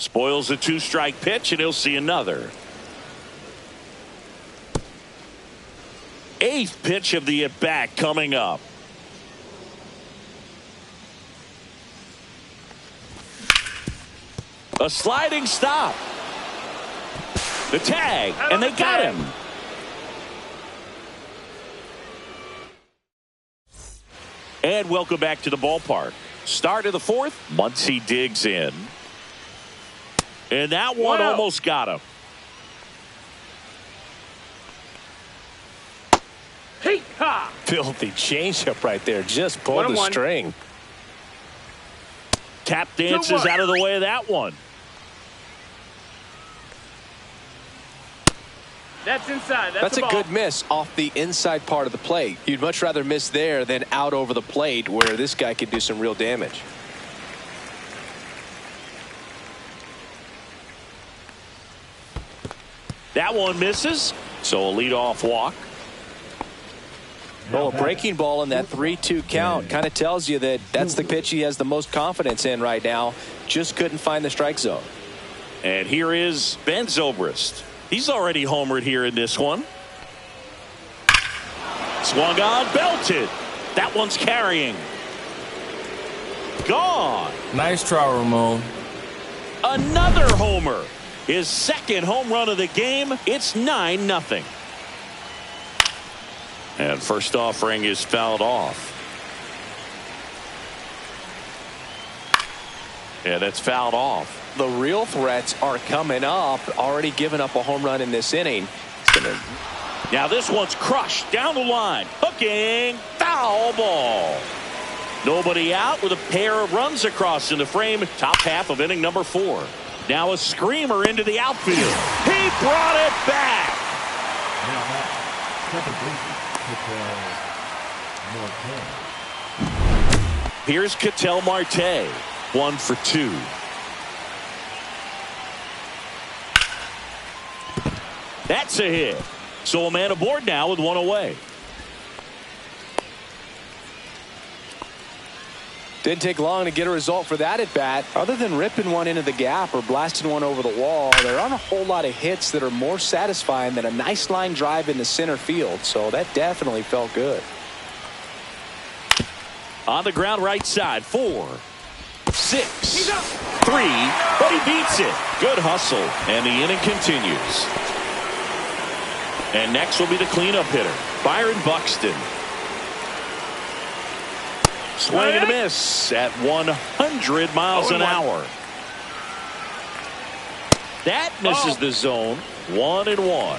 Spoils a 2-strike pitch, and he'll see another. 8th pitch of the at-bat coming up. A sliding stop. The tag, and they got him. And welcome back to the ballpark. Start of the 4th. Muncy digs in. And that one almost got him. Hey, ha! Filthy changeup right there. Just pulled the string. Tap dances out of the way of that one. That's inside. That's a good miss off the inside part of the plate. You'd much rather miss there than out over the plate where this guy could do some real damage. That one misses, so a leadoff walk. Well, a breaking ball in that 3-2 count kind of tells you that that's the pitch he has the most confidence in right now. Just couldn't find the strike zone. And here is Ben Zobrist. He's already homered here in this one. Swung on, belted. That one's carrying. Gone. Nice try, Ramon. Another homer. His 2nd home run of the game. It's 9-0. And first offering is fouled off. Yeah, that's fouled off. The real threats are coming up. Already given up a home run in this inning. Now this one's crushed down the line. Hooking. Foul ball. Nobody out with a pair of runs across in the frame. Top half of inning number 4. Now a screamer into the outfield. He brought it back. Here's Ketel Marte. 1 for 2. That's a hit. So a man aboard now with 1 away. Didn't take long to get a result for that at bat. Other than ripping one into the gap or blasting one over the wall, there aren't a whole lot of hits that are more satisfying than a nice line drive into center field. So that definitely felt good. On the ground right side. 4, 6, 3, but he beats it. Good hustle, and the inning continues. And next will be the cleanup hitter, Byron Buxton. Swing and a miss at 100 miles an hour. That misses the zone. 1-1.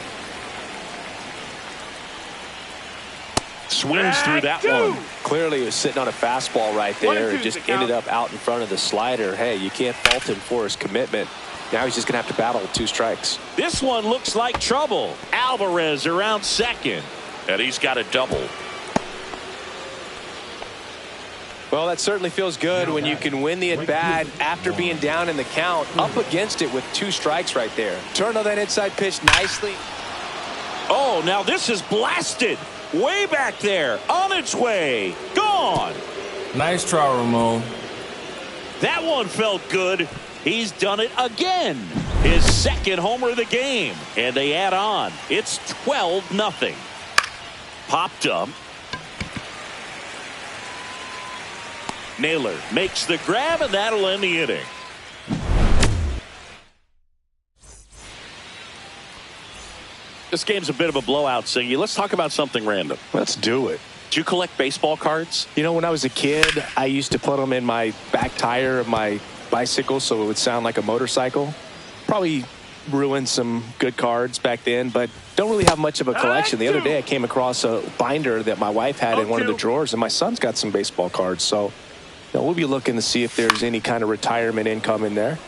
Swings through that one. Clearly he was sitting on a fastball right there. It just ended up out in front of the slider. Hey, you can't fault him for his commitment. Now he's just going to have to battle 2 strikes. This one looks like trouble. Alvarez around second. And he's got a double. Well, that certainly feels good when you can win the at-bat after being down in the count, up against it with 2 strikes right there. Turned on that inside pitch nicely. Oh, now this is blasted. Way back there. On its way. Gone. Nice try, Ramon. That one felt good. He's done it again. His 2nd homer of the game. And they add on. It's 12-0. Popped up. Naylor makes the grab, and that'll end the inning. This game's a bit of a blowout, Singy. Let's talk about something random. Let's do it. Do you collect baseball cards? You know, when I was a kid, I used to put them in my back tire of my bicycle so it would sound like a motorcycle. Probably ruined some good cards back then, but don't really have much of a collection. The other day I came across a binder that my wife had in one of the drawers, and my son's got some baseball cards. So, you know, we'll be looking to see if there's any kind of retirement income in there.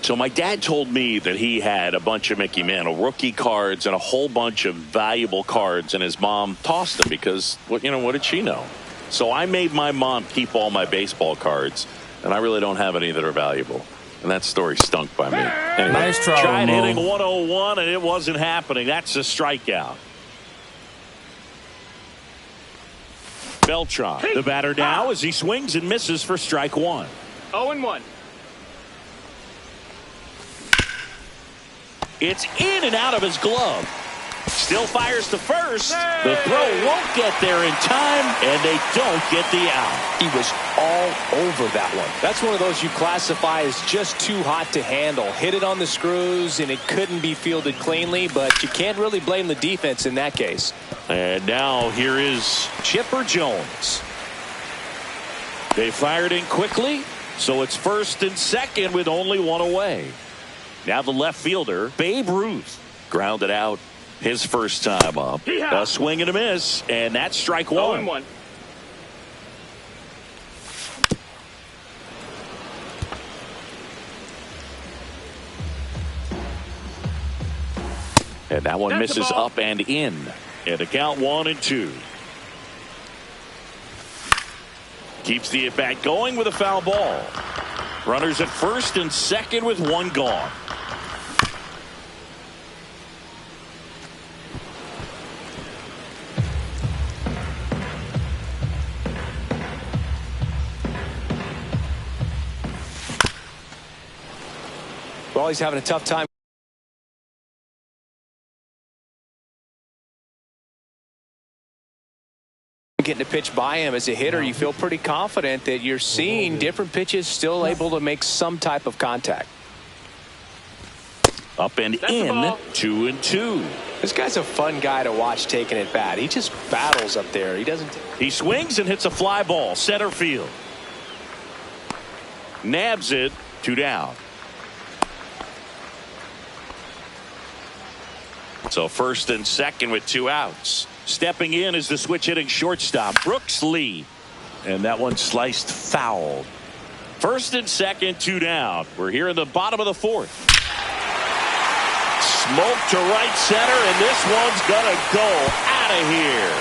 So my dad told me that he had a bunch of Mickey Mantle rookie cards and a whole bunch of valuable cards, and his mom tossed them because, what did she know? So I made my mom keep all my baseball cards, and I really don't have any that are valuable. And that story stunk by me. Anyway, nice try, tried Ramon. hitting 101, and it wasn't happening. That's a strikeout. Beltran, the batter now, as he swings and misses for strike 1. 0-1. It's in and out of his glove. Still fires to first. The throw won't get there in time, and they don't get the out. He was all over that one. That's one of those you classify as just too hot to handle. Hit it on the screws, and it couldn't be fielded cleanly, but you can't really blame the defense in that case. And now here is Chipper Jones. They fired in quickly, so it's first and second with only one away. Now the left fielder, Babe Ruth, grounded out his first time up. A swing and a miss, and that's strike one. 0-1. And that one misses up and in. And the count 1-2. Keeps the at-bat going with a foul ball. Runners at first and second with one gone. Well, he's having a tough time getting a pitch by him. As a hitter, you feel pretty confident that you're seeing different pitches still able to make some type of contact. Up and in, 2-2. This guy's a fun guy to watch taking at bat. He just battles up there. He swings and hits a fly ball center field. Nabs it, 2 down. So first and second with 2 outs. Stepping in is the switch hitting shortstop, Brooks Lee. And that one sliced foul. First and second, 2 down. We're here in the bottom of the 4th. Smoke to right center, and this one's gonna go out of here.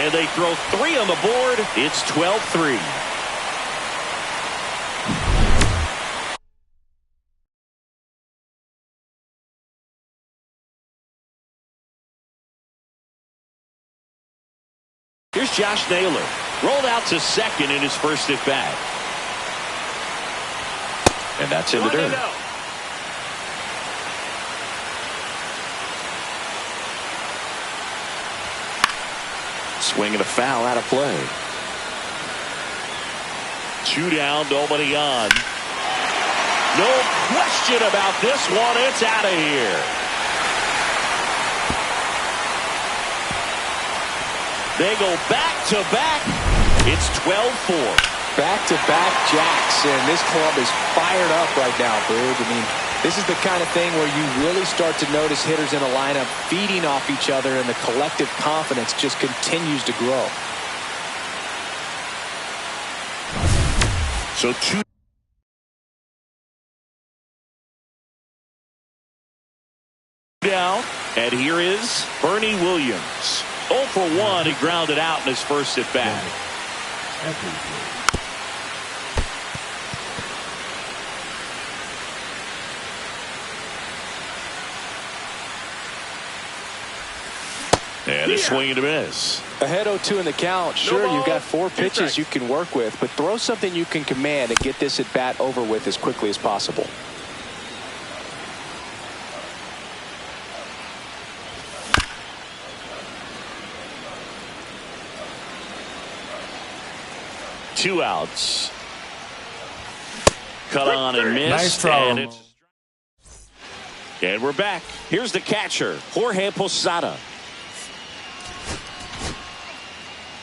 And they throw 3 on the board. It's 12-3. Here's Josh Naylor. Rolled out to second in his first at bat. And that's in the dirt. Swing and a foul out of play. 2 down, nobody on. No question about this one. It's out of here. They go back-to-back. It's 12-4. Back-to-back jacks, and this club is fired up right now, Boog. I mean, this is the kind of thing where you really start to notice hitters in a lineup feeding off each other, and the collective confidence just continues to grow. So 2 down, and here is Bernie Williams. 0 for 1. He grounded out in his first at bat. And a swing and a miss. Ahead 0-2 in the count. Sure, you've got 4 pitches you can work with, but throw something you can command and get this at bat over with as quickly as possible. Two outs. Cut on and missed. Nice try. And we're back. Here's the catcher, Jorge Posada.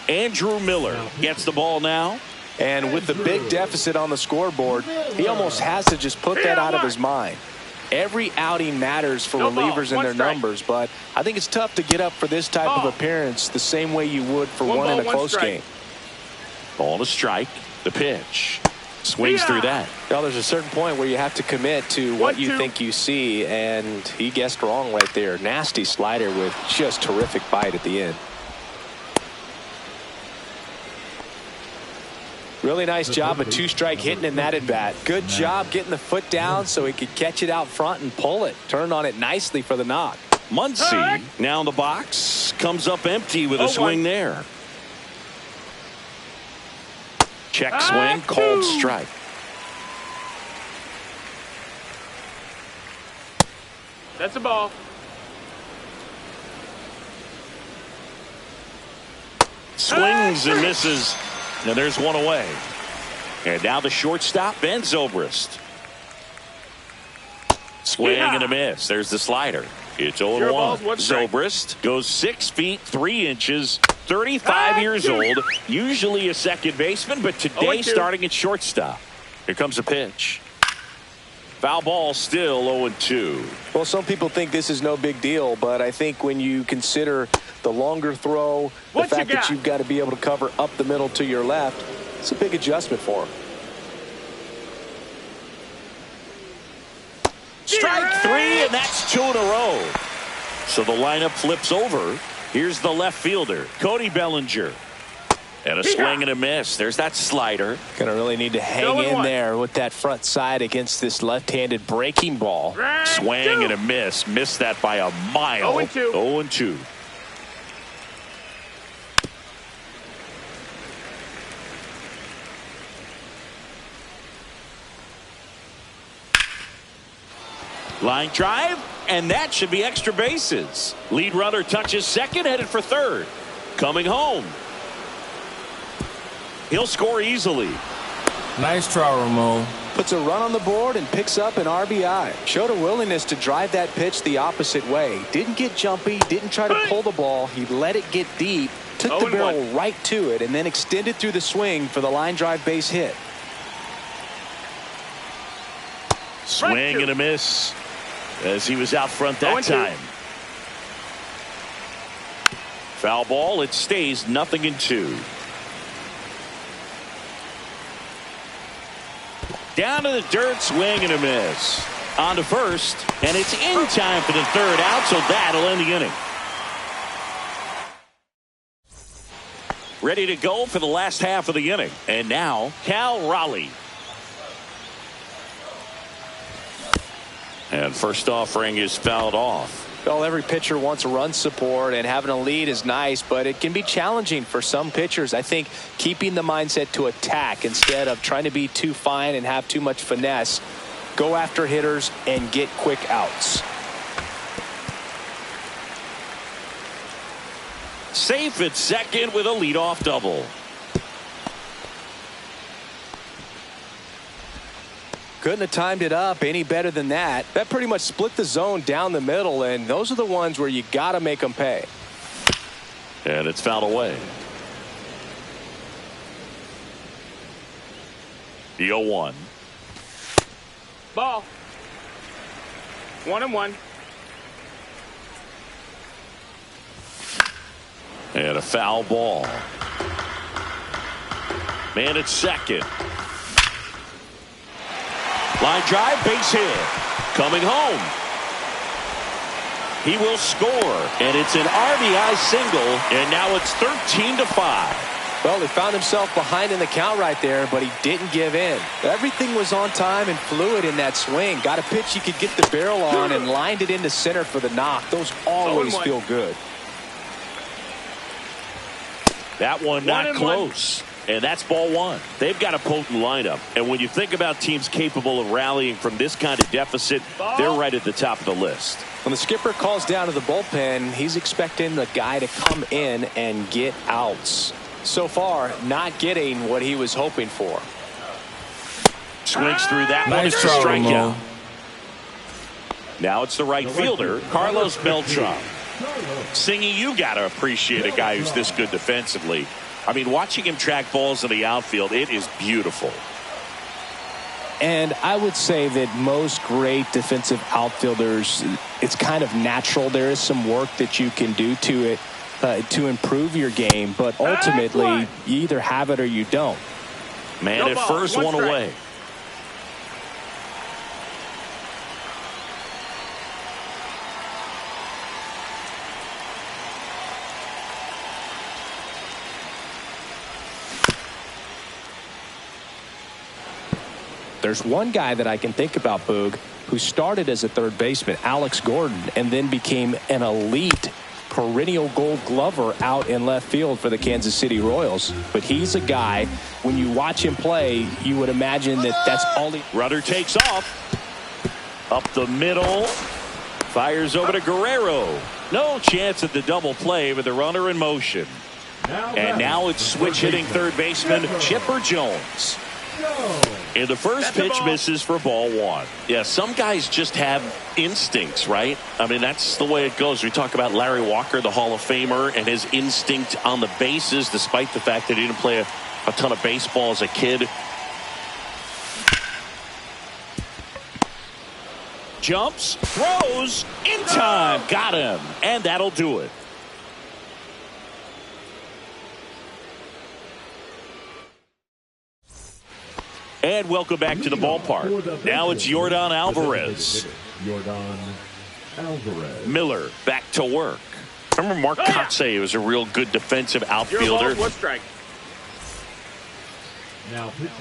Andrew Miller gets the ball now. And with the big deficit on the scoreboard, he almost has to just put that out of his mind. Every outing matters for relievers and their numbers, but I think it's tough to get up for this type of appearance the same way you would for one in a close game. Ball to strike. The pitch. Swings through that. Well, there's a certain point where you have to commit to what you think you see, and he guessed wrong right there. Nasty slider with just terrific bite at the end. Really nice job of 2-strike hitting in that at bat. Good job getting the foot down so he could catch it out front and pull it. Turned on it nicely for the knock. Muncy now in the box. Comes up empty with a swing there. Check swing, called strike. That's a ball. Swings and misses. And there's one away. And now the shortstop, Ben Zobrist. Swing and a miss. There's the slider. It's 0-1. Zobrist goes 6 feet 3 inches, 35 years old, usually a second baseman, but today starting at shortstop. Here comes a pitch. Foul ball, still 0-2. Well, some people think this is no big deal, but I think when you consider the longer throw, the fact that you've got to be able to cover up the middle to your left, it's a big adjustment for him. Strike 3, and that's 2 in a row. So the lineup flips over. Here's the left fielder, Cody Bellinger. And a swing and a miss. There's that slider. Going to really need to hang in there with that front side against this left-handed breaking ball. Swing and a miss. Missed that by a mile. 0-2. 0-2. Line drive, and that should be extra bases. Lead runner touches second, headed for third. Coming home. He'll score easily. Nice try, Ramon. Puts a run on the board and picks up an RBI. Showed a willingness to drive that pitch the opposite way. Didn't get jumpy, didn't try to pull the ball. He let it get deep, took the barrel right to it, and then extended through the swing for the line drive base hit. Swing and a miss as he was out front that time. Foul ball. It stays 0-2. Down to the dirt, swing and a miss. On to first, and it's in time for the third out, so that'll end the inning. Ready to go for the last half of the inning. And now, Cal Raleigh. And first offering is fouled off. Well, every pitcher wants run support, and having a lead is nice, but it can be challenging for some pitchers. I think keeping the mindset to attack instead of trying to be too fine and have too much finesse. Go after hitters and get quick outs. Safe at second with a leadoff double. Couldn't have timed it up any better than that. That pretty much split the zone down the middle, and those are the ones where you got to make them pay. And it's fouled away. The 0-1. Ball. 1-1. And a foul ball. Man at second. Line drive, base hit. Coming home. He will score. And it's an RBI single. And now it's 13-5. Well, he found himself behind in the count right there, but he didn't give in. Everything was on time and fluid in that swing. Got a pitch he could get the barrel on and lined it into center for the knock. Those always feel good. That one not close. And that's ball one. They've got a potent lineup. And when you think about teams capable of rallying from this kind of deficit, they're right at the top of the list. When the skipper calls down to the bullpen, he's expecting the guy to come in and get outs. So far, not getting what he was hoping for. Swings through that one. Nice It's a try, strikeout. Now it's the right fielder, Carlos Beltran. Singy, you got to appreciate a guy who's this good defensively. I mean, watching him track balls in the outfield, it is beautiful. And I would say that most great defensive outfielders, it's kind of natural. There is some work that you can do to it to improve your game, but ultimately you either have it or you don't. Man at first, one away. There's one guy that I can think about, Boog, who started as a third baseman, Alex Gordon, and then became an elite perennial gold glover out in left field for the Kansas City Royals. But he's a guy, when you watch him play, you would imagine that that's all he... Rudder takes off. Up the middle. Fires over to Guerrero. No chance at the double play with the runner in motion. And now it's switch hitting third baseman Chipper Jones. And the first pitch misses for ball one. Yeah, some guys just have instincts, right? I mean, that's the way it goes. We talk about Larry Walker, the Hall of Famer, and his instinct on the bases, despite the fact that he didn't play a ton of baseball as a kid. Jumps, throws, in time, got him, and that'll do it. And welcome back to the ballpark. Now it's Yordan Alvarez. Miller back to work. Remember Mark Kotsay was a real good defensive outfielder. One strike. Now pitching.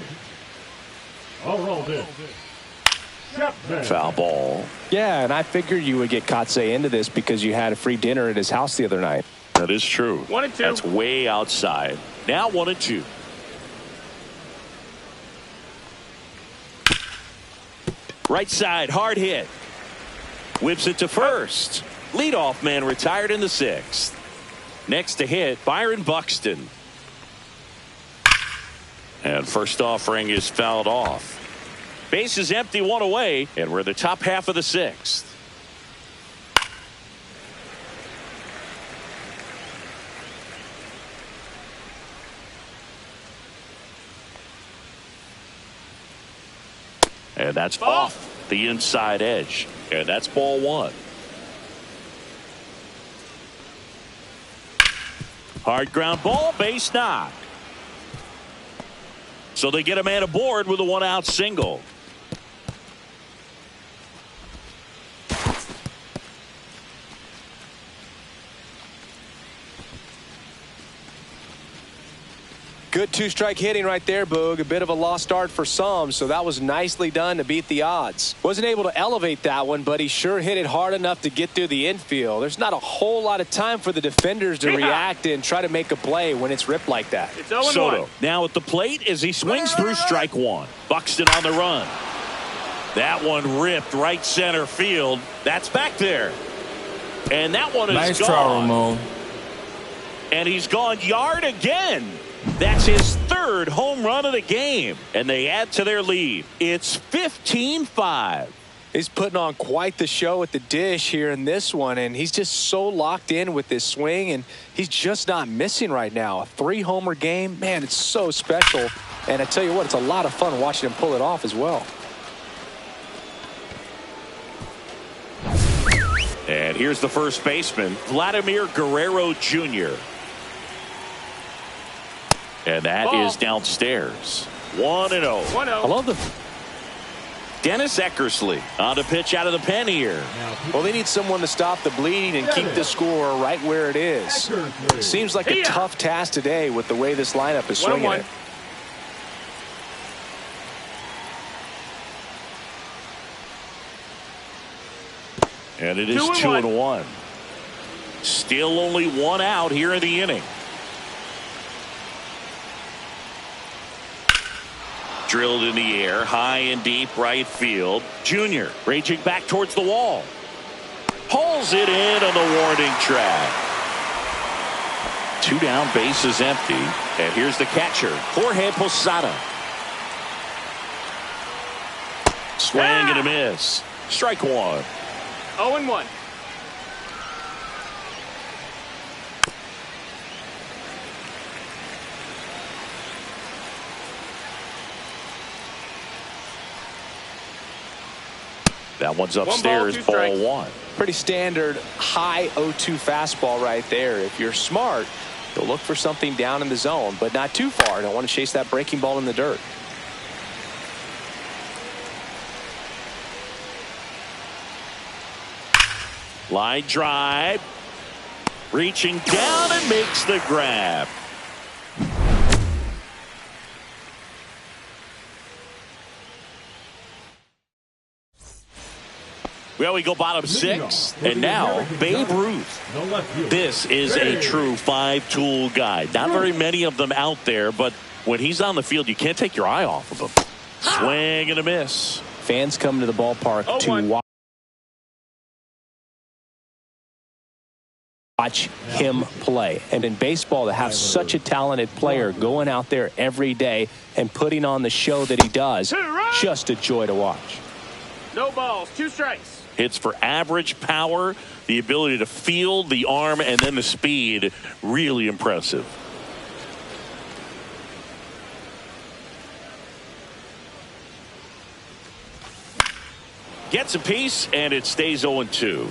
Foul ball. Yeah, and I figured you would get Kotsay into this because you had a free dinner at his house the other night. That is true. 1-2. That's way outside. Now 1-2. Right side, hard hit. Whips it to first. Leadoff man retired in the sixth. Next to hit, Byron Buxton. And first offering is fouled off. Base is empty, one away, and we're in the top half of the sixth. And that's off the inside edge. And that's ball one. Hard ground ball, base knock. So they get a man aboard with a one-out single. Good two-strike hitting right there, Boog. A bit of a lost start for some, so that was nicely done to beat the odds. Wasn't able to elevate that one, but he sure hit it hard enough to get through the infield. There's not a whole lot of time for the defenders to react and try to make a play when it's ripped like that. It's 0-1. Soto now at the plate as he swings through strike one. Buxton on the run. That one ripped right center field. That's back there. And that one is nice gone. try, Ramon. And he's gone yard again. That's his third home run of the game. And they add to their lead. It's 15-5. He's putting on quite the show at the dish here in this one, and he's just so locked in with this swing, and he's just not missing right now. A 3-homer game, man, it's so special. And I tell you what, it's a lot of fun watching him pull it off as well. And here's the first baseman, Vladimir Guerrero Jr. And that is downstairs. 1-0. 1-0. I love the... Dennis Eckersley on the pitch out of the pen here. Well, they need someone to stop the bleeding and keep the score right where it is. Seems like a tough task today with the way this lineup is swinging it. And it is 2-1. Still only one out here in the inning. Drilled in the air, high and deep right field. Junior raging back towards the wall. Pulls it in on the warning track. 2 down, base is empty. And here's the catcher, Jorge Posada. Swing and a miss. Strike one. 0-1. That one's upstairs, ball one. Pretty standard high 0-2 fastball right there. If you're smart, you'll look for something down in the zone, but not too far. Don't want to chase that breaking ball in the dirt. Line drive. Reaching down and makes the grab. Well, we go bottom 6, and now Babe Ruth. This is a true 5-tool guy. Not very many of them out there, but when he's on the field, you can't take your eye off of him. Swing and a miss. Fans come to the ballpark to watch. watch him play. And in baseball, to have such a talented player going out there every day and putting on the show that he does, just a joy to watch. No balls, 2 strikes. Hits for average power, the ability to field, the arm, and then the speed. Really impressive. Gets a piece, and it stays 0-2.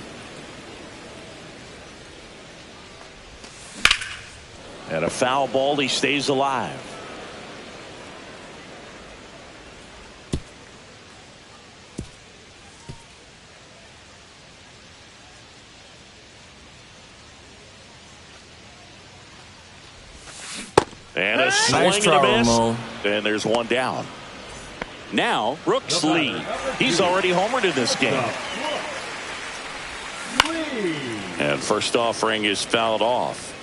And a foul ball, he stays alive. And a swing and a miss. And there's one down. Now, Brooks Lee. He's already homered in this game. And first offering is fouled off.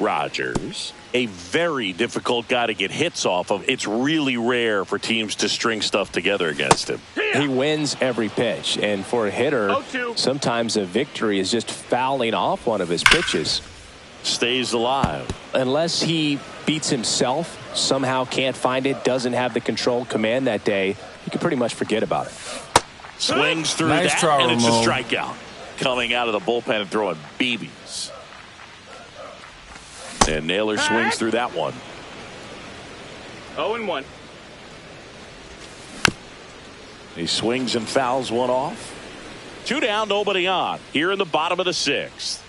Rogers, a very difficult guy to get hits off of. It's really rare for teams to string stuff together against him. He wins every pitch. And for a hitter, sometimes a victory is just fouling off one of his pitches. Stays alive. Unless he beats himself, somehow can't find it, doesn't have the controlled command that day, you can pretty much forget about it. Swings through nice that, try, and it's a Ramon. strikeout. Coming out of the bullpen and throwing BBs. And Naylor swings through that one. 0-1. He swings and fouls one off. 2 down, nobody on. Here in the bottom of the 6th.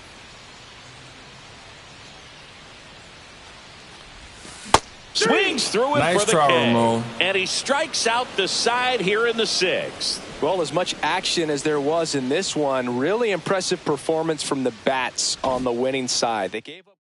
Swings through it Nice for the try, K. Ramon. And he strikes out the side here in the 6th. Well, as much action as there was in this one, really impressive performance from the bats on the winning side. They gave up.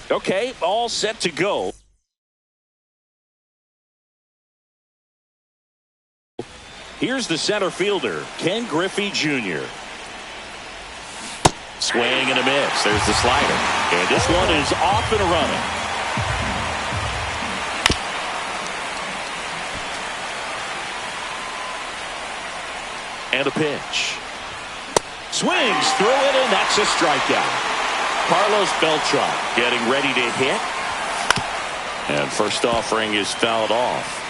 Okay, all set to go. Here's the center fielder, Ken Griffey Jr. Swing and a miss. There's the slider. And this one is off and running. And a pitch. Swings through it, and that's a strikeout. Carlos Beltran getting ready to hit. And first offering is fouled off.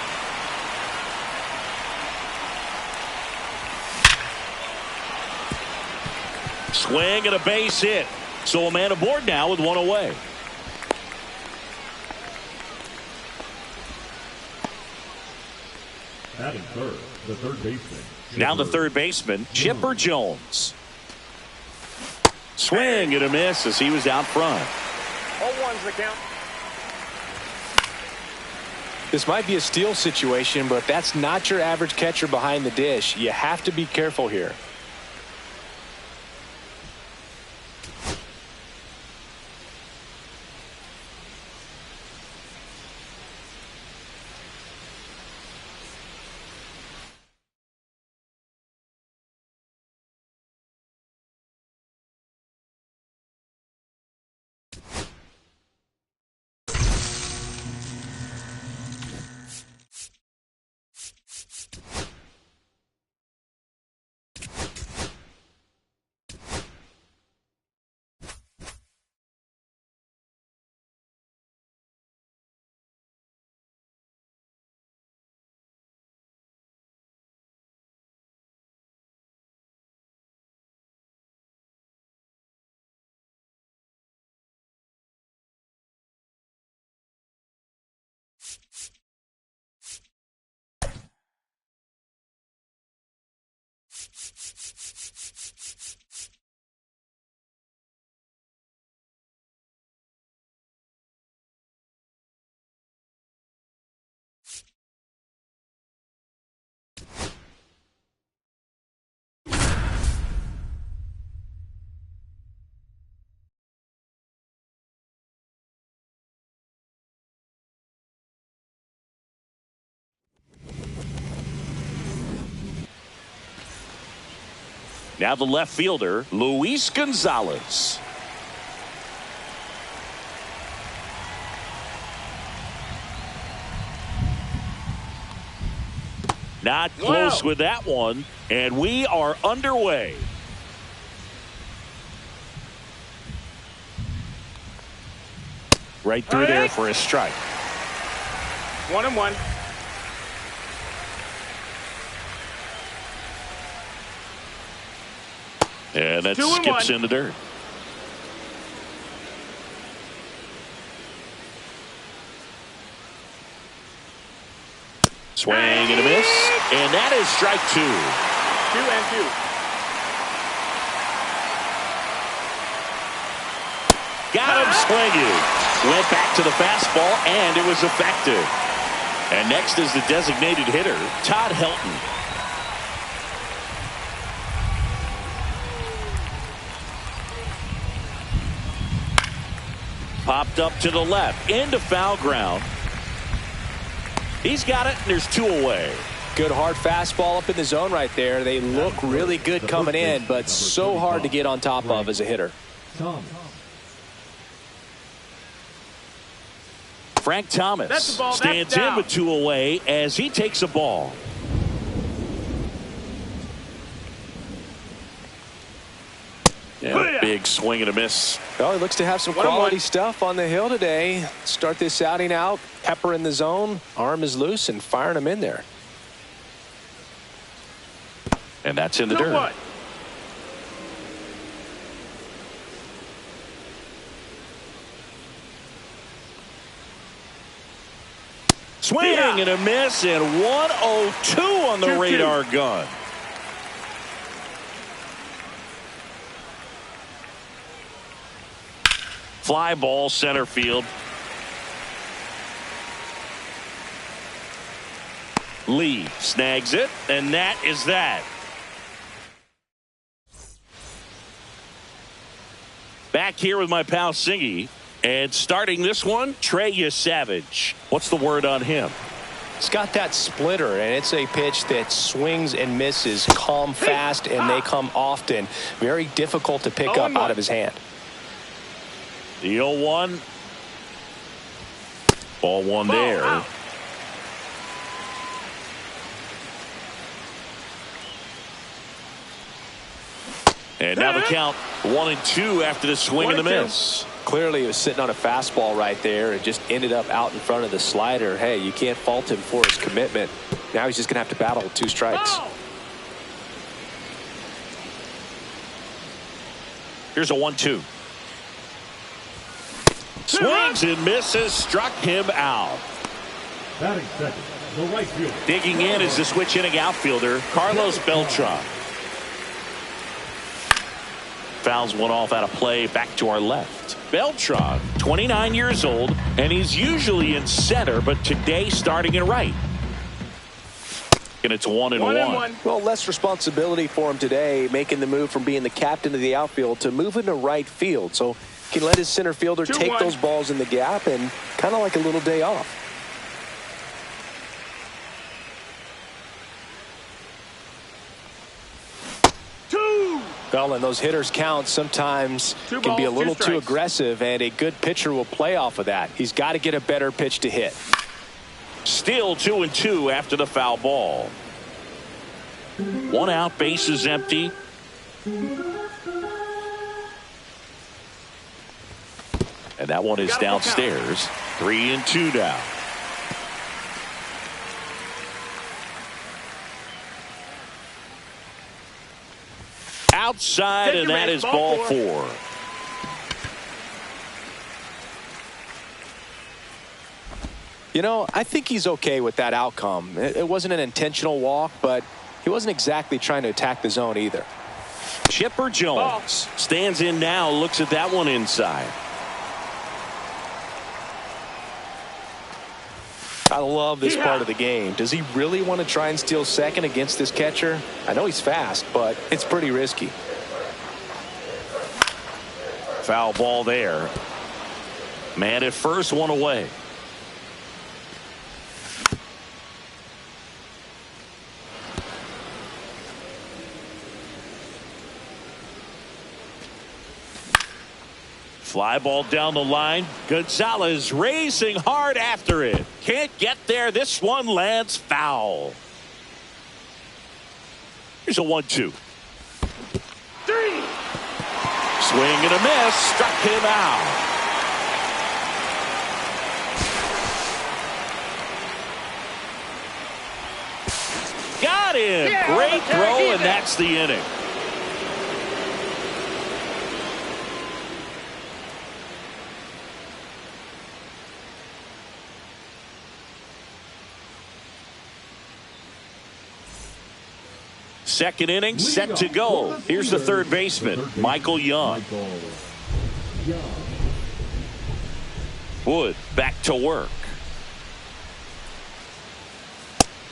Swing and a base hit. So a man aboard now with one away. Batting third, the third baseman. Now the third baseman, Chipper Jones. Swing and a miss as he was out front. 0-1's the count. This might be a steal situation, but that's not your average catcher behind the dish. You have to be careful here. Now the left fielder, Luis Gonzalez. Not close with that one, and we are underway. Right through there for a strike. 1-1. And that skips in the dirt. Swing and a miss. And that is strike 2. 2-2. Got him swinging. Went back to the fastball, and it was effective. And next is the designated hitter, Todd Helton. Popped up to the left, into foul ground. He's got it, and there's 2 away. Good hard fastball up in the zone right there. They look really good coming in, but so hard to get on top of as a hitter. Frank Thomas stands in with 2 away as he takes a ball. Yeah, big swing and a miss. Well, he looks to have some quality stuff on the hill today. Start this outing out, pepper in the zone, arm is loose, and firing him in there. And that's in the dirt. Swing and a miss, and 102 on the radar gun. Fly ball center field. Lee snags it, and that is that. Back here with my pal Singy, and starting this one, Trey Savage. What's the word on him? It's got that splitter, and it's a pitch that swings and misses, come fast, and they come often. Very difficult to pick up out of his hand. The 0-1. Ball one there. Out. And now the count 1-2 after the swing and the miss. Clearly he was sitting on a fastball right there and just ended up out in front of the slider. Hey, you can't fault him for his commitment. Now he's just going to have to battle with 2 strikes. Here's a 1-2. Swings and misses, struck him out. Batting second, the right fielder. Digging in is the switch hitting outfielder, Carlos Beltran. Fouls one off out of play, back to our left. Beltran, 29 years old, and he's usually in center, but today starting in right. And it's 1-1. Well, less responsibility for him today, making the move from being the captain of the outfield to moving to right field. So he can let his center fielder take those balls in the gap and kind of like a little day off. Well, and those hitters count sometimes can be a little too aggressive, and a good pitcher will play off of that. He's got to get a better pitch to hit. Still 2-2 after the foul ball. 1 out, bases empty. And that one is downstairs. 3-2 now. Outside, and that is ball 4. You know, I think he's okay with that outcome. It wasn't an intentional walk, but he wasn't exactly trying to attack the zone either. Chipper Jones stands in now, looks at that one inside. I love this part of the game. Does he really want to try and steal second against this catcher? I know he's fast, but it's pretty risky. Foul ball there. Man at first, 1 away. Fly ball down the line. Gonzalez racing hard after it. Can't get there. This one lands foul. Here's a 1-2. 3. Swing and a miss. Struck him out. Got him. Great throw, and that's the inning. Second inning set to go. Here's the third baseman, Michael Young. Wood back to work.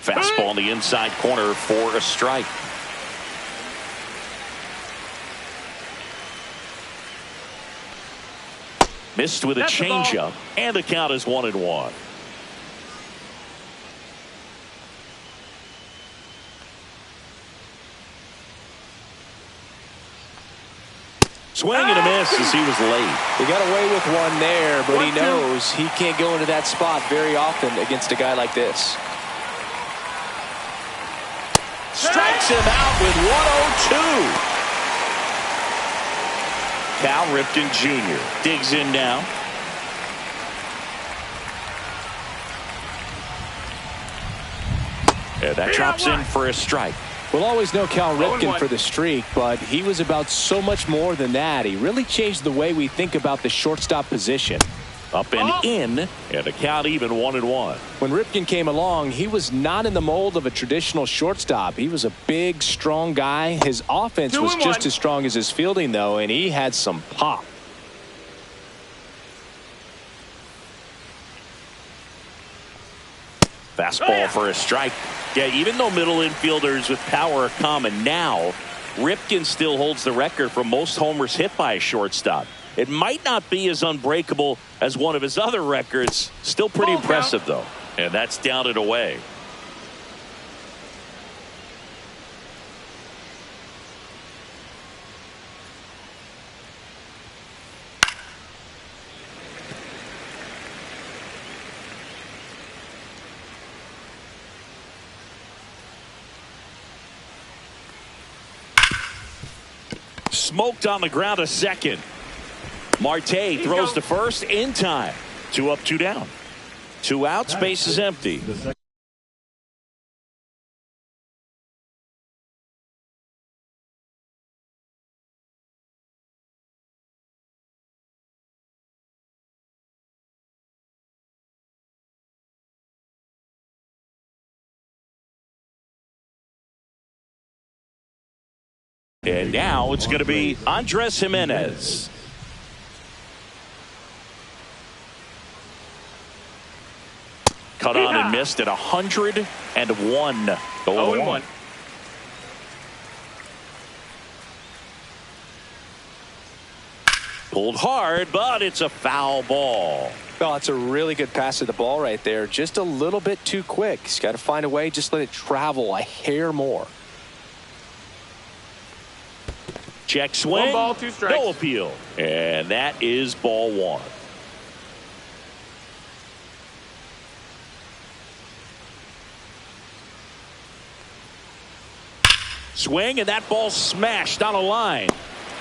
Fastball in the inside corner for a strike. Missed with a changeup, and the count is 1-1. Swing and a miss as he was late. He got away with one there, but he knows he can't go into that spot very often against a guy like this. Strikes him out with 102. Cal Ripken Jr. digs in now. And that drops in for a strike. We'll always know Cal Ripken for the streak, but he was about so much more than that. He really changed the way we think about the shortstop position. Up and in, and the count even 1-1. When Ripken came along, he was not in the mold of a traditional shortstop. He was a big, strong guy. His offense was just as strong as his fielding, though, and he had some pop. Fastball for a strike. Yeah, even though middle infielders with power are common now, Ripken still holds the record for most homers hit by a shortstop. It might not be as unbreakable as one of his other records. Still pretty impressive, though. And that's down and away. smoked on the ground to second. Marte throws to first in time. 2 up, 2 down. 2 outs, base is empty. And now it's going to be Andres Jimenez. Cut on and missed at 101. 0-1. Pulled hard, but it's a foul ball. Oh, it's a really good pass to the ball right there. Just a little bit too quick. He's got to find a way. Just let it travel a hair more. Check swing. 1 ball, 2 strikes. No appeal. And that is ball 1. Swing, and that ball smashed on a line.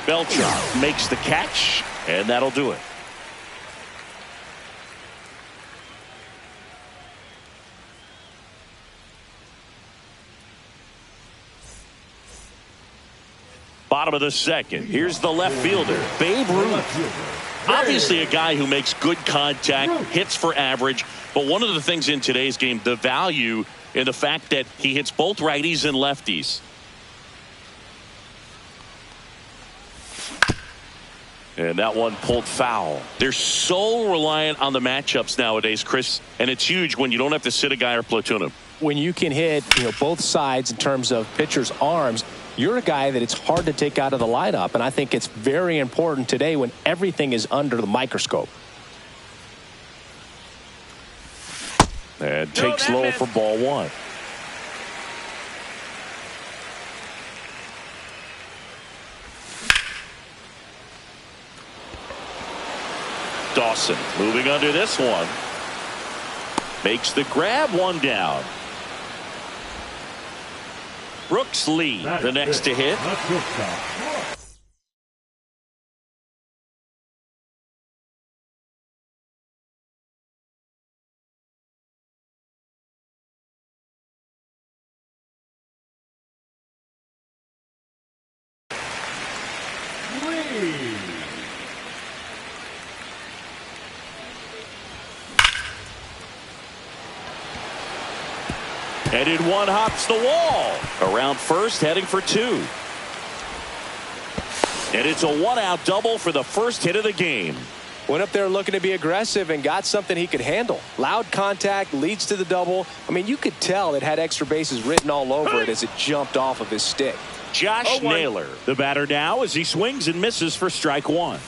Belcher makes the catch, and that'll do it. Bottom of the second. Here's the left fielder, Babe Ruth. Obviously a guy who makes good contact, hits for average, but one of the things in today's game, the value in the fact that he hits both righties and lefties. And that one pulled foul. They're so reliant on the matchups nowadays, Chris, and it's huge when you don't have to sit a guy or platoon him. When you can hit, both sides in terms of pitchers' arms, you're a guy that it's hard to take out of the lineup, and I think it's very important today when everything is under the microscope. And takes low for ball 1. Dawson moving under this one. Makes the grab, 1 down. Brooks Lee, the next to hit. And in one hops the wall. Around first, heading for 2. And it's a 1-out double for the first hit of the game. Went up there looking to be aggressive and got something he could handle. Loud contact leads to the double. I mean, you could tell it had extra bases written all over it as it jumped off of his stick. Josh Naylor, the batter now, as he swings and misses for strike 1.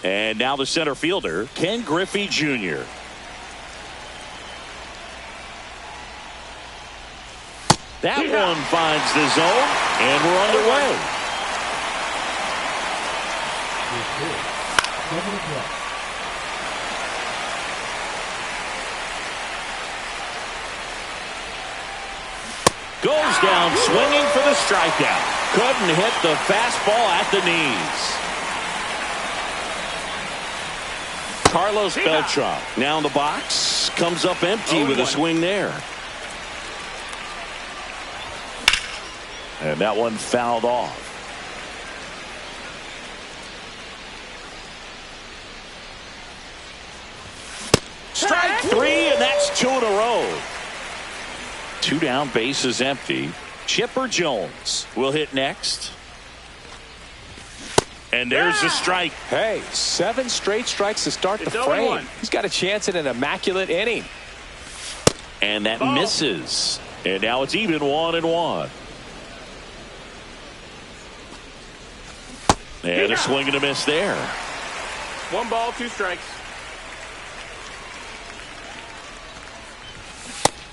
And now the center fielder, Ken Griffey Jr. That one finds the zone, and we're underway. Goes down swinging for the strikeout. Couldn't hit the fastball at the knees. Carlos Beltran now in the box. Comes up empty with a swing there. And that one fouled off. Strike three, and that's 2 in a row. 2 down, bases empty. Chipper Jones will hit next. And there's the strike. Hey, 7 straight strikes to start the frame. He's got a chance at an immaculate inning. And that misses. And now it's even 1-1. And a swing and a miss there. 1 ball, 2 strikes.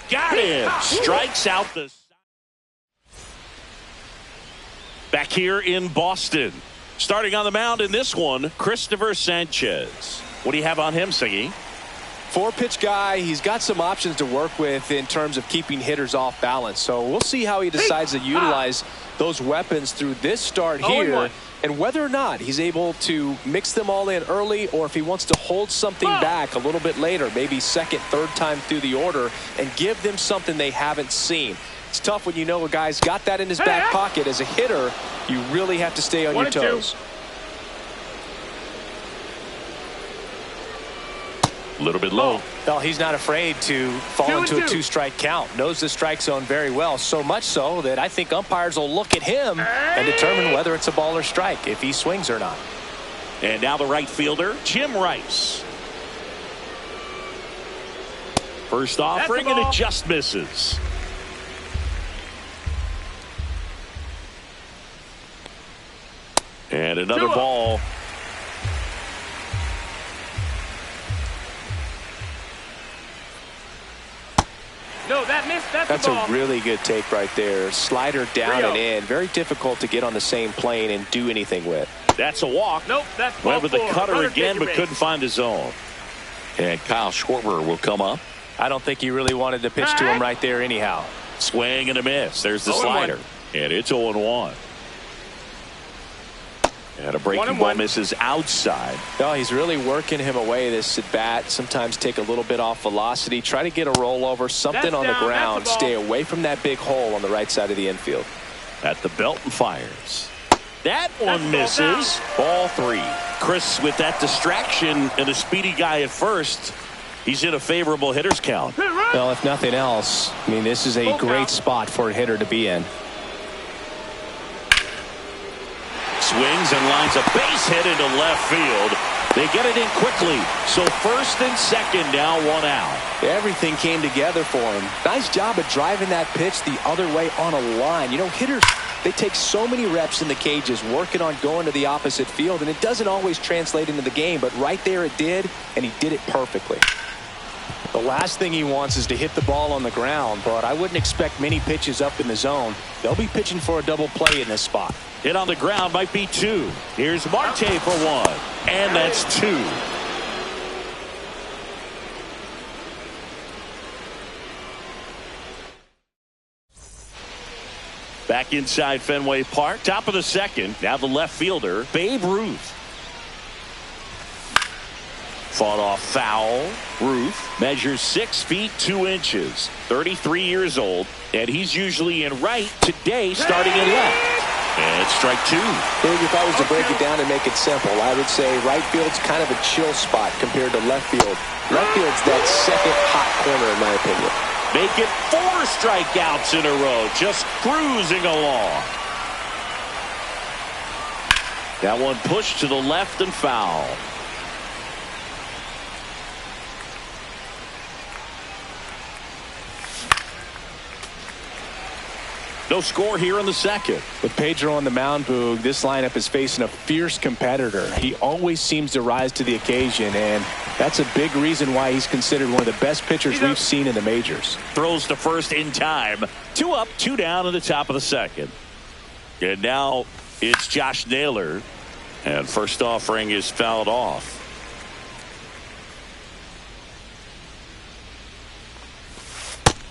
Got him. Strikes out the. Back here in Boston. Starting on the mound in this one, Christopher Sanchez. What do you have on him, Siggy? 4-pitch guy. He's got some options to work with in terms of keeping hitters off balance. So we'll see how he decides to utilize those weapons through this start here. And whether or not he's able to mix them all in early, or if he wants to hold something back a little bit later, maybe second, third time through the order, and give them something they haven't seen. It's tough when you know a guy's got that in his back pocket. As a hitter, you really have to stay on your toes. A little bit low. Well, he's not afraid to fall into a 2-strike count. Knows the strike zone very well. So much so that I think umpires will look at him and determine whether it's a ball or strike, if he swings or not. And now the right fielder, Jim Rice. First offering, and it just misses. And another ball. No, that missed. That's a really good take right there. Slider down and in. Very difficult to get on the same plane and do anything with. That's a walk. Nope, that's ball. Went with the cutter again, but couldn't find the zone. And Kyle Schwarber will come up. I don't think he really wanted to pitch to him right there anyhow. Swing and a miss. There's the slider. And it's 0-1. And a breaking ball misses outside. No, he's really working him away this at bat. Sometimes take a little bit off velocity. Try to get a rollover, something on the ground. Stay away from that big hole on the right side of the infield. At the belt and fires. That one misses. Ball 3. Chris with that distraction and a speedy guy at first. He's in a favorable hitter's count. Well, if nothing else, I mean, this is a great spot for a hitter to be in. Swings and lines a base hit into left field. They get it in quickly. So first and second, now 1 out. Everything came together for him. Nice job of driving that pitch the other way on a line. You know, hitters, they take so many reps in the cages working on going to the opposite field, and it doesn't always translate into the game, but right there it did, and he did it perfectly. The last thing he wants is to hit the ball on the ground, but I wouldn't expect many pitches up in the zone. They'll be pitching for a double play in this spot. Hit on the ground might be 2. Here's Marte for 1. And that's 2. Back inside Fenway Park. Top of the second. Now the left fielder, Babe Ruth. Fought off foul. Ruth measures 6 feet 2 inches. 33 years old. And he's usually in right. Today starting in left. And it's strike 2. Big, if I was to break it down and make it simple, I would say right field's kind of a chill spot compared to left field. Left field's that second hot corner in my opinion. Make it 4 strikeouts in a row. Just cruising along. That one pushed to the left and foul. No score here in the second. With Pedro on the mound, Boog, this lineup is facing a fierce competitor. He always seems to rise to the occasion, and that's a big reason why he's considered one of the best pitchers we've seen in the majors. Throws to first in time. 2 up, 2 down in the top of the second. And now it's Josh Naylor. And first offering is fouled off.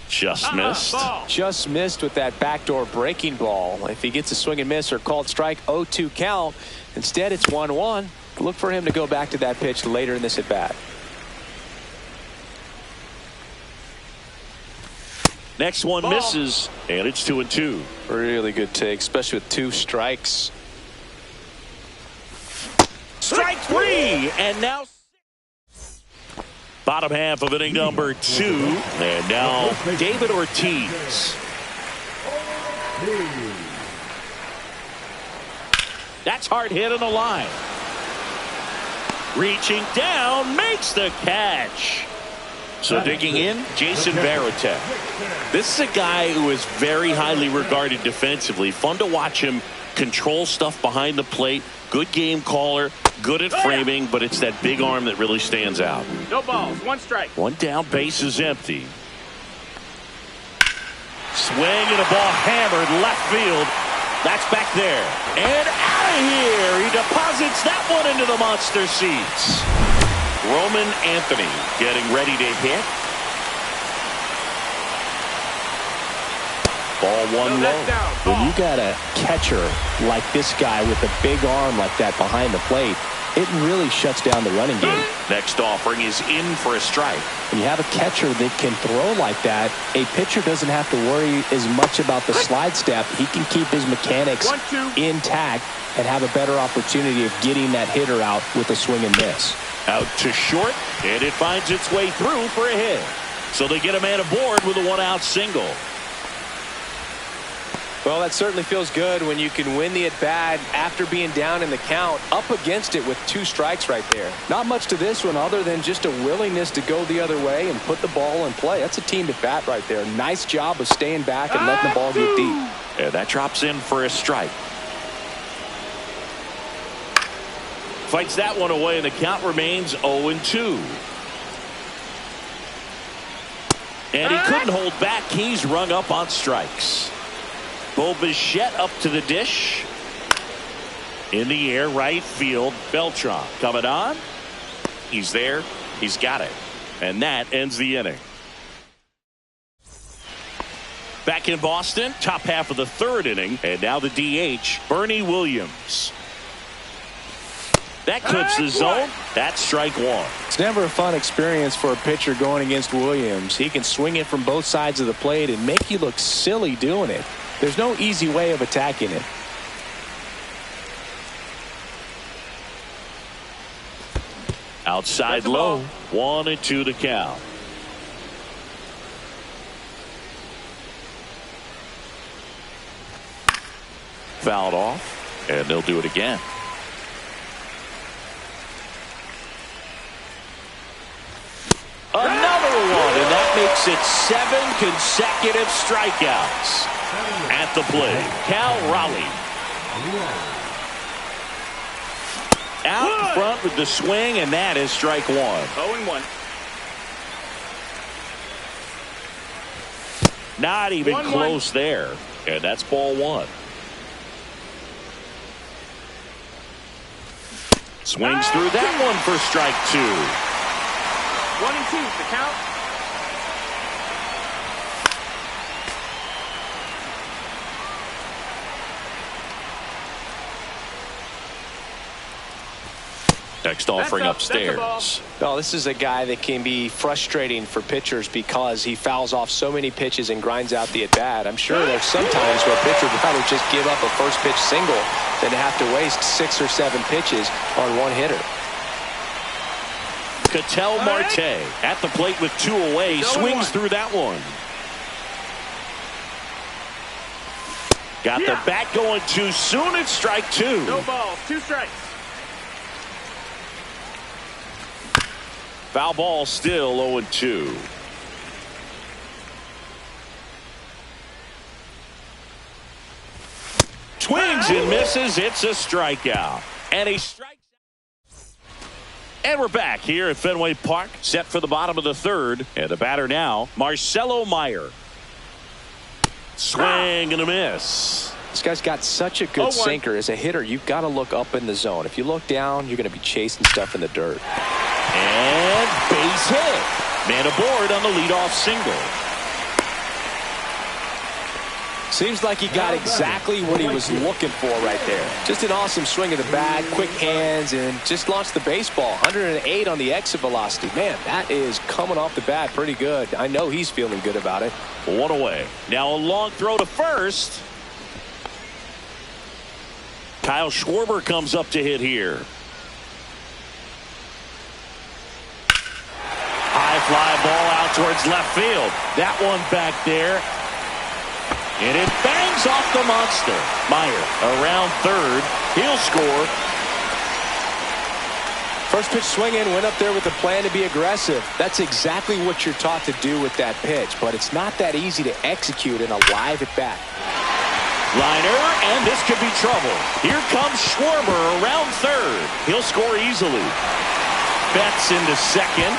Just missed. Just missed with that backdoor breaking ball. If he gets a swing and miss or called strike, 0-2 count. Instead, it's 1-1. Look for him to go back to that pitch later in this at bat. Next one misses, and it's 2-2. Really good take, especially with 2 strikes. Strike 3, and now bottom half of inning number 2, and now David Ortiz. That's hard hit on the line. Reaching down, makes the catch. So digging in, Jason Varitek. This is a guy who is very highly regarded defensively. Fun to watch him control stuff behind the plate. Good game caller, good at framing, but it's that big arm that really stands out. No balls, 1 strike. 1 down, base is empty. Swing and a ball hammered left field. That's back there. And out of here. He deposits that one into the monster seats. Roman Anthony getting ready to hit. Ball 1 low. When you got a catcher like this guy with a big arm like that behind the plate, it really shuts down the running game. Next offering is in for a strike. When you have a catcher that can throw like that, a pitcher doesn't have to worry as much about the slide step. He can keep his mechanics intact and have a better opportunity of getting that hitter out with a swing and miss. Out to short, and it finds its way through for a hit. So they get a man aboard with a 1-out single. Well, that certainly feels good when you can win the at-bat after being down in the count, up against it with 2 strikes right there. Not much to this one other than just a willingness to go the other way and put the ball in play. That's a team at-bat right there. Nice job of staying back and letting the ball get deep. And that drops in for a strike. Fights that one away, and the count remains 0-2. And he couldn't hold back. He's rung up on strikes. Bo Bichette up to the dish. In the air, right field. Beltran coming on. He's there. He's got it. And that ends the inning. Back in Boston, top half of the 3rd inning. And now the DH, Bernie Williams. That clips the zone. That's strike 1. It's never a fun experience for a pitcher going against Williams. He can swing it from both sides of the plate and make you look silly doing it. There's no easy way of attacking it. Outside low. 1-2 to count. Fouled off, and they'll do it again. Another one, and that makes it 7 consecutive strikeouts at the plate. Cal Raleigh out in front with the swing, and that is strike 1. 0-1. Not even close there, and that's ball 1. Swings through that one for strike 2. 1-2, the count. Next offering upstairs. Well, this is a guy that can be frustrating for pitchers because he fouls off so many pitches and grinds out the at-bat. I'm sure there's some times where a pitcher would rather just give up a first pitch single than to have to waste 6 or 7 pitches on one hitter. Ketel Marte at the plate with 2 away. Swings through that one. Got the bat going too soon. It's strike 2. No balls, 2 strikes. Foul ball still 0-2. Swings and misses. It's a strikeout. And he strikes. And we're back here at Fenway Park, set for the bottom of the third. And the batter now, Marcelo Meyer. Swing and a miss. This guy's got such a good sinker. As a hitter, you've got to look up in the zone. If you look down, you're going to be chasing stuff in the dirt. And base hit. Man aboard on the leadoff single. Seems like he got exactly what he was looking for right there. Just an awesome swing of the bat, quick hands, and just launched the baseball. 108 on the exit velocity. Man, that is coming off the bat pretty good. I know he's feeling good about it. One away. Now a long throw to first. Kyle Schwarber comes up to hit here. High fly ball out towards left field. That one back there. And it bangs off the monster. Meyer around third. He'll score. First pitch swinging, went up there with a plan to be aggressive. That's exactly what you're taught to do with that pitch, but it's not that easy to execute in a live at bat. Liner, and this could be trouble. Here comes Schwarber around third. He'll score easily. Betts into second.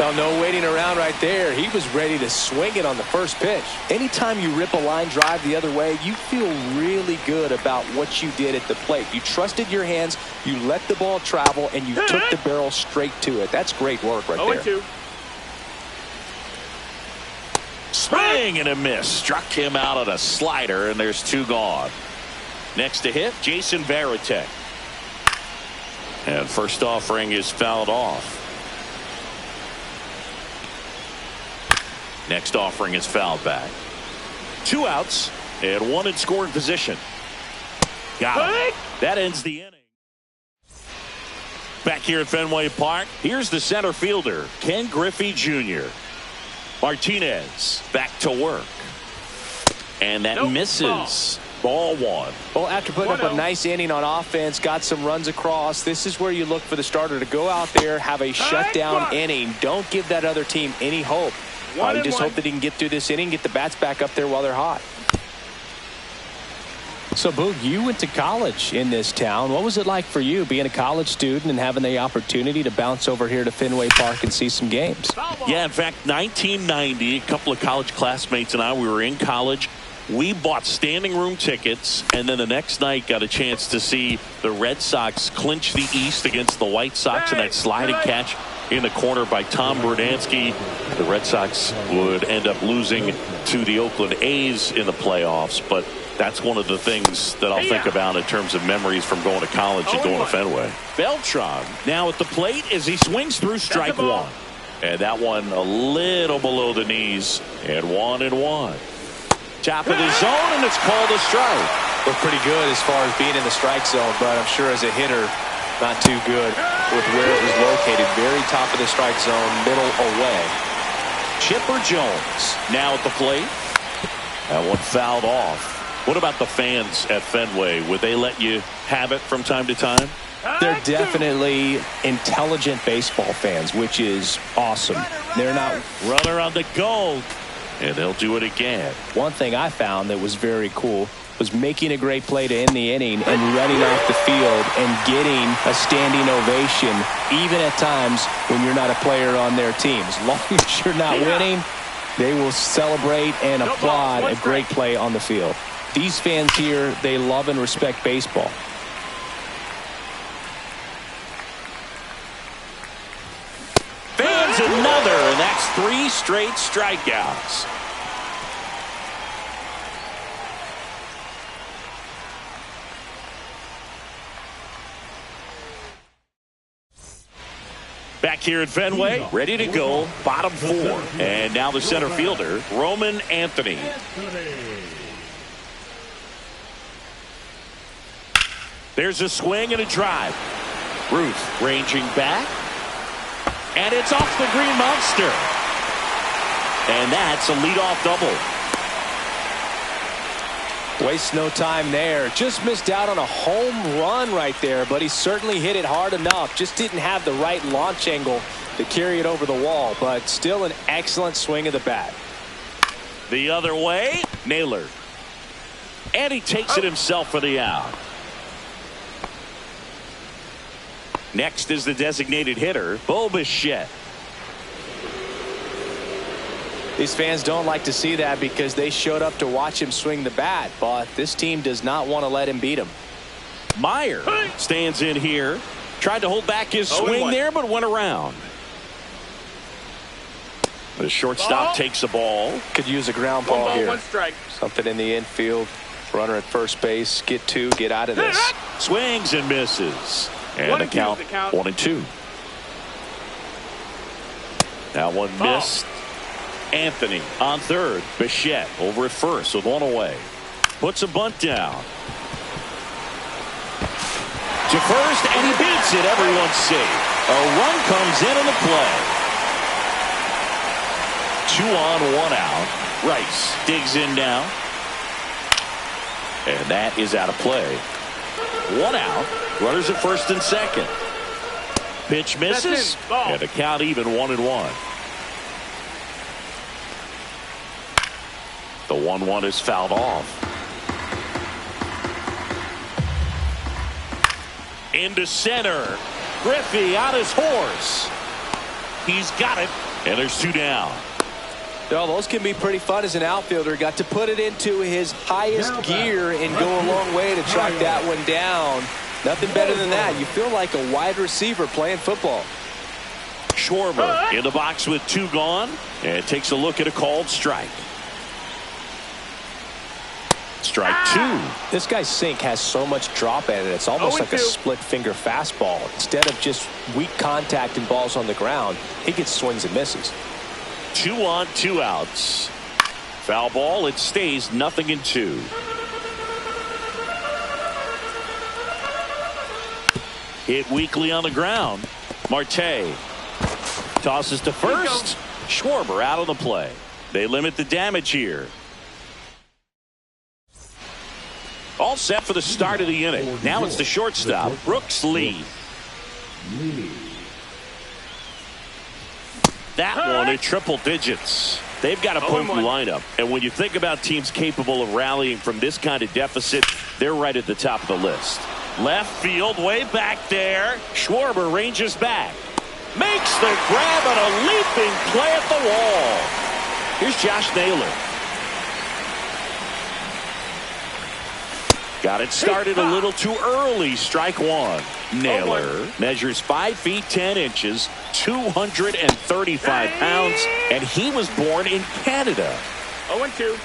Oh, no waiting around right there. He was ready to swing it on the first pitch. Anytime you rip a line drive the other way, you feel really good about what you did at the plate. You trusted your hands, you let the ball travel, and you took the barrel straight to it. That's great work right there. 0-2. Swing and a miss. Struck him out on a slider, and there's two gone. Next to hit, Jason Varitek. And first offering is fouled off. Next offering is fouled back. Two outs and one in scoring position. Got it. That ends the inning. Back here at Fenway Park, here's the center fielder, Ken Griffey Jr. Martinez back to work. And that misses. Ball one. Well, after putting up a nice inning on offense, got some runs across, this is where you look for the starter to go out there, have a shutdown inning. Don't give that other team any hope. You just hope that he can get through this inning, get the bats back up there while they're hot. So, Boog, you went to college in this town. What was it like for you being a college student and having the opportunity to bounce over here to Fenway Park and see some games? Yeah, in fact, 1990, a couple of college classmates and I, we were in college. We bought standing room tickets, and then the next night got a chance to see the Red Sox clinch the East against the White Sox in that sliding catch in the corner by Tom Brudansky. The Red Sox would end up losing to the Oakland A's in the playoffs, but that's one of the things that I'll think about in terms of memories from going to college and going to Fenway. Beltran now at the plate as he swings through strike one. And that one a little below the knees, and 1-1. Top of the zone, and it's called a strike. Looked pretty good as far as being in the strike zone, but I'm sure as a hitter, not too good with where it was located. Very top of the strike zone, middle away. Chipper Jones now at the plate. That one fouled off. What about the fans at Fenway? Would they let you have it from time to time? They're definitely intelligent baseball fans, which is awesome. They're not runner on the goal, and they'll do it again. One thing I found that was very cool was making a great play to end the inning and running off the field and getting a standing ovation, even at times when you're not a player on their team. As long as you're not winning, they will celebrate and applaud a great play on the field. These fans here, they love and respect baseball. Fans another, and that's 3 straight strikeouts. Back here at Fenway, ready to go, bottom 4. And now the center fielder, Roman Anthony. There's a swing and a drive. Ruth ranging back. And it's off the green monster. And that's a leadoff double. Waste no time there. Just missed out on a home run right there, but he certainly hit it hard enough. Just didn't have the right launch angle to carry it over the wall, but still an excellent swing of the bat. The other way, Naylor. And he takes it himself for the out. Next is the designated hitter, Bo Bichette. These fans don't like to see that because they showed up to watch him swing the bat, but this team does not want to let him beat him. Meyer stands in here. Tried to hold back his swing there, but went around. The shortstop takes the ball. Could use a ground ball here. 1 strike. Something in the infield. Runner at first base. Get two. Get out of this. Swings and misses. And the count 1-2. That one missed. Anthony on third. Bichette over at first with one away. Puts a bunt down. To first, and he beats it. Everyone's safe. A run comes in on the play. 2 on, 1 out. Rice digs in now. And that is out of play. 1 out. Runners at first and second. Pitch misses. And the count even 1-1. The 1-1 is fouled off. Into center. Griffey on his horse. He's got it. And there's 2 down. Well, those can be pretty fun as an outfielder. Got to put it into his highest gear and go a long way to track that one down. Nothing better than that. You feel like a wide receiver playing football. Schwarber in the box with 2 gone. And takes a look at a called strike. Strike 2. This guy's sink has so much drop in it. It's almost like a split finger fastball. Instead of just weak contact and balls on the ground, he gets swings and misses. 2 on, 2 outs. Foul ball. It stays 0-2. Hit weakly on the ground. Marte tosses to first. Schwarber out of the play. They limit the damage here. All set for the start of the inning. Now it's the shortstop, Brooks Lee. That one at triple digits. They've got a potent lineup. And when you think about teams capable of rallying from this kind of deficit, they're right at the top of the list. Left field, way back there. Schwarber ranges back. Makes the grab and a leaping play at the wall. Here's Josh Naylor. Got it started a little too early. Strike 1. Naylor measures 5 feet 10 inches, 235 pounds, and he was born in Canada. 0-2.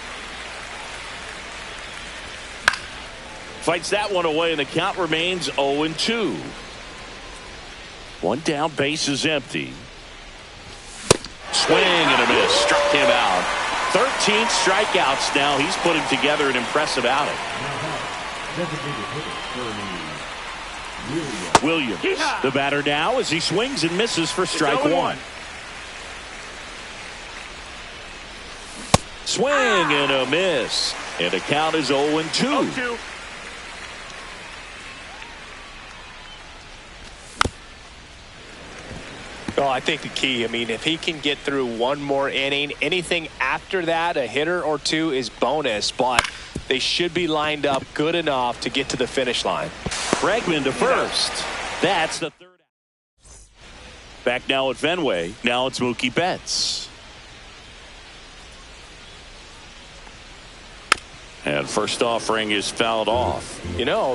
Fights that one away, and the count remains 0-2. 1 down, base is empty. Swing and a miss. Struck him out. 13 strikeouts now. He's putting together an impressive outing. Williams, the batter now as he swings and misses for strike 1. Swing and a miss. And the count is 0-2. Well, I think the key, if he can get through 1 more inning, anything after that, a hitter or 2 is bonus, but they should be lined up good enough to get to the finish line. Bregman to first. That's the 3rd out. Back now at Fenway. Now it's Mookie Betts. And first offering is fouled off.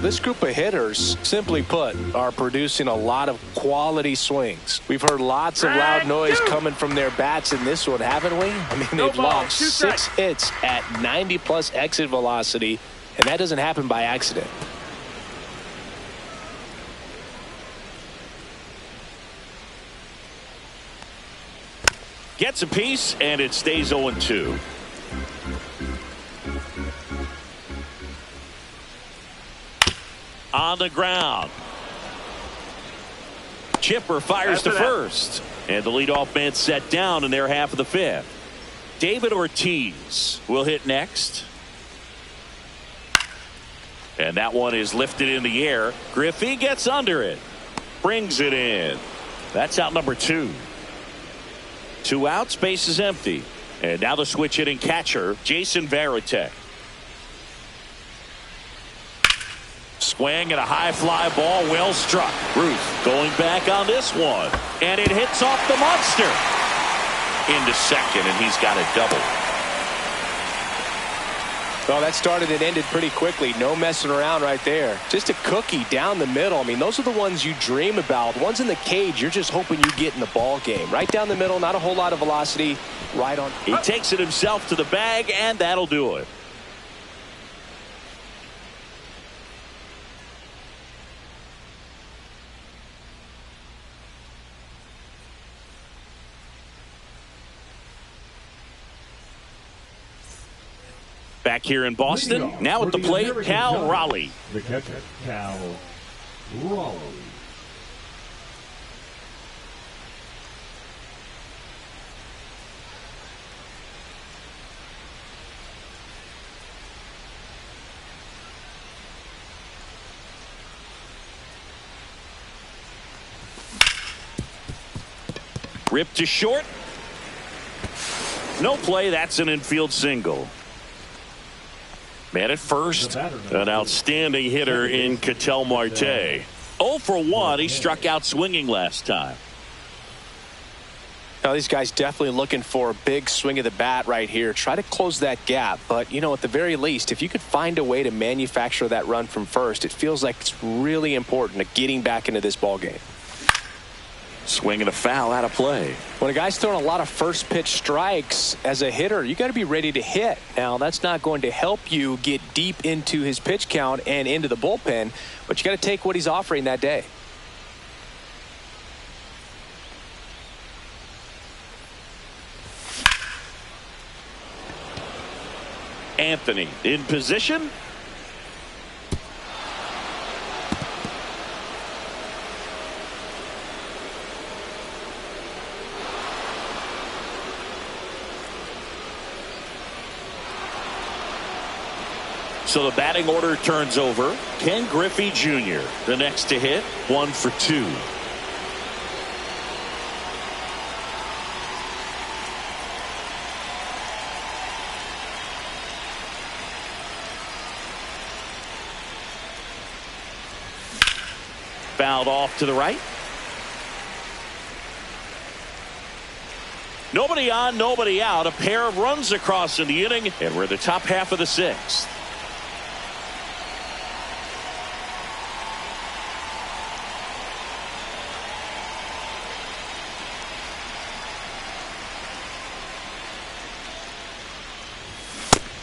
This group of hitters, simply put, are producing a lot of quality swings. We've heard lots of loud noise coming from their bats in this one, haven't we? They've logged 6 hits at 90+ exit velocity, and that doesn't happen by accident. Gets a piece, and it stays 0-2. On the ground. Chipper fires to first. And the leadoff man set down in their half of the 5th. David Ortiz will hit next. And that one is lifted in the air. Griffey gets under it. Brings it in. That's out number 2. 2 outs, base is empty. And now the switch hitting catcher, Jason Varitek. Swing and a high fly ball, well struck. Ruth going back on this one. And it hits off the monster. Into second, and he's got a double. Well, that started and ended pretty quickly. No messing around right there. Just a cookie down the middle. I mean, those are the ones you dream about. Ones in the cage, you're just hoping you get in the ball game. Right down the middle, not a whole lot of velocity. Right on. He takes it himself to the bag, and that'll do it. Back here in Boston, now at the plate, Cal Raleigh. The catcher, Cal Raleigh. Ripped to short. No play. That's an infield single. Man at first, an outstanding hitter in Ketel Marte. 0 for 1. He struck out swinging last time. Now, these guys definitely looking for a big swing of the bat right here. Try to close that gap. But, you know, at the very least, if you could find a way to manufacture that run from first, it feels like it's really important to getting back into this ball game. Swing and a foul out of play. When a guy's throwing a lot of first pitch strikes as a hitter, you got to be ready to hit. Now, that's not going to help you get deep into his pitch count and into the bullpen, but you got to take what he's offering that day. Anthony in position. So the batting order turns over. Ken Griffey Jr., the next to hit, 1 for 2. Fouled off to the right. Nobody on, nobody out. A pair of runs across in the inning, and we're in the top half of the 6th.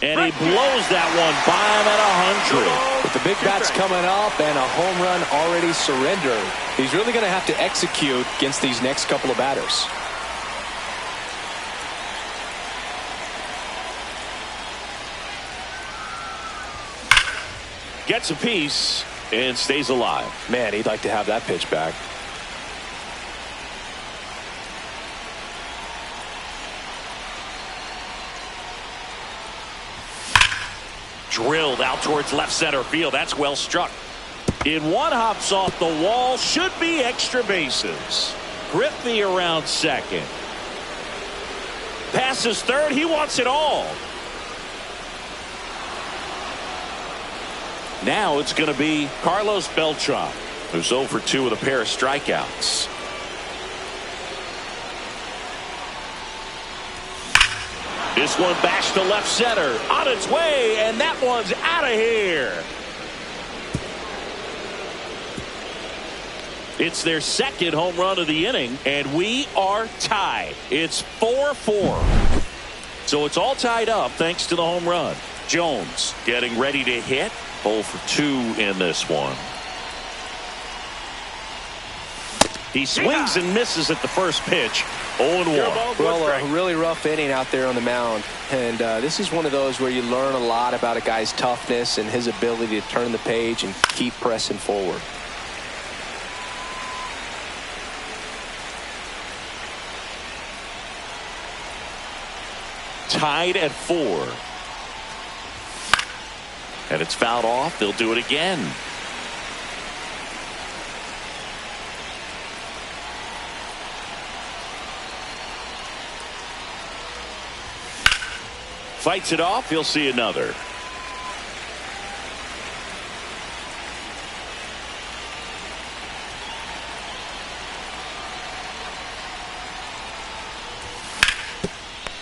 And he blows that one by him at 100. With the big bats coming up and a home run already surrendered, he's really going to have to execute against these next couple of batters. Gets a piece and stays alive. Man, he'd like to have that pitch back. Drilled out towards left center field. That's well struck. In one, hops off the wall. Should be extra bases. Griffey around second. Passes third. He wants it all. Now it's going to be Carlos Beltran, who's 0 for 2 with a pair of strikeouts. This one bashed to left center. On its way, and that one's out of here. It's their second home run of the inning, and we are tied. It's 4-4. So it's all tied up thanks to the home run. Jones getting ready to hit. 0 for 2 in this one. He swings and misses at the first pitch. 0-1. Well, a really rough inning out there on the mound. And this is one of those where you learn a lot about a guy's toughness and his ability to turn the page and keep pressing forward. Tied at 4. And it's fouled off. They'll do it again. Fights it off. He'll see another.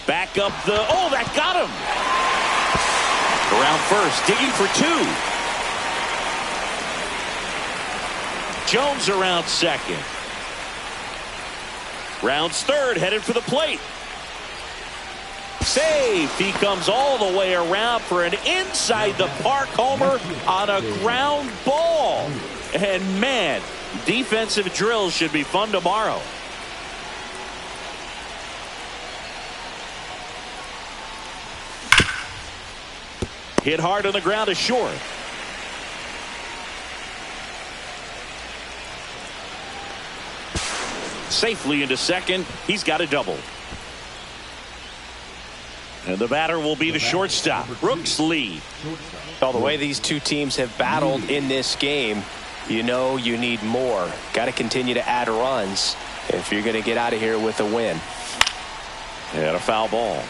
Back up the, oh, that got him. Around first, digging for two. Jones around second. Rounds third, headed for the plate. Save. He comes all the way around for an inside the park homer on a ground ball. And man, defensive drills should be fun tomorrow. Hit hard on the ground to short. Safely into second. He's got a double. And the batter will be the shortstop, Brooks Lee. Well, the way these two teams have battled in this game, you know you need more. Got to continue to add runs if you're going to get out of here with a win. And a foul ball.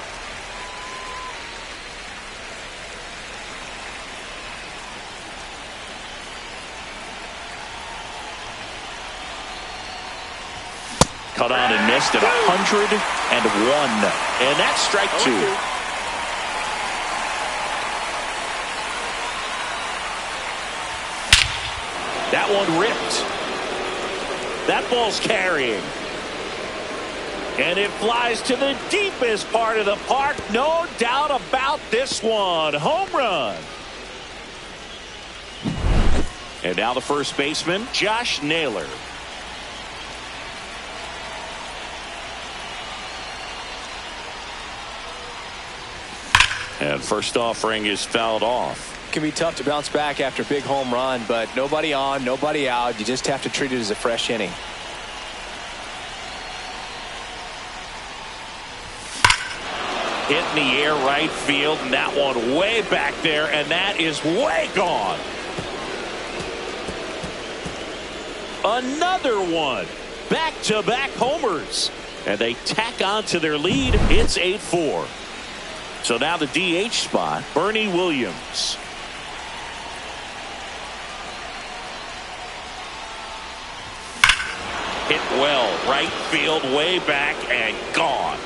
Cut on and missed at 101. And that's strike two. That one ripped. That ball's carrying. And it flies to the deepest part of the park. No doubt about this one. Home run. And now the first baseman, Josh Naylor. And first offering is fouled off. It can be tough to bounce back after a big home run, but nobody on, nobody out. You just have to treat it as a fresh inning. Hit in the air right field, and that one way back there, and that is way gone. Another one. Back-to-back homers. And they tack on to their lead. It's 8-4. So now the DH spot, Bernie Williams. Hit well, right field, way back, and gone.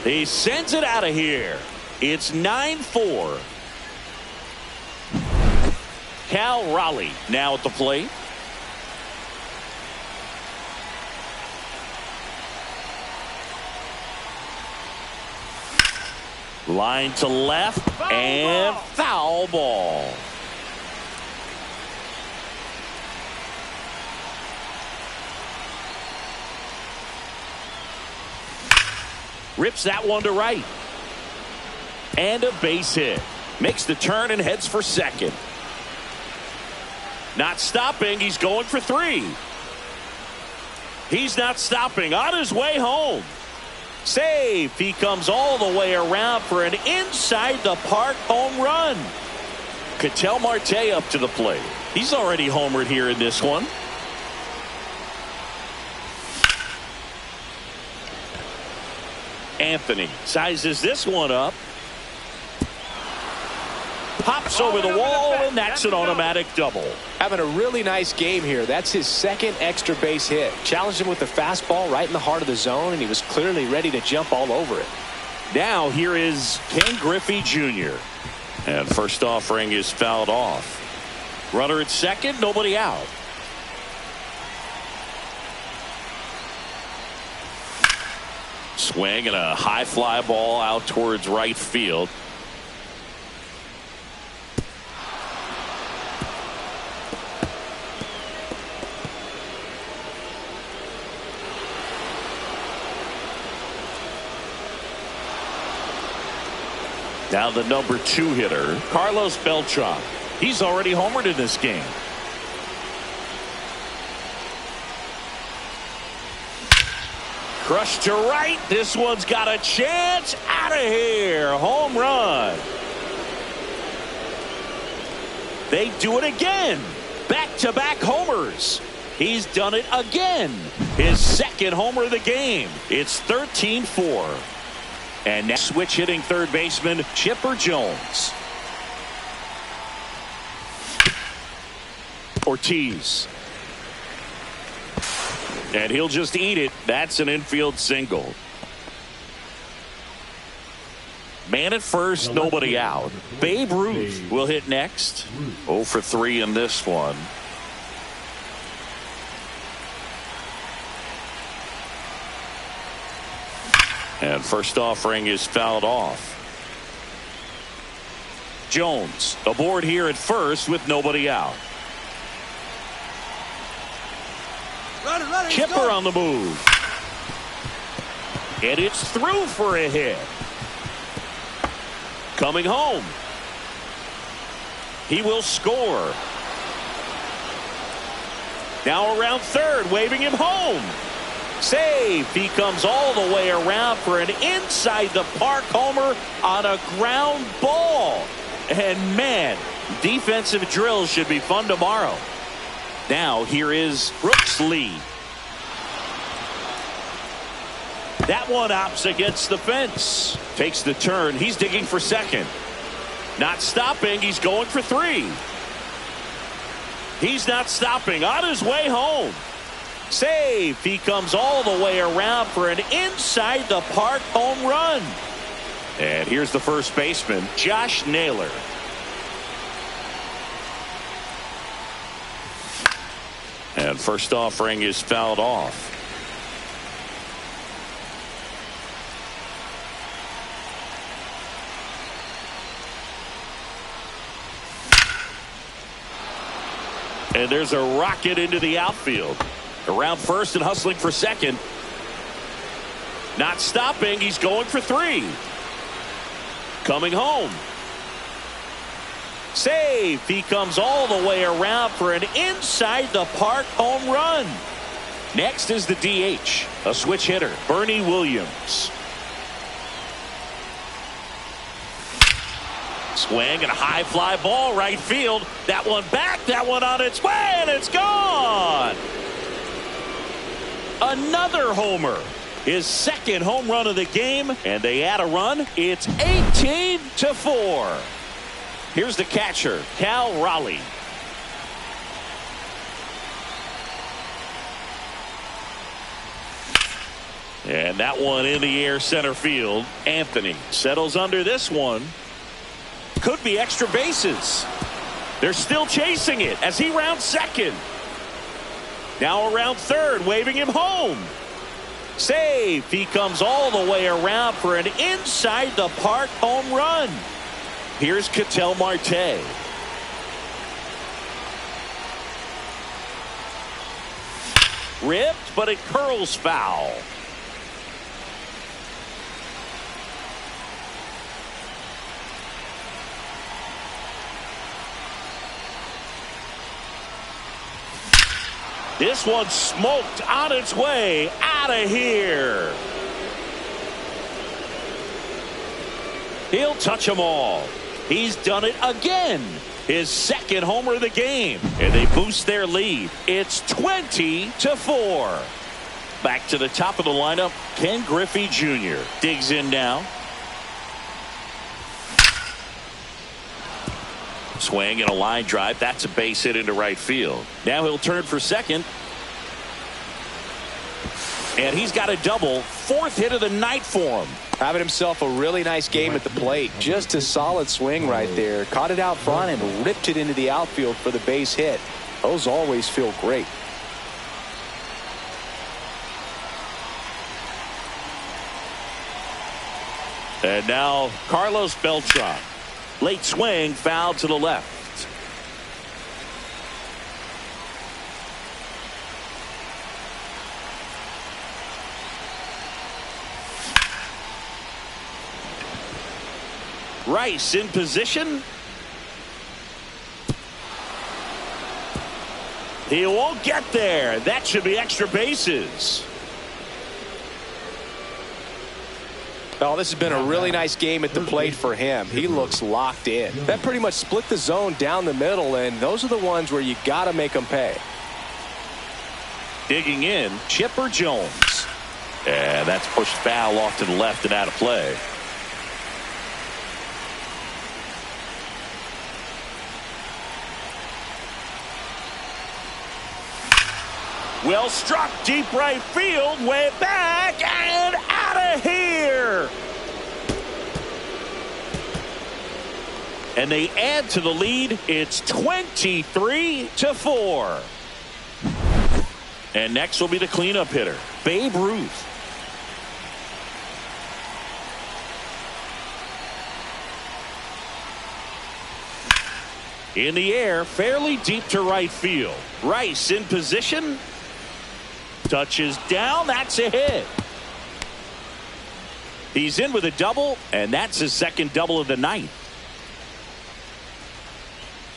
He sends it out of here. It's 9-4. Cal Raleigh now at the plate. Line to left and foul ball. Rips that one to right. And a base hit. Makes the turn and heads for second. Not stopping. He's going for three. He's not stopping. On his way home. Save. He comes all the way around for an inside the park home run. Ketel Marte up to the plate. He's already homered here in this one. Anthony sizes this one up. Pops over the wall, and that's an automatic double. Having a really nice game here. That's his second extra base hit. Challenged him with the fastball right in the heart of the zone, and he was clearly ready to jump all over it. Now here is Ken Griffey Jr. And first offering is fouled off. Runner at second, nobody out. Swing and a high fly ball out towards right field. Now the number 2 hitter, Carlos Beltran. He's already homered in this game. Crushed to right. This one's got a chance. Out of here. Home run. They do it again. Back-to-back homers. He's done it again. His second homer of the game. It's 13-4. And now switch hitting third baseman Chipper Jones. Ortiz. And he'll just eat it. That's an infield single. Man at first, nobody out. Babe Ruth will hit next. 0 for 3 in this one. And first offering is fouled off. Jones aboard here at first with nobody out. Chipper on the move. And it's through for a hit. Coming home. He will score. Now around third, waving him home. Save. He comes all the way around for an inside the park homer on a ground ball. And man, defensive drills should be fun tomorrow. Now here is Brooks Lee. That one opts against the fence. Takes the turn. He's digging for second. Not stopping. He's going for 3. He's not stopping. On his way home. Save. He comes all the way around for an inside the park home run. And here's the first baseman, Josh Naylor. And first offering is fouled off. And there's a rocket into the outfield. Around first and hustling for second. Not stopping. He's going for 3. Coming home. Save. He comes all the way around for an inside the park home run. Next is the DH. A switch hitter, Bernie Williams. Swing and a high fly ball right field. That one back. That one on its way, and it's gone. Another homer. His second home run of the game, and they add a run. It's 18-4. Here's the catcher, Cal Raleigh. And that one in the air center field. Anthony settles under this one. Could be extra bases. They're still chasing it as he rounds second. Now around third, waving him home. Save. He comes all the way around for an inside the park home run. Here's Ketel Marte. Ripped, but it curls foul. This one smoked on its way out of here. He'll touch them all. He's done it again. His second homer of the game. And they boost their lead. It's 20-4. Back to the top of the lineup, Ken Griffey Jr. digs in now. Swing and a line drive. That's a base hit into right field. Now he'll turn for second. And he's got a double. 4th hit of the night for him. Having himself a really nice game at the plate. Just a solid swing right there. Caught it out front and ripped it into the outfield for the base hit. Those always feel great. And now Carlos Beltran. Late swing, foul to the left. Rice in position. He won't get there. That should be extra bases. Oh, this has been a really nice game at the plate for him. He looks locked in. That pretty much split the zone down the middle, and those are the ones where you got to make them pay. Digging in, Chipper Jones. And that's pushed foul off to the left and out of play. Well struck, deep right field, way back and out of here. And they add to the lead. It's 23-4. And next will be the cleanup hitter, Babe Ruth. In the air, fairly deep to right field. Rice in position. Touches down. That's a hit. He's in with a double, and that's his second double of the night.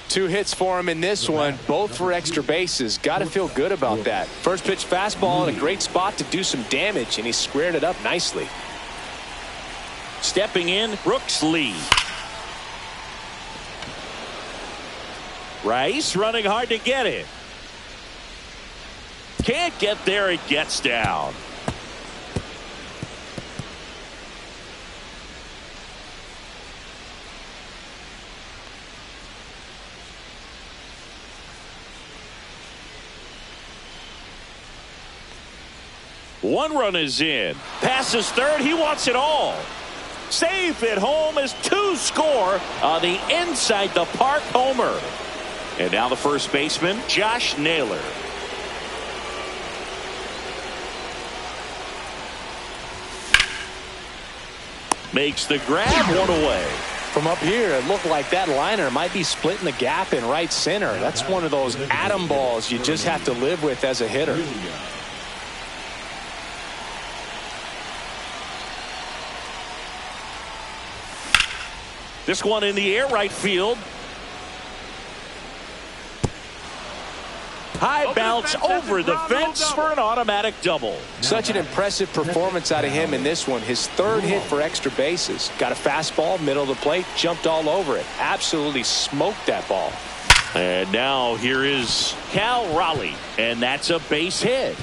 2 hits for him in this one, both for extra bases. Got to feel good about that. First pitch fastball in a great spot to do some damage, and he squared it up nicely. Stepping in, Brooks Lee. Rice running hard to get it. Can't get there. It gets down. One run is in. Passes third. He wants it all. Safe at home as 2 score on the inside the park homer. And now the first baseman, Josh Naylor. Makes the grab, one away. From up here, it looked like that liner might be splitting the gap in right center. That's one of those atom balls you just have to live with as a hitter. This one in the air, right field. High bounce over the fence for an automatic double. Such an impressive performance out of him in this one. His 3rd hit for extra bases. Got a fastball, middle of the plate, jumped all over it. Absolutely smoked that ball. And now here is Cal Raleigh, and that's a base hit.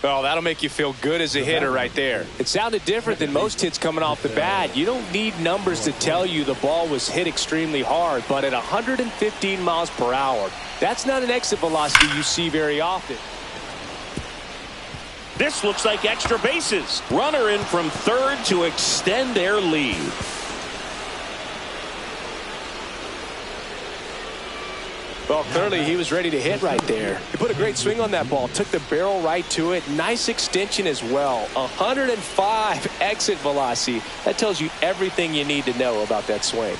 Oh, that'll make you feel good as a hitter right there. It sounded different than most hits coming off the bat. You don't need numbers to tell you the ball was hit extremely hard, but at 115 miles per hour, that's not an exit velocity you see very often. This looks like extra bases. Runner in from third to extend their lead. Well, clearly he was ready to hit right there. He put a great swing on that ball. Took the barrel right to it. Nice extension as well. 105 exit velocity. That tells you everything you need to know about that swing.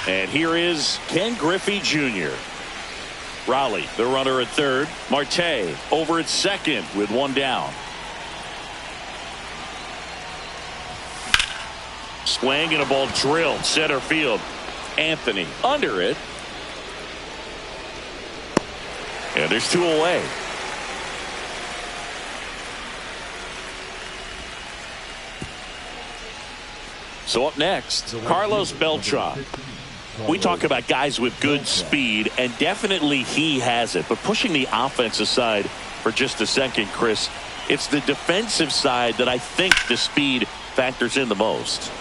And here is Ken Griffey Jr. Raleigh, the runner at third. Marte over at second with 1 down. Swing and a ball drilled center field. Anthony under it. And there's 2 away. So up next, Carlos Beltran. We talk about guys with good speed, and definitely he has it. But pushing the offense aside for just a second, Chris, it's the defensive side that I think the speed factors in the most.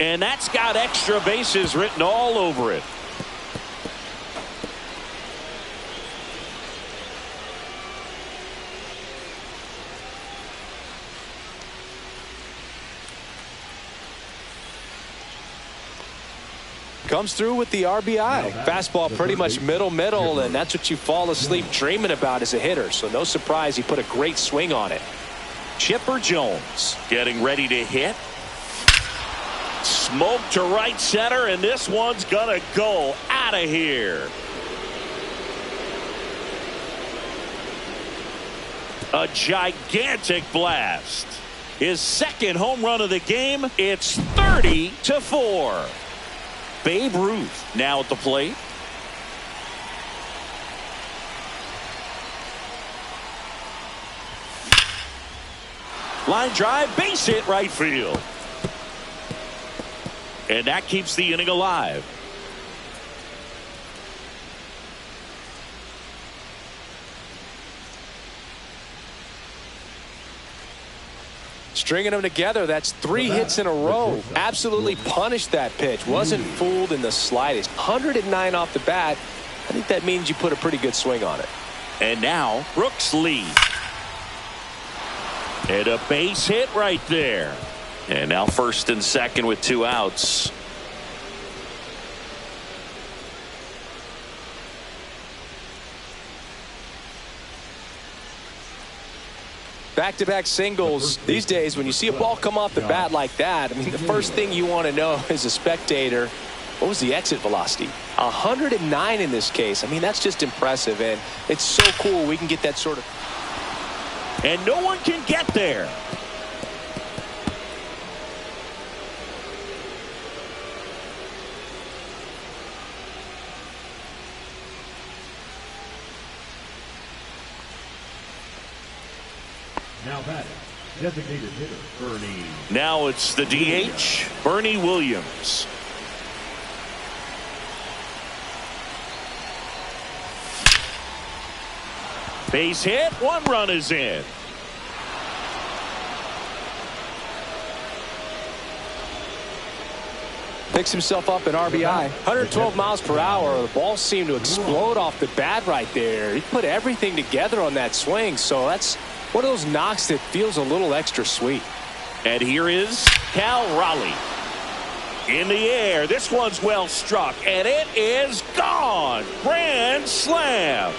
And that's got extra bases written all over it. Comes through with the RBI. Fastball pretty much middle, and that's what you fall asleep dreaming about as a hitter. So no surprise he put a great swing on it. Chipper Jones getting ready to hit. Smoke to right center, and this one's gonna go out of here. A gigantic blast. His second home run of the game. It's 30-4. Babe Ruth now at the plate. Line drive, base hit right field. And that keeps the inning alive. Stringing them together, that's 3 hits in a row. Absolutely punished that pitch. Wasn't fooled in the slightest. 109 off the bat. I think that means you put a pretty good swing on it. And now Brooks leads. And a base hit right there. And now first and second with 2 outs. Back-to-back singles. These days, when you see a ball come off the bat like that, I mean, the first thing you want to know as a spectator, what was the exit velocity? 109 in this case. I mean, that's just impressive, and it's so cool we can get that sort of. And no one can get there. Now batting, designated hitter, Bernie. Now it's the DH, Bernie Williams. Base hit, 1 run is in. Picks himself up an RBI. 112 miles per hour. The ball seemed to explode off the bat right there. He put everything together on that swing, so that's one of those knocks that feels a little extra sweet. And here is Cal Raleigh. In the air, this one's well struck, and it is gone. Grand slam.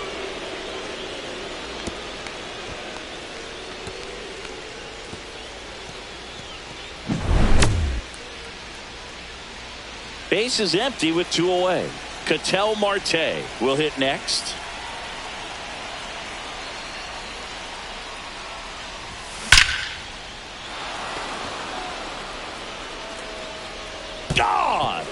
Base is empty with 2 away. Ketel Marte will hit next. Gone.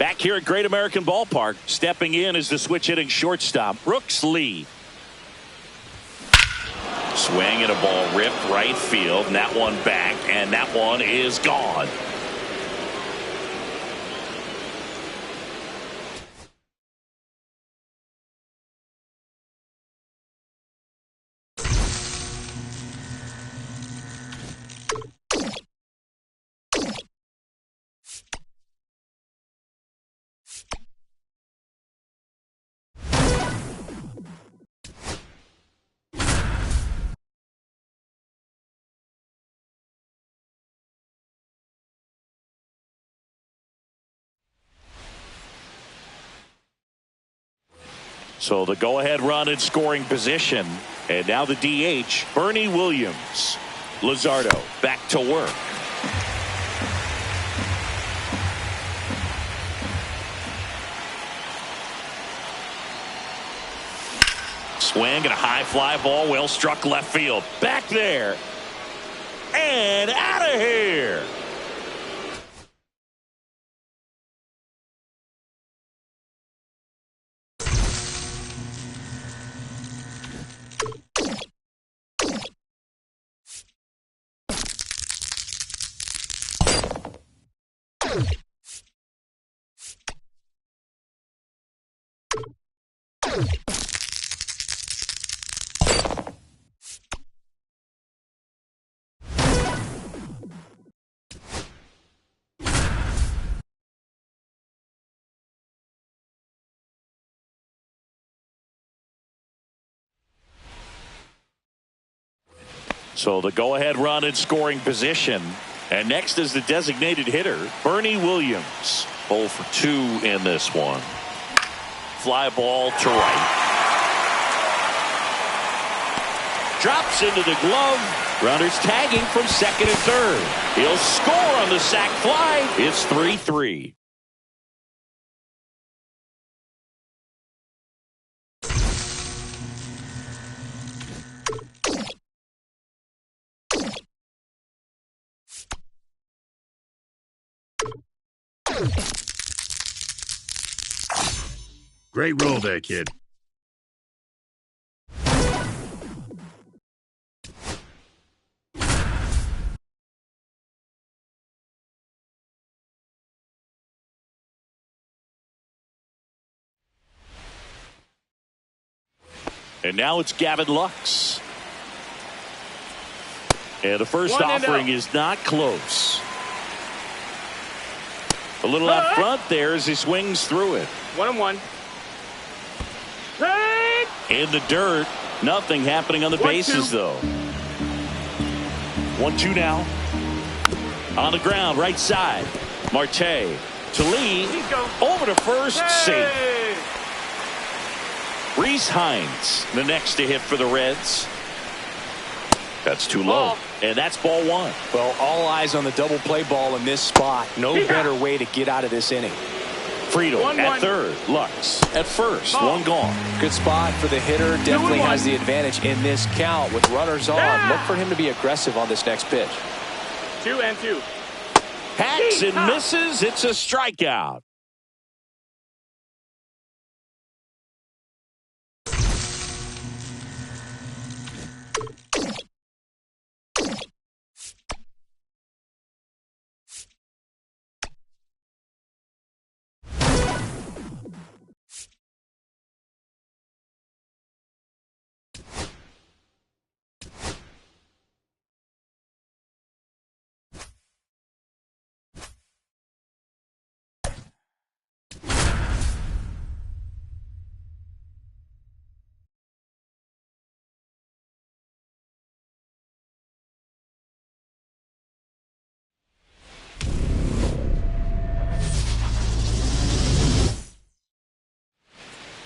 Back here at Great American Ballpark, stepping in is the switch hitting shortstop, Brooks Lee. Swing and a ball ripped right field, and that one back, and that one is gone. So the go-ahead run in scoring position. And now the DH, Bernie Williams. Luzardo back to work. Swing and a high fly ball, well struck left field. Back there. And out of here. So the go-ahead run in scoring position. And next is the designated hitter, Bernie Williams. 0 for 2 in this one. Fly ball to right. Drops into the glove Runners tagging from second and third. He'll score on the sac fly. It's 3-3. Great roll there, kid. And now it's Gavin Lux. And the first 1-0. offering is not close. A little up front there as he swings through it. 1-1. In the dirt. Nothing happening on the 1-2. bases, though. 1-2 now. On the ground, right side. Marte to Lee. Over to first. Safe. Reese Hines, the next to hit for the Reds. That's too low. And that's ball one. Well, all eyes on the double play ball in this spot. No better way to get out of this inning. Friedel 1-1. at third. Lux at first. Ball. One gone. Good spot for the hitter. Definitely 2-1. has the advantage in this count with runners on. Yeah. Look for him to be aggressive on this next pitch. 2-2. Hacks and misses. It's a strikeout.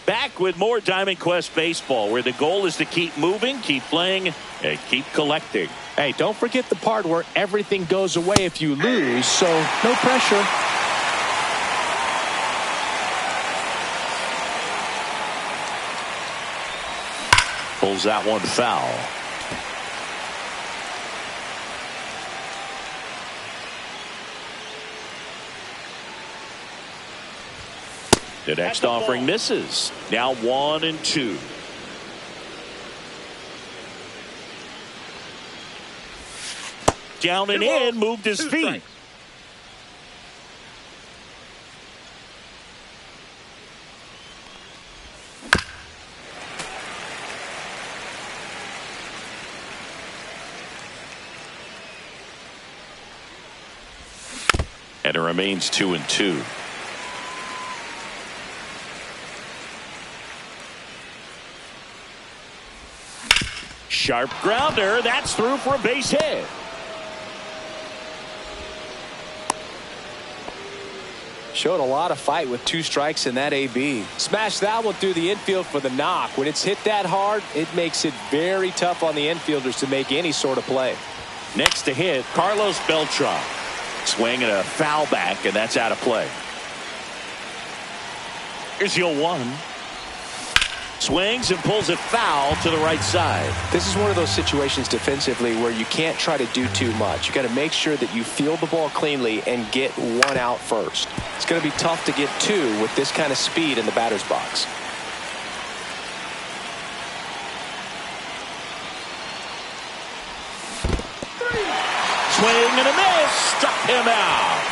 Back with more Diamond Quest Baseball, where the goal is to keep moving, keep playing, and keep collecting. Hey, don't forget the part where everything goes away if you lose, so no pressure. Pulls that one foul. The next offering misses. Now 1-2. Down and in, moved his feet. And it remains 2-2. Sharp grounder. That's through for a base hit. Showed a lot of fight with 2 strikes in that AB. Smash that one through the infield for the knock. When it's hit that hard, it makes it very tough on the infielders to make any sort of play. Next to hit, Carlos Beltran. Swinging a foul back, and that's out of play. Here's 0-1. Swings and pulls it foul to the right side. This is one of those situations defensively where you can't try to do too much. You got to make sure that you field the ball cleanly and get 1 out first. It's going to be tough to get 2 with this kind of speed in the batter's box. Swing and a miss. Struck him out.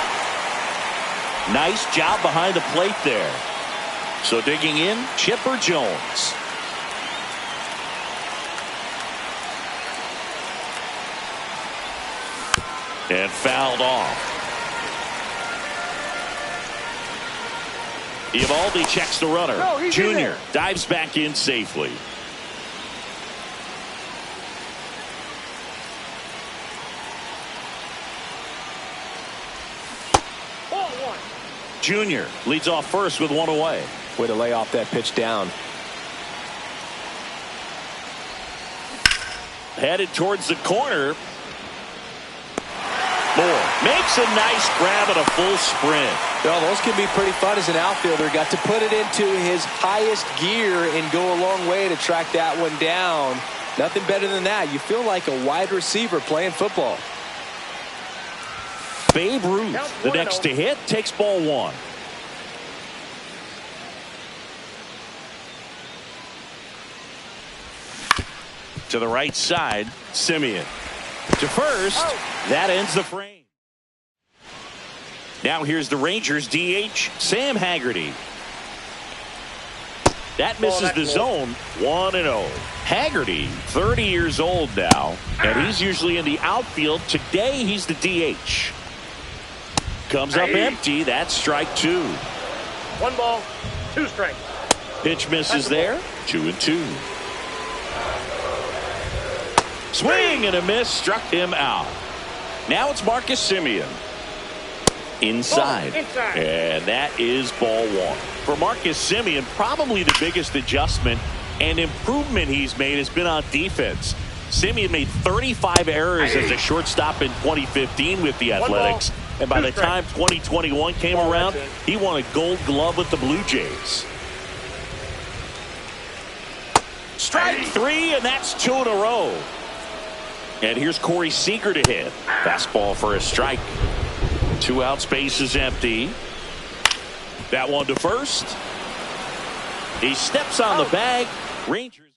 Nice job behind the plate there. So digging in, Chipper Jones. And fouled off. Eovaldi checks the runner. Junior dives back in safely. Junior leads off first with 1 away. Way to lay off that pitch down. headed towards the corner. Moore makes a nice grab at a full sprint. Well, those can be pretty fun as an outfielder. Got to put it into his highest gear and go a long way to track that one down. Nothing better than that. You feel like a wide receiver playing football. Babe Ruth, the next to hit, takes ball one. To the right side, Simeon. To first, that ends the frame. Now here's the Rangers DH, Sam Haggerty. That misses the zone, 1-0. Haggerty, 30 years old now, and he's usually in the outfield. Today, he's the DH. Comes up empty. That's strike two. 1 ball, 2 strikes. Pitch misses there, 2-2. Swing and a miss, struck him out. Now it's Marcus Simeon. Inside. And that is ball one. For Marcus Simeon, probably the biggest adjustment and improvement he's made has been on defense. Simeon made 35 errors as a shortstop in 2015 with the Athletics. And by the time 2021 came around, he won a Gold Glove with the Blue Jays. Strike three, and that's 2 in a row. And here's Corey Seager to hit. Fastball for a strike. 2 outs, base is empty. That one to first. He steps on the bag. Rangers.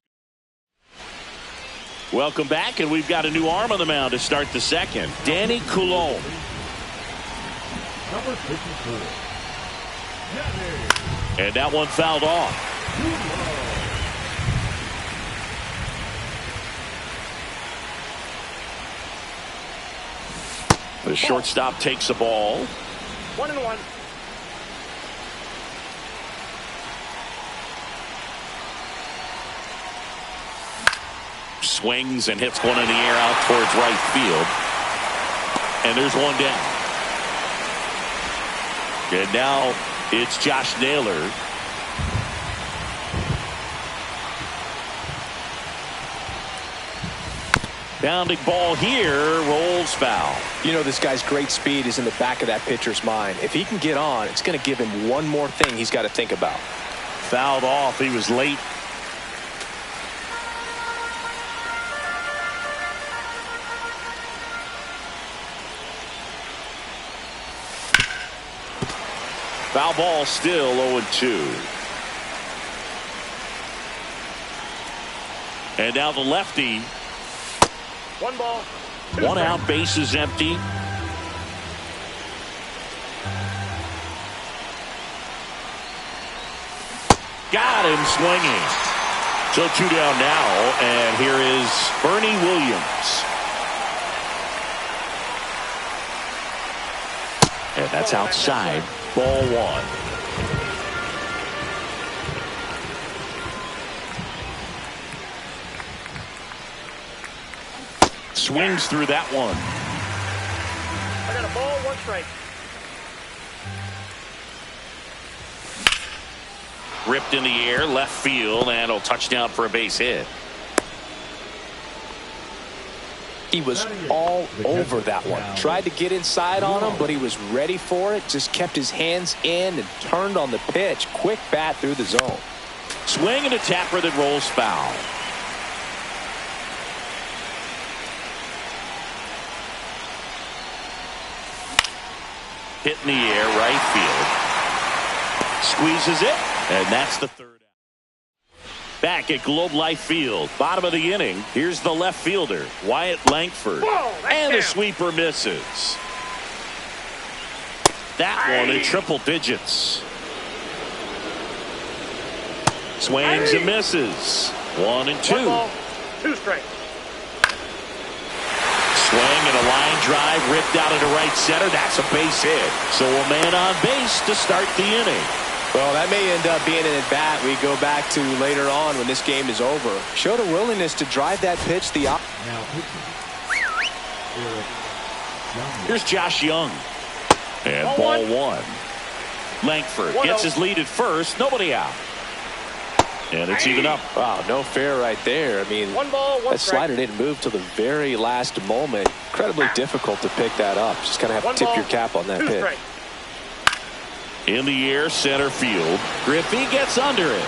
Welcome back, and we've got a new arm on the mound to start the second. Danny Coulombe. Number 54. And that one fouled off. The shortstop takes the ball. 1-1. Swings and hits one in the air out towards right field. And there's one down. And now it's Josh Naylor. Bounding ball here, rolls foul. You know, this guy's great speed is in the back of that pitcher's mind. If he can get on, it's going to give him one more thing he's got to think about. Fouled off. He was late. Foul ball, still 0-2. And now the lefty. 1 ball. 1 out, base is empty. Got him swinging. So 2 down now, and here is Bernie Williams. And that's outside. Ball 1. Swings through that one. I got a ball, 1 strike. Ripped in the air, left field, and a touchdown for a base hit. He was all over that one. Tried to get inside on him, but he was ready for it. Just kept his hands in and turned on the pitch. Quick bat through the zone. Swing and a tapper that rolls foul. Hit in the air, right field. Squeezes it, and that's the 3rd out. Back at Globe Life Field, bottom of the inning. Here's the left fielder, Wyatt Langford. And the sweeper misses. That one in triple digits. Swings and misses. 1 and 2. 1 ball, 2 strikes. Swing and a line drive ripped out into right center. That's a base hit. So a man on base to start the inning. Well, that may end up being an at-bat we go back to later on when this game is over. Showed a willingness to drive that pitch the Now pitching. Here's Josh Young. And ball 1. Langford gets his lead at first. Nobody out. And it's even up. Wow, no fair right there. I mean, One ball, one that strike. slider didn't move till the very last moment. Incredibly difficult to pick that up. Just kind of have One to tip ball, your cap on that 2 pitch. strikes. In the air, center field. Griffey gets under it.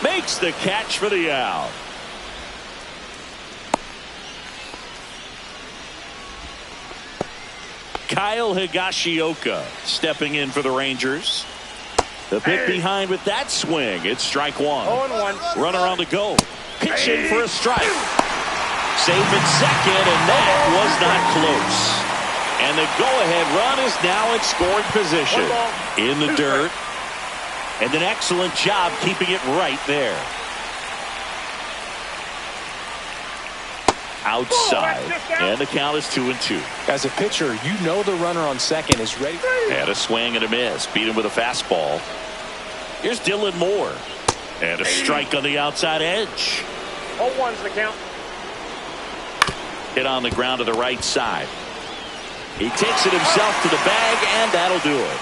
Makes the catch for the out. Kyle Higashioka stepping in for the Rangers. The bit behind with that swing. It's strike one. 0-1. Runner on the go. Pitching for a strike. Safe at second, and that was not close. And the go-ahead run is now in scoring position. In the dirt. And an excellent job keeping it right there. Outside. And the count is 2-2. As a pitcher, you know the runner on second is ready. And a swing and a miss. Beat him with a fastball. Here's Dylan Moore. And a strike on the outside edge. 0-1's the count. Hit on the ground to the right side. He takes it himself to the bag, and that'll do it.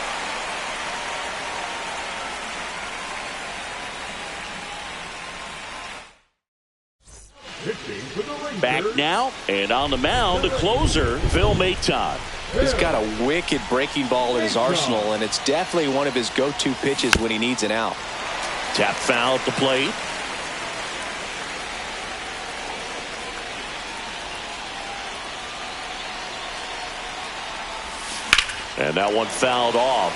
Pitching for the Rangers. Back now, and on the mound, the closer, Phil Maton. He's got a wicked breaking ball in his arsenal, and it's definitely one of his go-to pitches when he needs an out. Tap foul at the plate. And that one fouled off.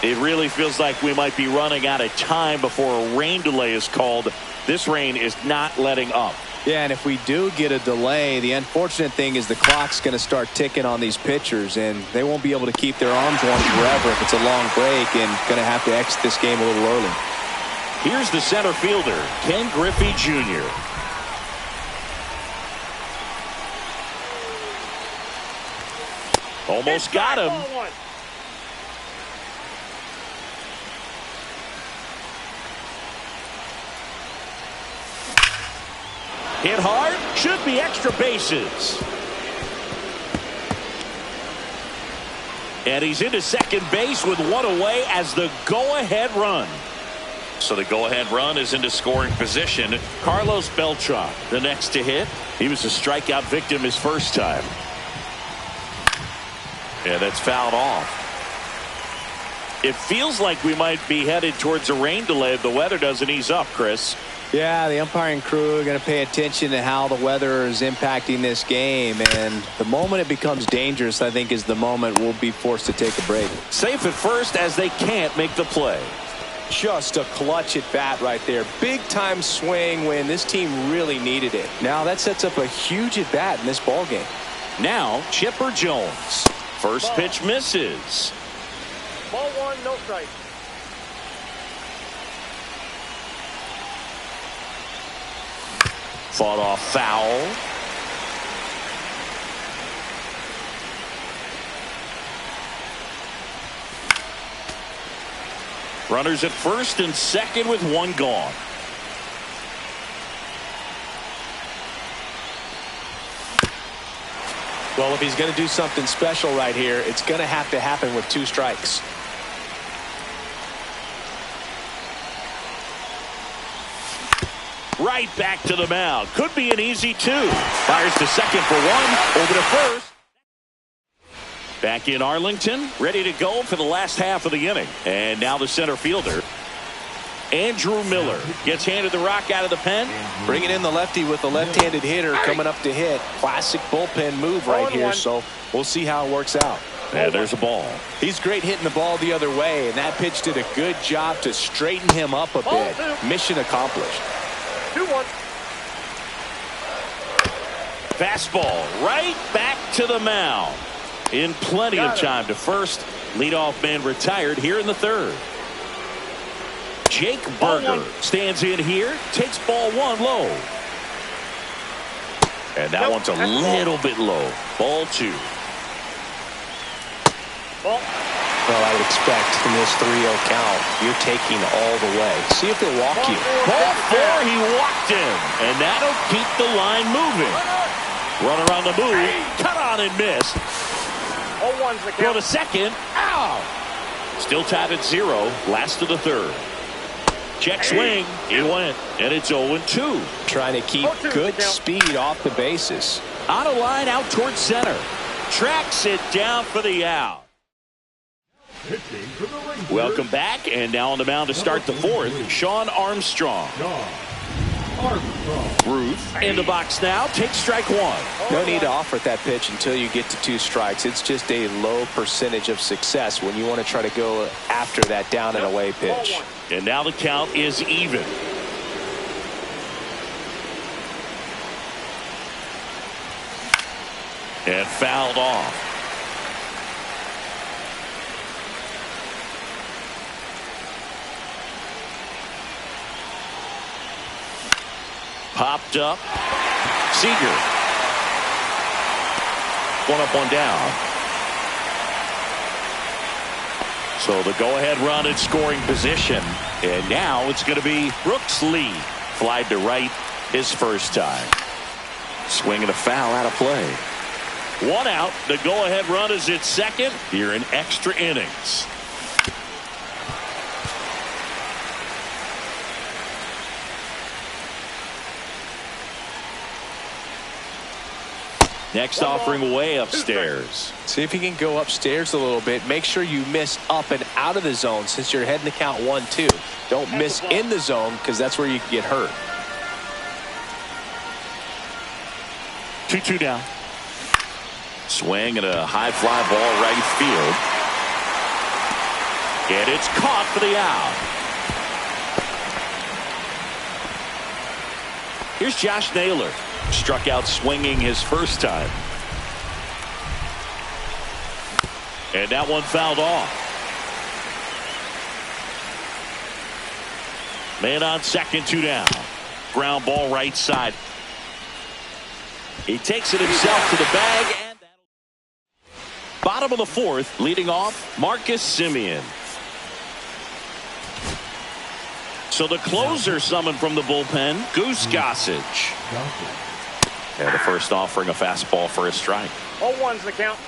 It really feels like we might be running out of time before a rain delay is called. This rain is not letting up. Yeah, and if we do get a delay, the unfortunate thing is the clock's going to start ticking on these pitchers, and they won't be able to keep their arms warm forever if it's a long break, and going to have to exit this game a little early. Here's the center fielder, Ken Griffey Jr. Almost got him. 0-1. Hit hard, should be extra bases. And he's into second base with one away as the go-ahead run. So the go-ahead run is into scoring position. Carlos Beltran, the next to hit. He was a strikeout victim his first time. Yeah, that's fouled off. It feels like we might be headed towards a rain delay if the weather doesn't ease up, Chris. Yeah, the umpiring crew are going to pay attention to how the weather is impacting this game, and the moment it becomes dangerous, I think, is the moment we'll be forced to take a break. Safe at first as they can't make the play. Just a clutch at bat right there. Big time swing when this team really needed it. Now that sets up a huge at bat in this ball game. Now Chipper Jones. First pitch misses. Ball 1, no strike. Fought off foul. Runners at first and second with one gone. Well, if he's going to do something special right here, it's going to have to happen with 2 strikes. Right back to the mound. Could be an easy 2. Fires to second for 1. Over to first. Back in Arlington. Ready to go for the last half of the inning. And now the center fielder, Andrew Miller, gets handed the rock out of the pen. Bringing in the lefty with the left-handed hitter coming up to hit. Classic bullpen move right here, so we'll see how it works out. And there's a ball. He's great hitting the ball the other way, and that pitch did a good job to straighten him up a bit. Mission accomplished. 2-1. Fastball right back to the mound. In plenty of time to first. Leadoff man retired here in the third. Jake Berger stands in here. Takes ball 1 low. And that one's a little bit low. Ball 2. Ball. Well, I would expect in this 3-0 count, you're taking all the way. See if they walk you. Ball 4, he walked him. And that'll keep the line moving. Runner on the move. Cut on and missed. 0-1's the Throw count. to second. Ow! Still tied at 0. Last of the third. Check swing. He went, and it's 0-2. Trying to keep 0-2 good count. speed off the bases. On a line out towards center. Tracks it down for the out. Pitching for the Rangers. Welcome back, and now on the mound to start the fourth, Sean Armstrong. John Armstrong. Ruth in the box now. Takes strike one. No need to offer that pitch until you get to 2 strikes. It's just a low percentage of success when you want to try to go after that down and away pitch. And now the count is even. And fouled off. Popped up. Seager. One up, one down. So the go-ahead run at scoring position. And now it's going to be Brooks Lee. Flied to right his first time. Swing and a foul out of play. 1 out. The go-ahead run is its second here in extra innings. Next offering way upstairs. See if you can go upstairs a little bit. Make sure you miss up and out of the zone since you're heading to count 1-2. Don't miss in the zone because that's where you can get hurt. 2-2 down. Swing and a high fly ball right field. And it's caught for the out. Here's Josh Naylor. Struck out swinging his first time. And that one fouled off. Man on second, 2 down. Ground ball right side. He takes it himself to the bag. And bottom of the fourth, leading off, Marcus Semien. So the closer summoned from the bullpen, Goose Gossage. And the first offering, a fastball for a strike. 0-1's the count.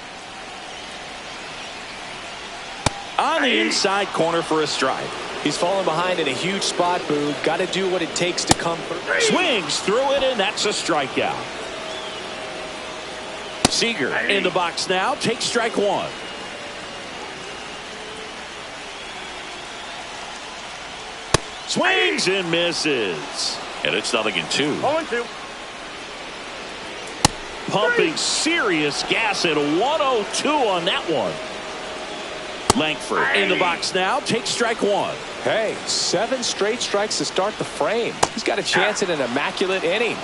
On the inside corner for a strike. He's falling behind in a huge spot, Boog. Got to do what it takes to come through. Swings through it, and that's a strikeout. Seager in the box now. Takes strike one. Swings and misses. And it's 0-2. 0-2. Pumping serious gas at 102 on that one. Langford in the box now. Takes strike one. Hey, 7 straight strikes to start the frame. He's got a chance at an immaculate inning.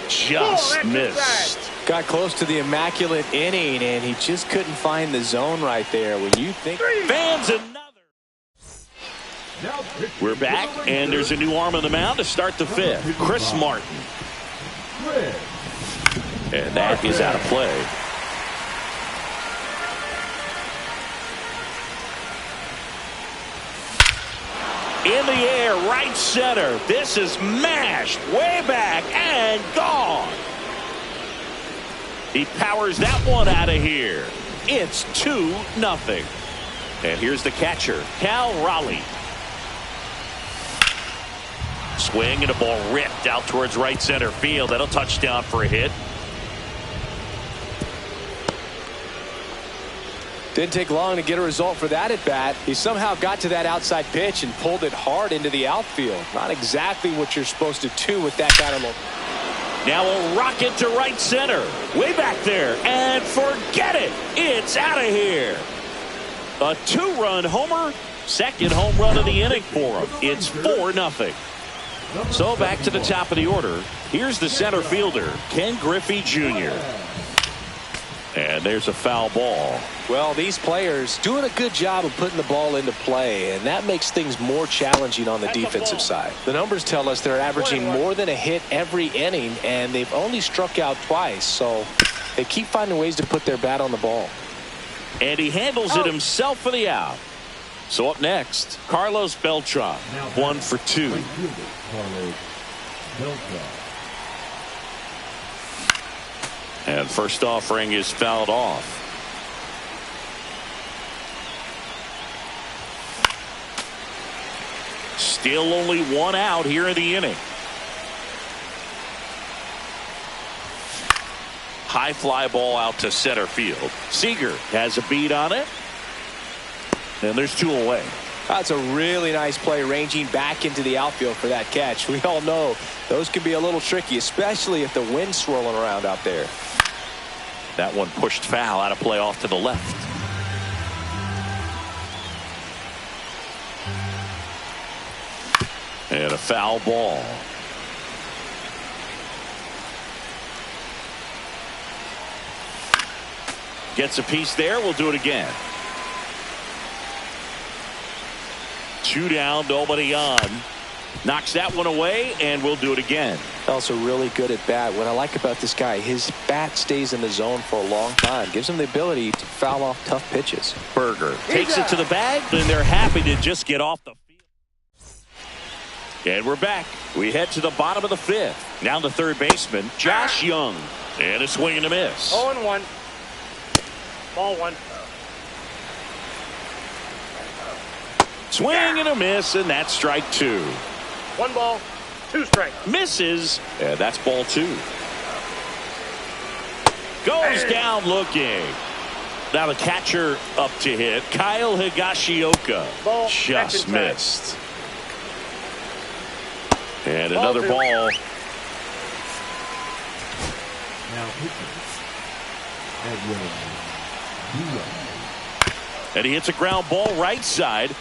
Just missed. Got close to the immaculate inning, and he just couldn't find the zone right there. When you think Fans another. We're back, and there's a new arm on the mound to start the fifth. Chris Martin. And that is out of play. In the air, right center. This is mashed way back and gone. He powers that one out of here. It's 2-0. And here's the catcher, Cal Raleigh. Swing and a ball ripped out towards right center field. That'll touchdown for a hit. didn't take long to get a result for that at bat. He somehow got to that outside pitch and pulled it hard into the outfield. Not exactly what you're supposed to do with that kind of. Now a rocket to right center. Way back there. And forget it. It's out of here. A 2-run homer. Second home run of the inning for him. It's 4-0. So back to the top of the order. Here's the center fielder, Ken Griffey Jr. And there's a foul ball. Well, these players doing a good job of putting the ball into play, and that makes things more challenging on the defensive side. The numbers tell us they're averaging more than a hit every inning, and they've only struck out twice, so they keep finding ways to put their bat on the ball. And he handles it himself for the out. So up next, Carlos Beltran, 1 for 2. Carlos Beltran. And first offering is fouled off. Still only one out here in the inning. High fly ball out to center field. Seager has a beat on it. And there's two away. That's a really nice play, ranging back into the outfield for that catch. We all know those can be a little tricky, especially if the wind's swirling around out there. That one pushed foul out of play off to the left. And a foul ball. Gets a piece there. We'll do it again. Two down, nobody on. Knocks that one away, and we'll do it again. Also really good at bat. What I like about this guy, his bat stays in the zone for a long time. Gives him the ability to foul off tough pitches. Berger takes it to the bag, and they're happy to just get off the field. And we're back. We head to the bottom of the fifth. Now the third baseman, Josh Young. And a swing and a miss. 0-1. Ball one. Swing and a miss, and that's strike two. 1 ball, 2 strikes. Misses, and that's ball two. Goes down looking. Now the catcher up to hit, Kyle Higashioka. Ball, just second time. missed. And Ball another two. ball. Now pitching. Edwin. And he hits a ground ball right side.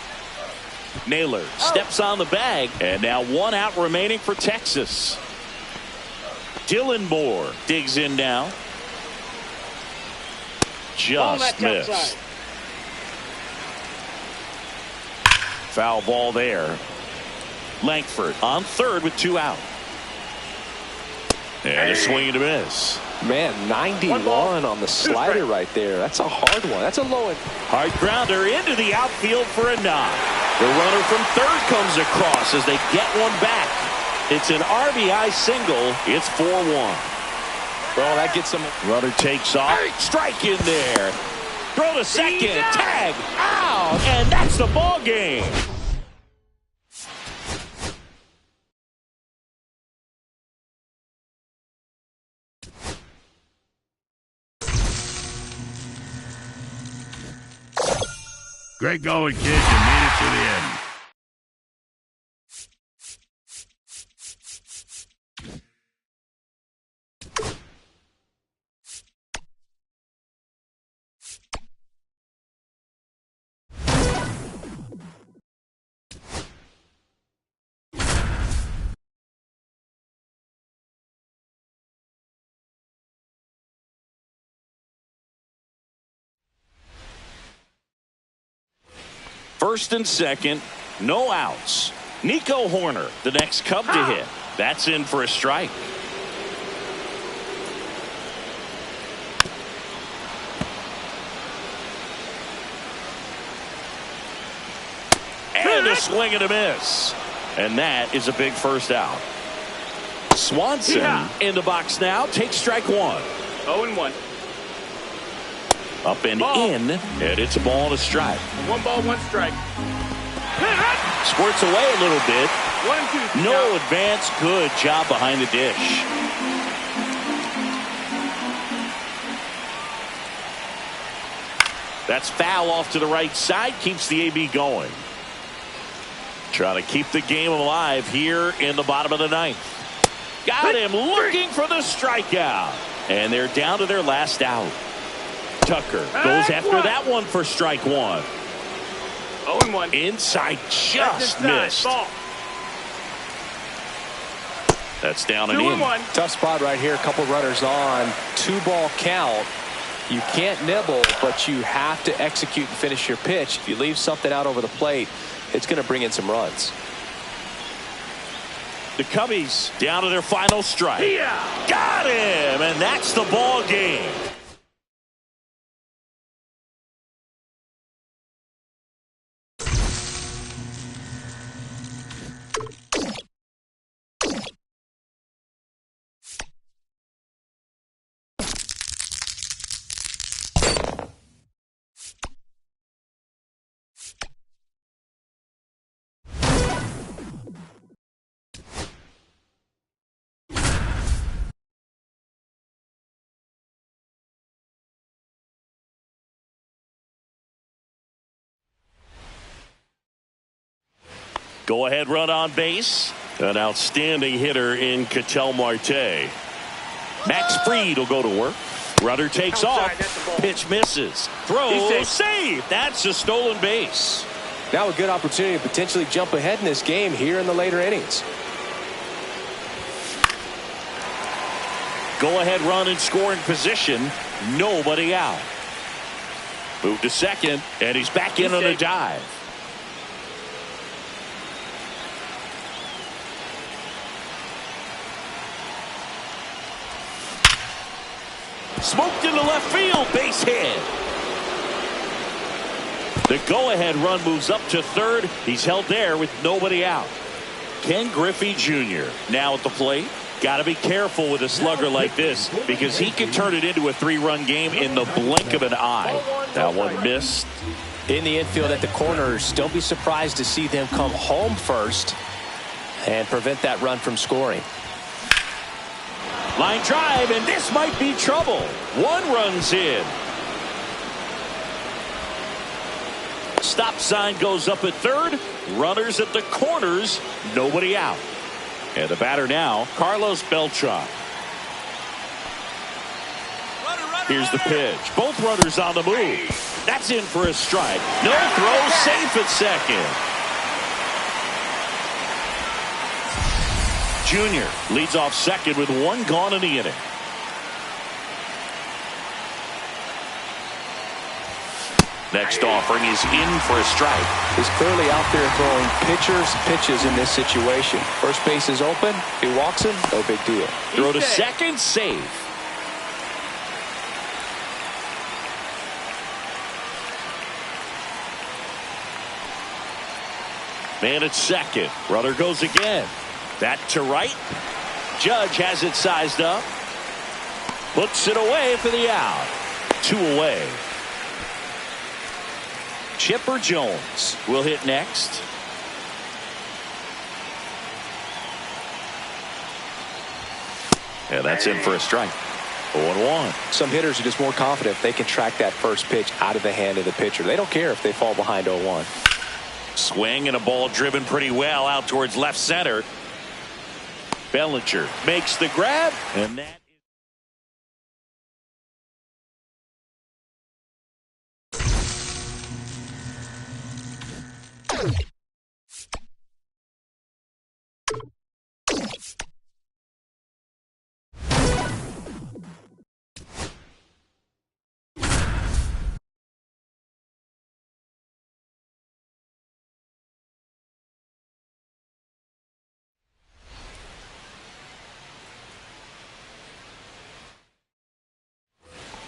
Naylor steps on the bag, and now one out remaining for Texas. Dylan Moore digs in now. Just missed. Foul ball there. Langford on third with 2 out. And a swing and a miss. Man, 91 on the slider right there. That's a hard one. That's a low one. Hard grounder into the outfield for a knock. The runner from third comes across as they get one back. It's an RBI single. It's 4-1. Well, that gets him. Runner takes off. Strike in there. Throw to second. Tag. Out. And that's the ball game. Great going, kid. You made it to the end. First and second, no outs. Nico Horner, the next Cub to hit. That's in for a strike. And a swing and a miss. And that is a big first out. Swanson in the box now. Takes strike one. 0-1. Up and Ball. in. And it's a ball and a strike. 1 ball, 1 strike. Squirts away a little bit. 1 and 2. No advance. Good job behind the dish. That's foul off to the right side. Keeps the AB going. Trying to keep the game alive here in the bottom of the ninth. Got him looking for the strikeout. And they're down to their last out. Tucker goes after that one for strike one. 0-1. Inside, just missed. Ball. That's down and in. 2-1. Tough spot right here. A couple runners on. 2-ball count. You can't nibble, but you have to execute and finish your pitch. If you leave something out over the plate, it's going to bring in some runs. The Cubbies down to their final strike. Yeah. Got him, and that's the ball game. Go-ahead run on base. An outstanding hitter in Ketel Marte. Max Fried will go to work. Runner takes off. Pitch misses. Throw, save. That's a stolen base. Now a good opportunity to potentially jump ahead in this game here in the later innings. Go-ahead run in scoring position. Nobody out. Move to second, and he's back in on a dive. Smoked into left field, base hit. The go-ahead run moves up to third. He's held there with nobody out. Ken Griffey Jr. now at the plate. Got to be careful with a slugger like this because he can turn it into a 3-run game in the blink of an eye. That one missed. In the infield at the corners, don't be surprised to see them come home first and prevent that run from scoring. Line drive, and this might be trouble. 1 run's in. Stop sign goes up at third. Runners at the corners. Nobody out. And the batter now, Carlos Beltran. Here's the pitch. Both runners on the move. That's in for a strike. No throw, safe at second. Junior leads off second with 1 gone in the inning. Next offering is in for a strike. He's clearly out there throwing pitches in this situation. First base is open. He walks him. No big deal. Throw to second, save. Man at second. Runner goes again. That to right. Judge has it sized up. Puts it away for the out. 2 away. Chipper Jones will hit next. Yeah, that's in for a strike. 0-1. Some hitters are just more confident if they can track that first pitch out of the hand of the pitcher. They don't care if they fall behind 0-1. Swing and a ball driven pretty well out towards left center. Bellinger makes the grab, and that.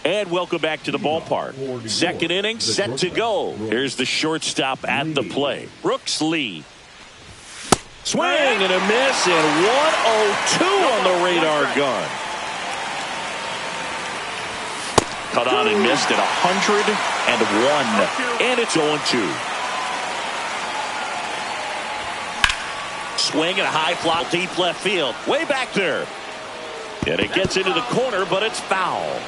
And welcome back to the ballpark. Second inning set to go. Here's the shortstop at the plate. Brooks Lee. Swing and a miss, and 1-0-2 on the radar gun. Cut on and missed at 101. And it's 0-2. Swing and a high fly deep left field. Way back there. And it gets into the corner, but it's foul.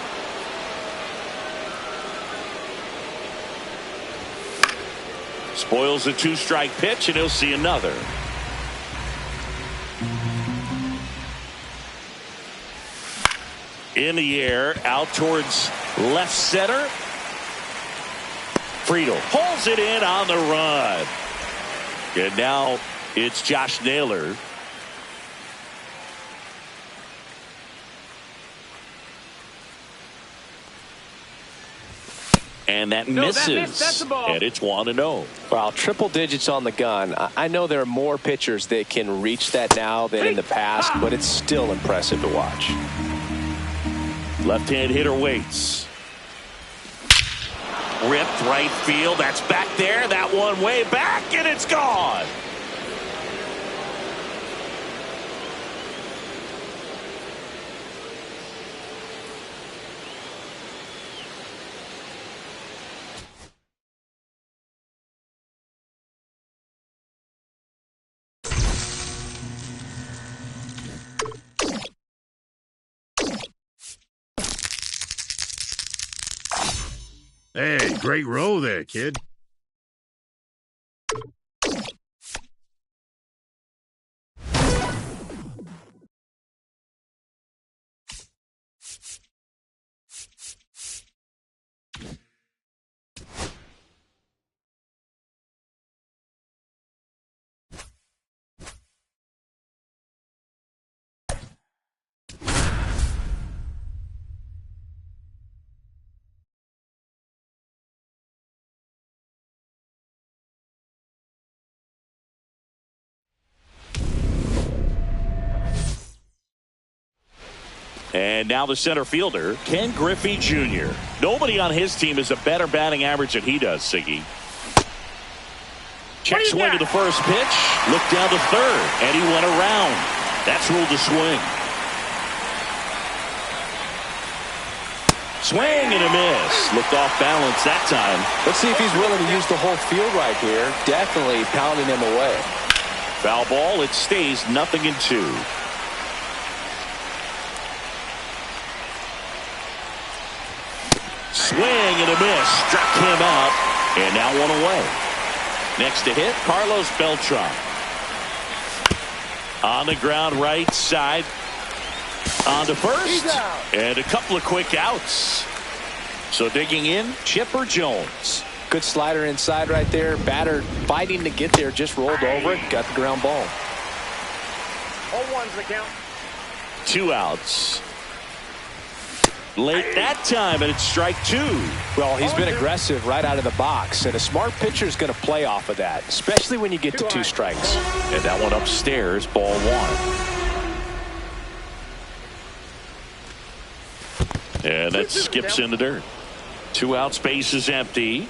Spoils a 2-strike pitch, and he'll see another. In the air, out towards left center. Friedel pulls it in on the run. And now it's Josh Naylor. And that misses. That's a ball. And it's 1-0. Well, triple digits on the gun. I know there are more pitchers that can reach that now than in the past, but it's still impressive to watch. Left-hand hitter waits. Ripped right field. That's back there. That one way back, and it's gone. Hey, great row there, kid. And now the center fielder, Ken Griffey Jr. Nobody on his team has a better batting average than he does, Siggy. Check swing to the first pitch. Looked down to third, and he went around. That's ruled a swing. Swing and a miss. Looked off balance that time. Let's see if he's willing to use the whole field right here. Definitely pounding him away. Foul ball. It stays 0-2. Swing and a miss. Struck him out. And now one away. Next to hit, Carlos Beltran. On the ground right side. On to first. And a couple of quick outs. So digging in, Chipper Jones. Good slider inside right there. Batter fighting to get there. Just rolled over it. Got the ground ball. 0-1's the count. 2 outs. Late that time, and it's strike 2. Well, he's been aggressive right out of the box, and a smart pitcher is going to play off of that, especially when you get to 2 strikes. And that one upstairs, ball 1. And that skips in the dirt. 2 outs, base is empty.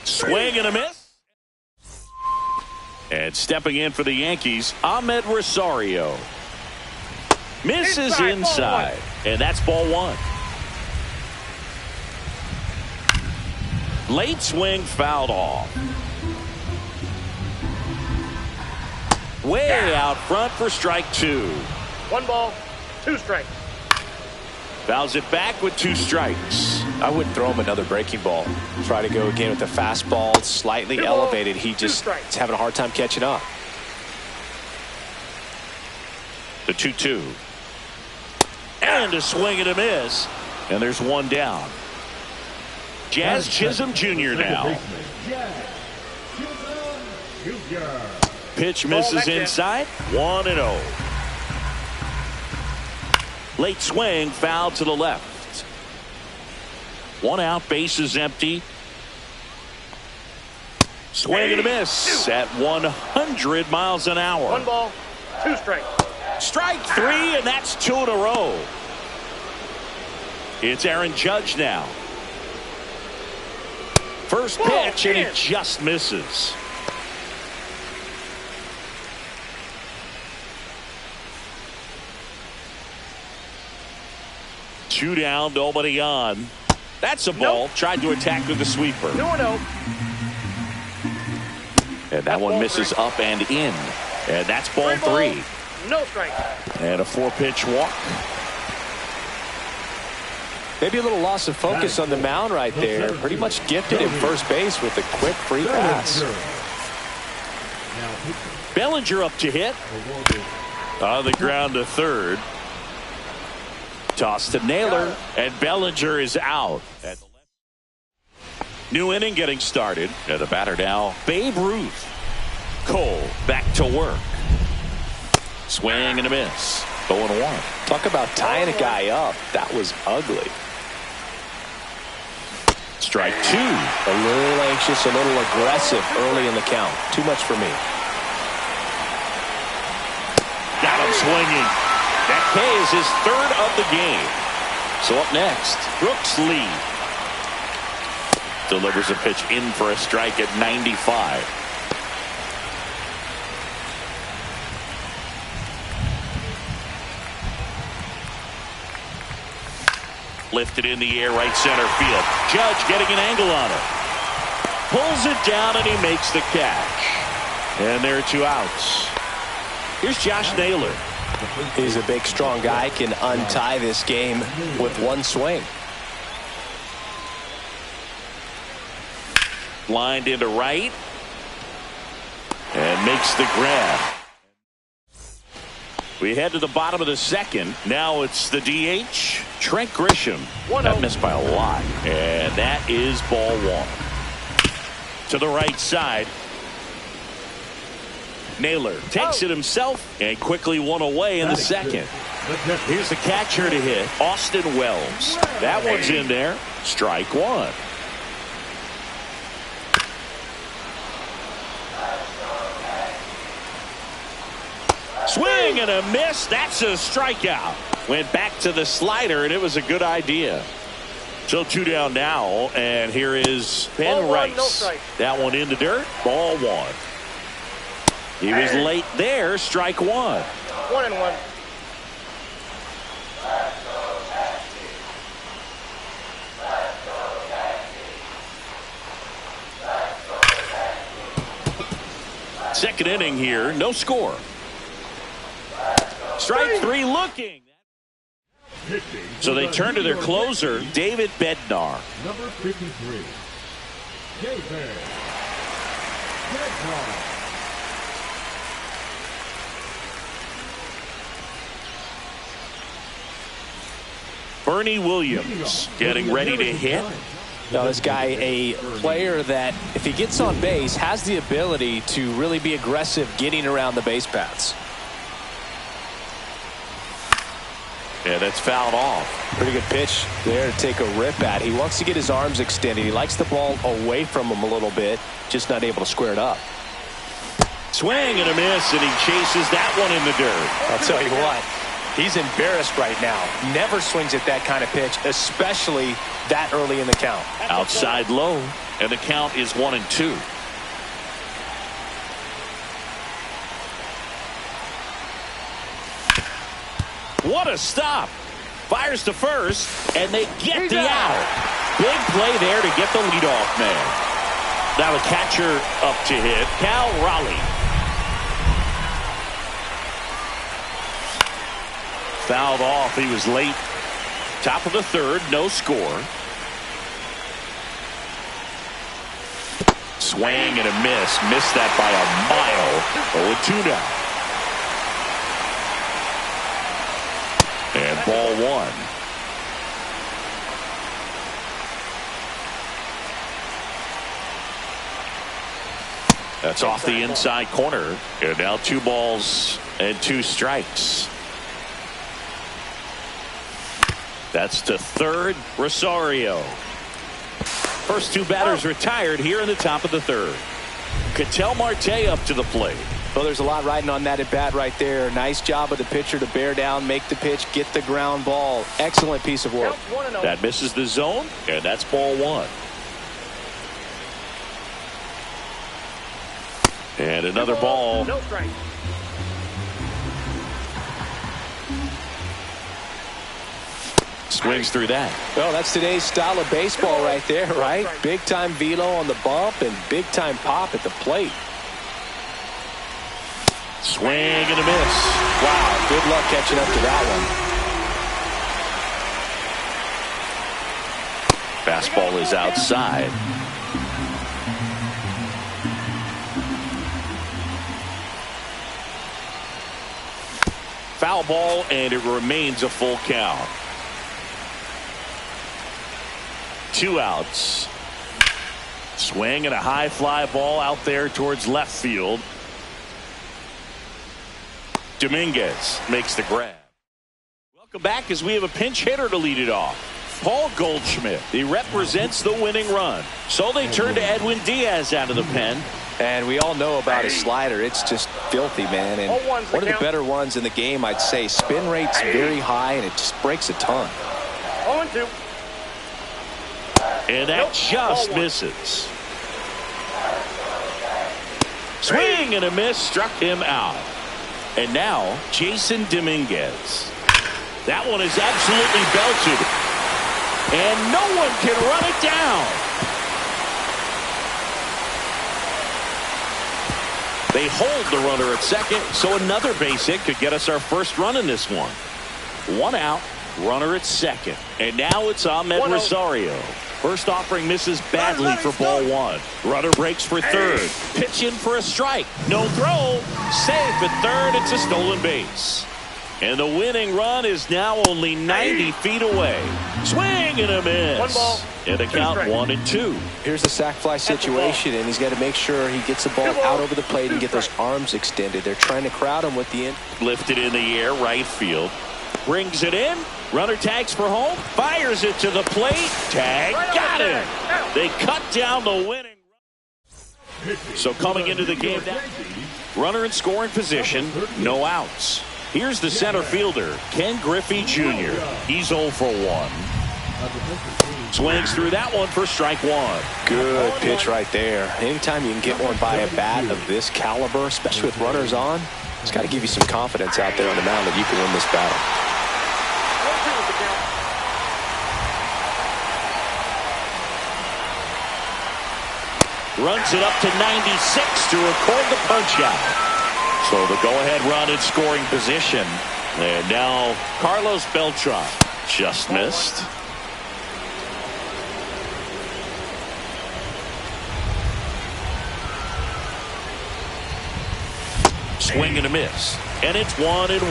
Swing and a miss. And stepping in for the Yankees, Ahmed Rosario. Misses inside. And that's ball 1. Late swing fouled off. Way out front for strike 2. 1 ball, 2 strikes. Fouls it back with 2 strikes. I wouldn't throw him another breaking ball. Try to go again with the fastball, slightly elevated. He just is having a hard time catching up. The 2-2. And a swing and a miss. And there's 1 down. Jazz Chisholm Jr. now. Pitch misses inside. 1-0. Late swing, foul to the left. 1 out, base is empty. Swing and a miss at 100 miles an hour. 1 ball, 2 strikes. Strike 3, and that's 2 in a row. It's Aaron Judge now. First pitch, and he just misses. Two down, nobody on. That's a ball. Tried to attack with the sweeper. 2-0. And that one misses up and in. And that's ball 3. No strike. And a 4-pitch walk. Maybe a little loss of focus on the mound right there. Pretty much gifted at first base with a quick free pass. Bellinger up to hit. On the ground to third. Toss to Naylor, and Bellinger is out. New inning getting started. And the batter now, Babe Ruth. Cole back to work. Swing and a miss. 0-1. Talk about tying a guy up. That was ugly. Strike 2. A little anxious, a little aggressive early in the count. Too much for me. Got him swinging. That K is his 3rd of the game. So up next, Brooks Lee. Delivers a pitch in for a strike at 95. Lifted in the air, right center field. Judge getting an angle on it. Pulls it down, and he makes the catch. And there are 2 outs. Here's Josh Naylor. He's a big, strong guy. Can untie this game with 1 swing. Lined into right. And makes the grab. We head to the bottom of the 2nd. Now it's the DH, Trent Grisham. That missed by a lot. And that is ball 1. To the right side. Naylor takes it himself and quickly 1 away in the 2nd. Here's the catcher to hit, Austin Wells. That one's in there. Strike 1. Swing and a miss. That's a strikeout. Went back to the slider, and it was a good idea. So 2 down now, and here is Ben Rice. No strike. That one in the dirt. Ball 1. He was late there. Strike 1. 1-1. Second inning here. No score. Strike 3 looking. So they turn to their closer, David Bednar. Number 53. David Bednar. Bernie Williams getting ready to hit. Now, this guy, a player that, if he gets on base, has the ability to really be aggressive getting around the base paths. Yeah, that's fouled off. Pretty good pitch there to take a rip at. He wants to get his arms extended. He likes the ball away from him a little bit, just not able to square it up. Swing and a miss, and he chases that one in the dirt. I'll tell you what, he's embarrassed right now. Never swings at that kind of pitch, especially that early in the count. Outside low, and the count is 1-2. What a stop. Fires to first, and they get the out. Big play there to get the leadoff man. Now the catcher up to hit, Cal Raleigh. Fouled off. He was late. Top of the third, no score. Swing and a miss. Missed that by a mile. 0-2 now. And ball 1. That's off the inside corner. And now 2 balls and 2 strikes. That's to third, Rosario. First 2 batters retired here in the top of the third. Ketel Marte up to the plate. Well, there's a lot riding on that at bat right there. Nice job of the pitcher to bear down, make the pitch, get the ground ball. Excellent piece of work. That misses the zone, and that's ball 1. And another ball. No strike. Swings through that. Well, that's today's style of baseball right there, right? Big time velo on the bump and big time pop at the plate. Swing and a miss. Wow, good luck catching up to that one. Fastball is outside. Foul ball, and it remains a full count. 2 outs. Swing and a high fly ball out there towards left field. Dominguez makes the grab. Welcome back as we have a pinch hitter to lead it off. Paul Goldschmidt. He represents the winning run. So they turn to Edwin Diaz out of the pen. And we all know about his slider. It's just filthy, man. And one of the better ones in the game, I'd say. Spin rate's very high, and it just breaks a ton. 0-2. And that just misses. Swing and a miss, struck him out. And now Jason Dominguez. That one is absolutely belted. And no one can run it down. They hold the runner at second, so another base hit could get us our first run in this one. 1 out, runner at second. And now it's Ahmed Rosario. First offering misses badly for ball 1. Runner breaks for third. Pitch in for a strike. No throw. Safe at third. It's a stolen base. And the winning run is now only 90 feet away. Swing and a miss. 1 ball. And the count 1-2. Here's the sac fly situation, and he's got to make sure he gets the ball out over the plate and get those arms extended. They're trying to crowd him with the in. Lifted in the air, right field. Brings it in. Runner tags for home. Fires it to the plate. Tag. Got it. They cut down the winning run. So coming into the game, runner in scoring position. No outs. Here's the center fielder, Ken Griffey Jr. He's 0 for 1. Swings through that one for strike one. Good pitch right there. Anytime you can get one by a bat of this caliber, especially with runners on, it's got to give you some confidence out there on the mound that you can win this battle. Runs it up to 96 to record the punch-out. So the go-ahead run in scoring position. And now Carlos Beltran just missed. Swing and a miss. And it's 1-1.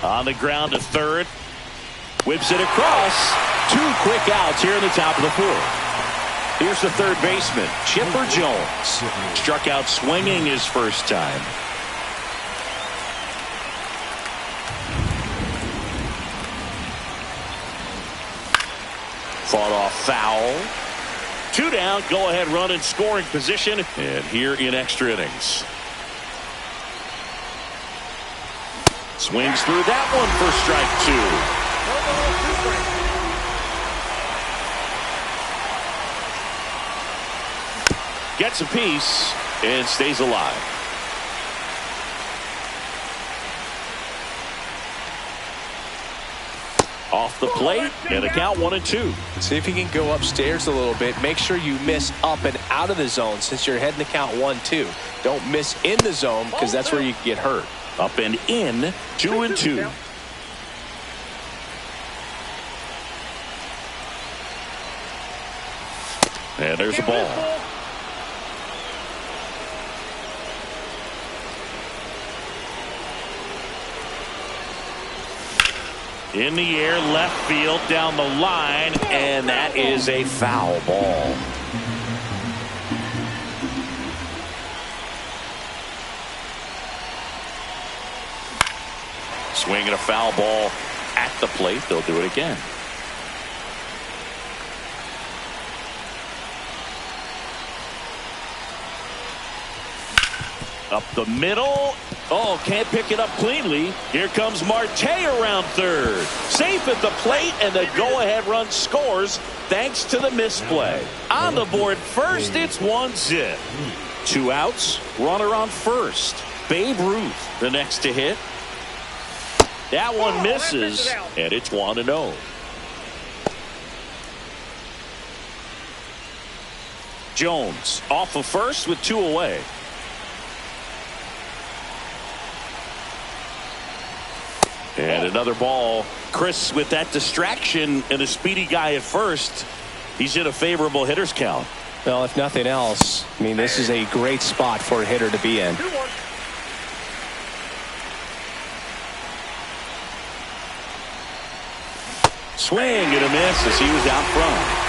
On the ground to third. Whips it across. 2 quick outs here in the top of the 4th. Here's the third baseman, Chipper Jones. Struck out swinging his first time. Fought off foul. 2 down, go ahead run in scoring position. And here in extra innings. Swings through that one for strike 2. Gets a piece and stays alive. Off the plate and a count 1-2. See if you can go upstairs a little bit. Make sure you miss up and out of the zone since you're heading to count 1-2. Don't miss in the zone because that's where you can get hurt. Up and in, 2-2. And there's a ball. In the air, left field, down the line, and that is a foul ball. Swinging a foul ball at the plate. They'll do it again. Up the middle. Oh, can't pick it up cleanly. Here comes Marte around third. Safe at the plate, and the go-ahead run scores thanks to the misplay. On the board first, it's 1-0. 2 outs, runner on first. Babe Ruth, the next to hit. That one misses, and it's 1-0. Jones off of first with 2 away. And another ball. Chris, with that distraction and a speedy guy at first, he's in a favorable hitter's count. Well, if nothing else, I mean, this is a great spot for a hitter to be in. Swing and a miss as he was out front.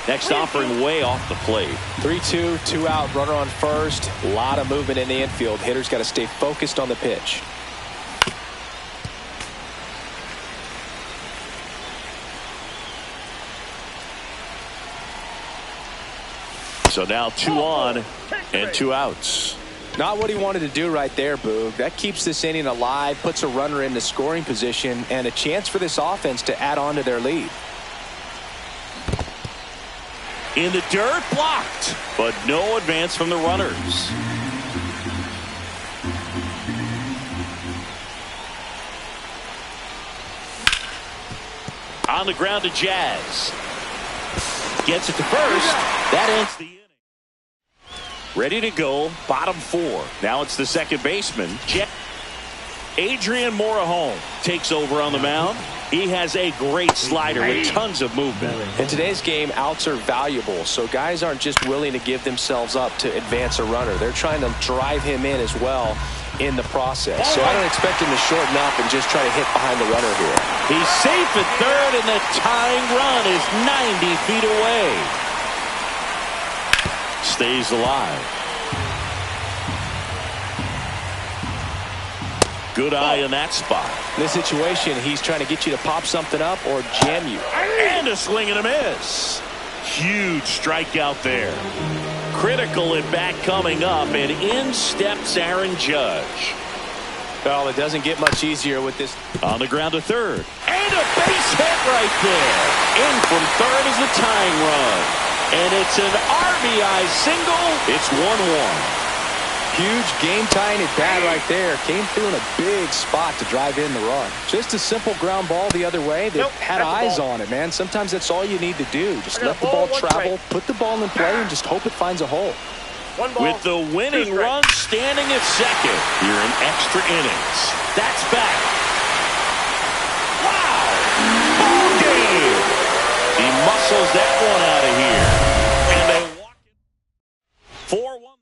Next offering way off the plate. 3-2, 2 out, runner on first. A lot of movement in the infield. Hitters got to stay focused on the pitch. So now 2 on and 2 outs. Not what he wanted to do right there, Boog. That keeps this inning alive, puts a runner in the scoring position, and a chance for this offense to add on to their lead. In the dirt, blocked, but no advance from the runners. On the ground to Jazz. Gets it to first. That ends the inning. Ready to go, bottom 4. Now it's the second baseman. Adrian Morejon takes over on the mound. He has a great slider with tons of movement. In today's game, outs are valuable, so guys aren't just willing to give themselves up to advance a runner. They're trying to drive him in as well in the process. So I don't expect him to shorten up and just try to hit behind the runner here. He's safe at third, and the tying run is 90 feet away. Stays alive. Good eye in that spot. In this situation, he's trying to get you to pop something up or jam you. And a swing and a miss. Huge strikeout there. Critical at bat coming up, and in steps Aaron Judge. Well, it doesn't get much easier with this. On the ground to third. And a base hit right there. In from third is the tying run. And it's an RBI single. It's 1-1. Huge game-tying at bat right there. Came through in a big spot to drive in the run. Just a simple ground ball the other way that had eyes on it, man. Sometimes that's all you need to do. Just let the ball travel, put the ball in play, and just hope it finds a hole. With the winning run standing at second here in extra innings. That's back. Wow! Ball game! He muscles that one out of here. And they walk it 4-1.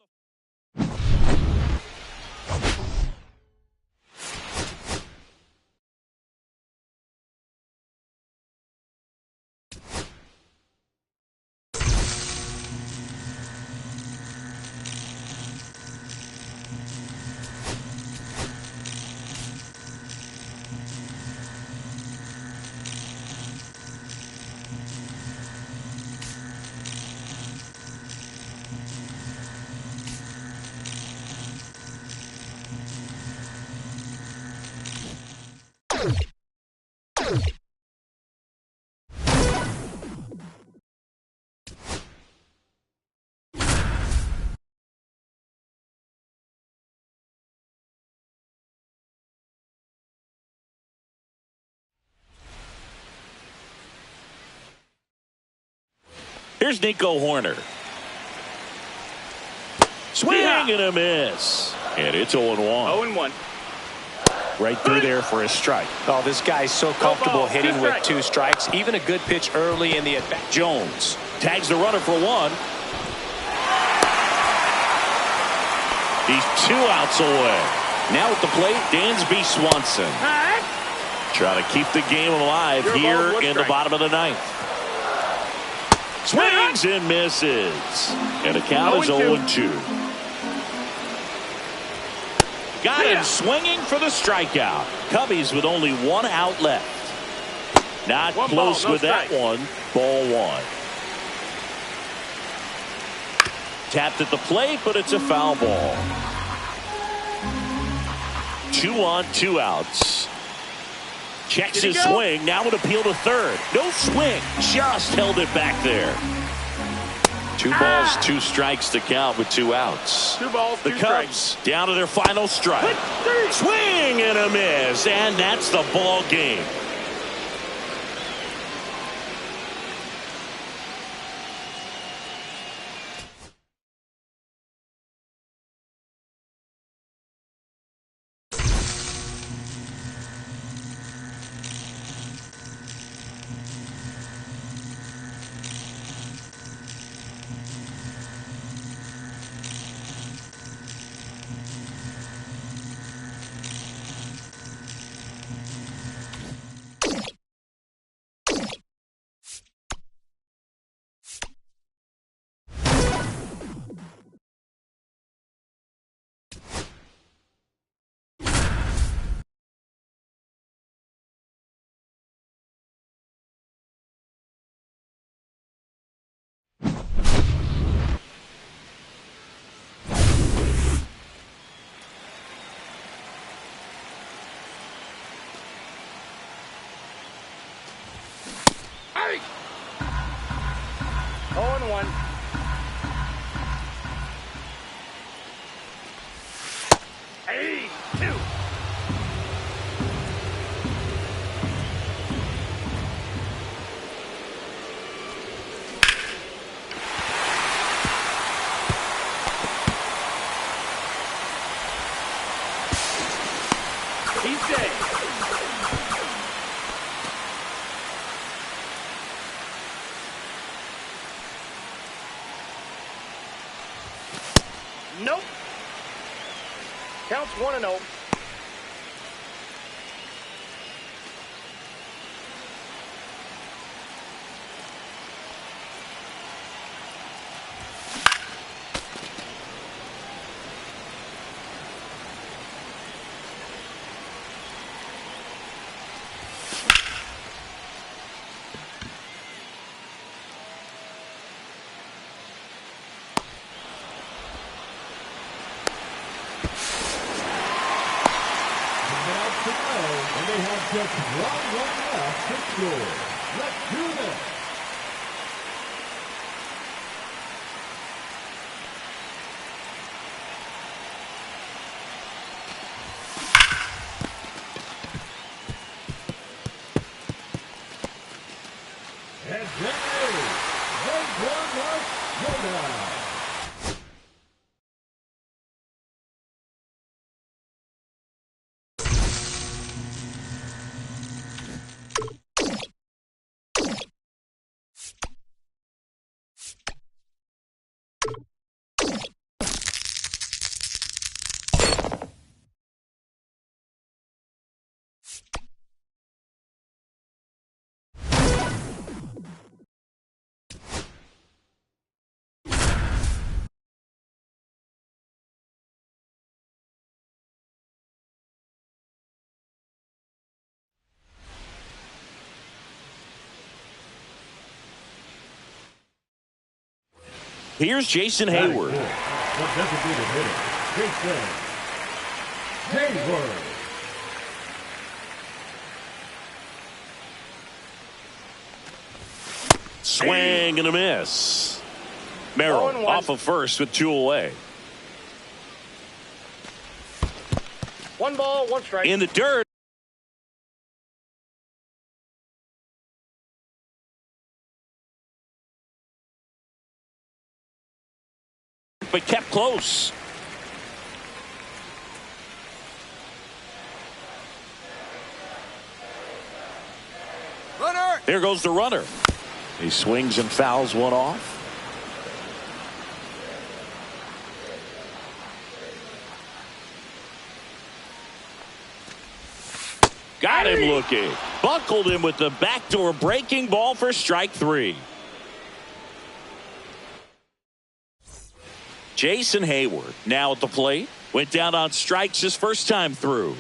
Here's Nico Horner. Swing and a miss. And it's 0-1. 0-1. Right through there for a strike. Oh, this guy's so comfortable hitting with 2 strikes. Even a good pitch early in the at-bat. Jones tags the runner for 1. He's 2 outs away. Now at the plate, Dansby Swanson. Trying to keep the game alive here in the bottom of the 9th. Swings and misses. And the count is 0-2. Got him swinging for the strikeout. Cubbies with only 1 out left. Not close with that one. Ball 1. Tapped at the plate, but it's a foul ball. 2 on, 2 outs. Checks his swing. Now an appeal to third. No swing. Just held it back there. 2 balls, 2 strikes to count with 2 outs. 2 balls, 2 the Cubs down to their final strike. Swing and a miss. And that's the ball game. Hey! 0-1. Hey! 2. He's dead. Nope. Counts 1-0. And they have just one run left to score. Let's do this. And there's one left, go down. Here's Jason Hayward. The designated hitter, Jason Hayward. Swing and a miss. Merrill off of first with 2 away. 1 ball, 1 strike. In the dirt. But kept close. Runner. There goes the runner. He swings and fouls one off. Got him looking. Buckled him with the backdoor breaking ball for strike 3. Jason Hayward now at the plate. Went down on strikes his first time through.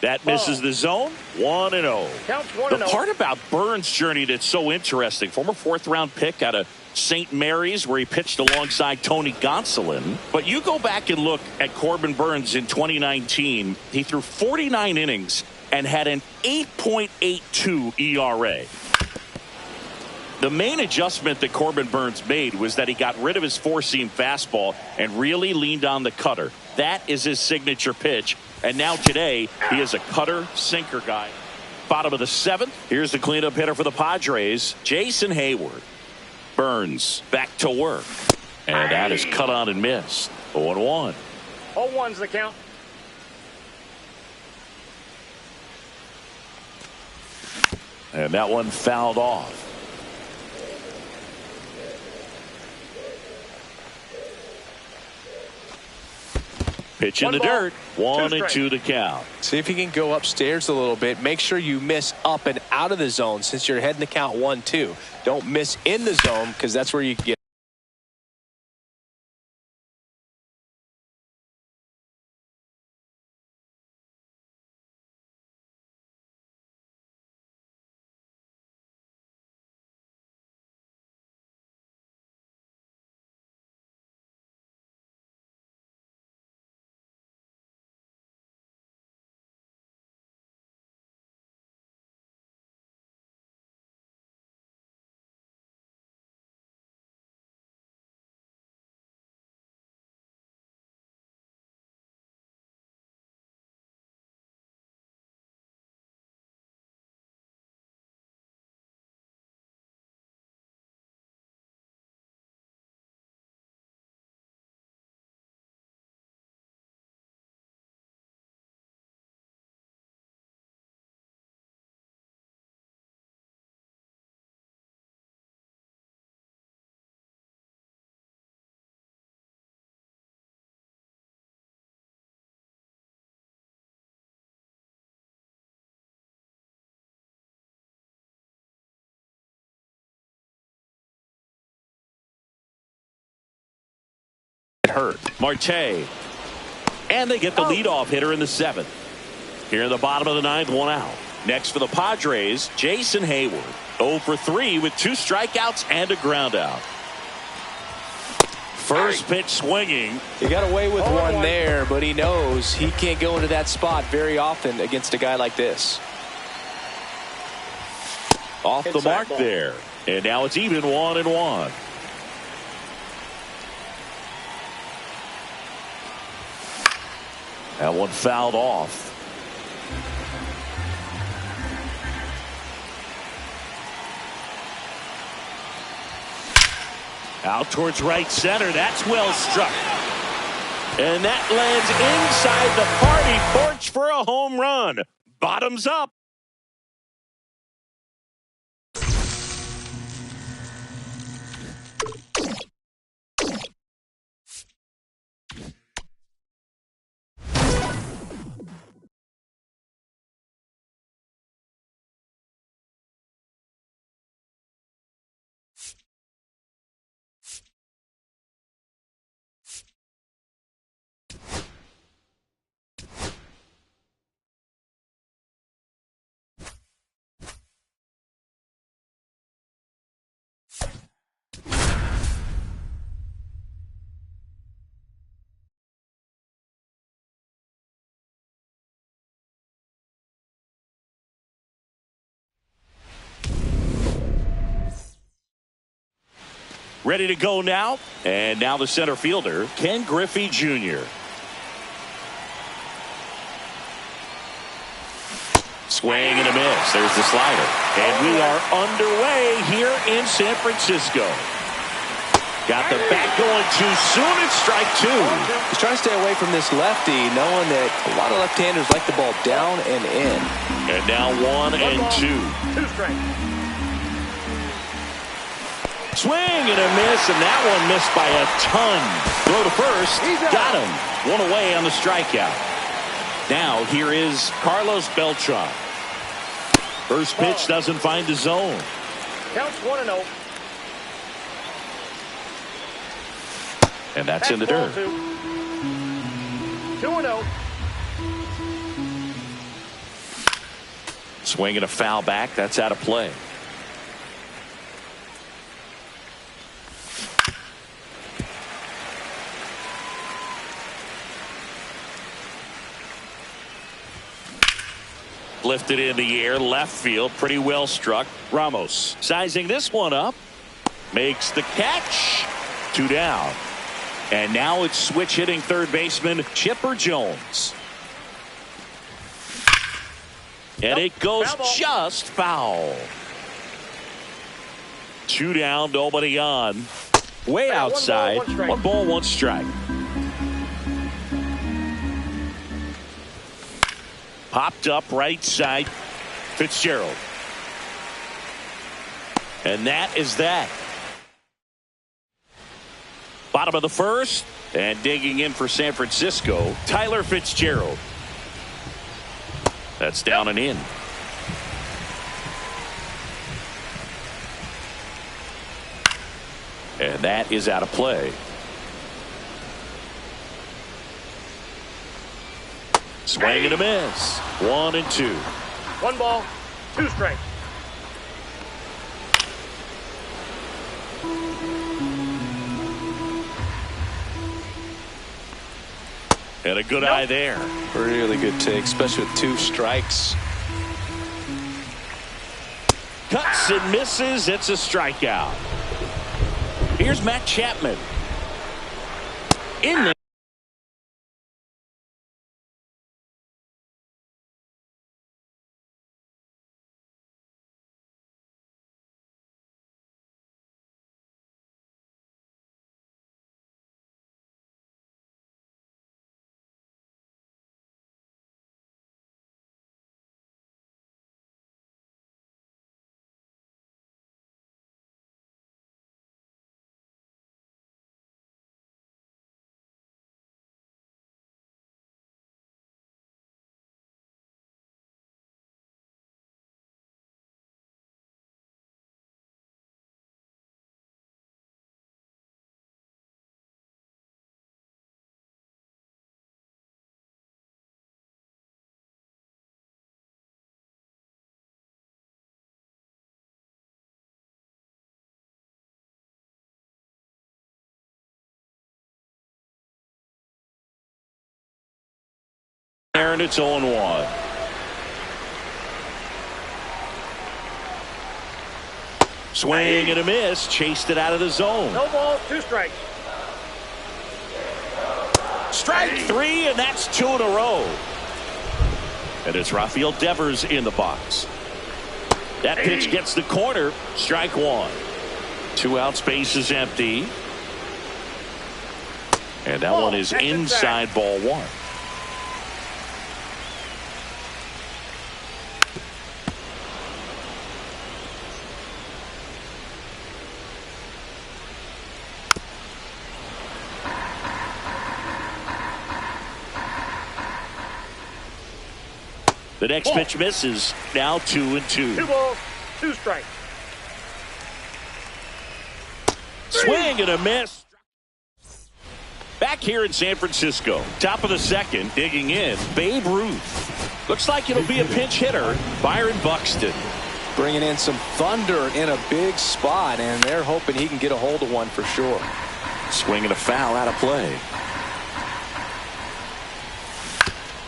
That misses the zone. 1-0. Counts 1-0. The part about Burns' journey that's so interesting, former 4th-round pick out of St. Mary's, where he pitched alongside Tony Gonsolin. But you go back and look at Corbin Burns in 2019. He threw 49 innings and had an 8.82 ERA. The main adjustment that Corbin Burns made was that he got rid of his 4-seam fastball and really leaned on the cutter. That is his signature pitch. And now today, he is a cutter sinker guy. Bottom of the 7th. Here's the cleanup hitter for the Padres, Jason Hayward. Burns back to work. And that is cut on and missed. 0-1. 0-1's the count. And that one fouled off. Pitch in the dirt. 1-2 to count. See if you can go upstairs a little bit. Make sure you miss up and out of the zone since you're heading to count 1-2. Don't miss in the zone because that's where you get. Hurt. Marte. And they get the leadoff hitter in the 7th. Here in the bottom of the ninth, one out. Next for the Padres, Jason Hayward. 0 for 3 with 2 strikeouts and a ground out. First pitch swinging. He got away with one there, but he knows he can't go into that spot very often against a guy like this. Off the mark there. And now it's even 1-1. That one fouled off. Out towards right center. That's well struck. And that lands inside the party porch for a home run. Bottoms up. Ready to go now. And now the center fielder, Ken Griffey Jr. Swing and a miss. There's the slider. And we are underway here in San Francisco. Got the bat going too soon. It's strike 2. He's trying to stay away from this lefty, knowing that a lot of left-handers like the ball down and in. And now 1-2. 2 strikes. Swing and a miss, and that one missed by a ton. Throw to first. Got him. One away on the strikeout. Now here is Carlos Beltran. First pitch doesn't find the zone. Counts 1-0. And that's in the dirt. 2-0. Swing and a foul back. That's out of play. Lifted in the air, left field, pretty well struck. Ramos sizing this one up, makes the catch. 2 down. And now it's switch hitting third baseman Chipper Jones. And it goes just foul. 2 down, nobody on. Way outside. 1 ball, 1 strike. Popped up right side. Fitzgerald. And that is that. Bottom of the first. And digging in for San Francisco, Tyler Fitzgerald. That's down and in. And that is out of play. Swing and a miss. 1-2. 1 ball, 2 strikes. And a good eye there. Really good take, especially with 2 strikes. Cuts and misses. It's a strikeout. Here's Matt Chapman. In the There, and it's 0-1. Swing and a miss. Chased it out of the zone. No balls, 2 strikes. Strike 3, and that's 2 in a row. And it's Rafael Devers in the box. That pitch gets the corner. Strike 1. 2 outs, base is empty. And that one is inside ball 1. The next pitch misses. Now 2-2. 2 balls, 2 strikes. Swing and a miss. Back here in San Francisco, top of the second, digging in, Babe Ruth. Looks like it'll be a pinch hitter, Byron Buxton. Bringing in some thunder in a big spot, and they're hoping he can get a hold of one for sure. Swing and a foul out of play.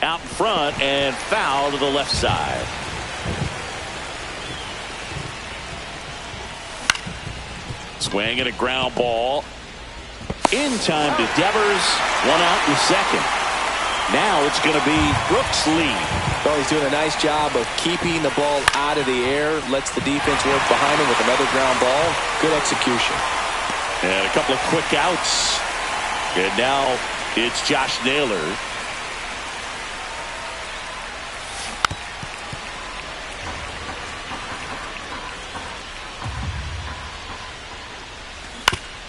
Out in front and foul to the left side. Swing and a ground ball. In time to Devers. 1 out in second. Now it's going to be Brooks Lee. Well, he's doing a nice job of keeping the ball out of the air. Lets the defense work behind him with another ground ball. Good execution. And a couple of quick outs. And now it's Josh Naylor.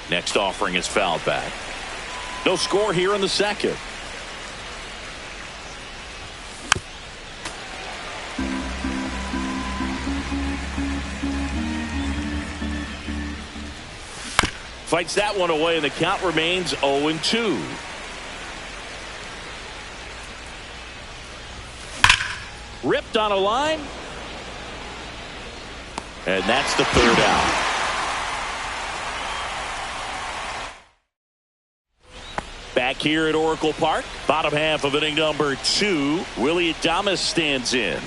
Next offering is fouled back. No score here in the second. Fights that one away, and the count remains 0-2. Ripped on a line. And that's the 3rd out. Back here at Oracle Park, bottom half of inning number 2. Willie Adames stands in.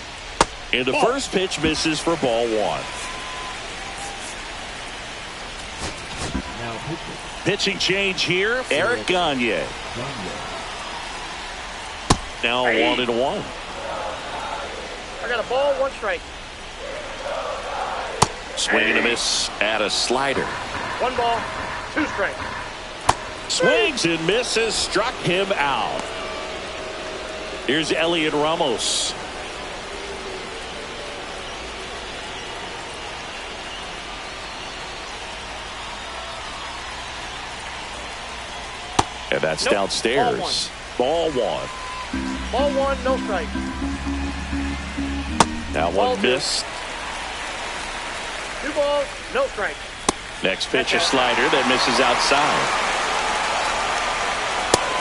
And the first pitch misses for ball 1. Pitching change here, Eric Gagne. Now 1-1. I got a ball, 1 strike. Swing and a miss at a slider. 1 ball, 2 strikes. Swings and misses, struck him out. Here's Elliot Ramos. And that's downstairs. Ball 1. Ball 1, no strike. Now one missed. 2 balls, no strike. Next pitch, a slider that misses outside.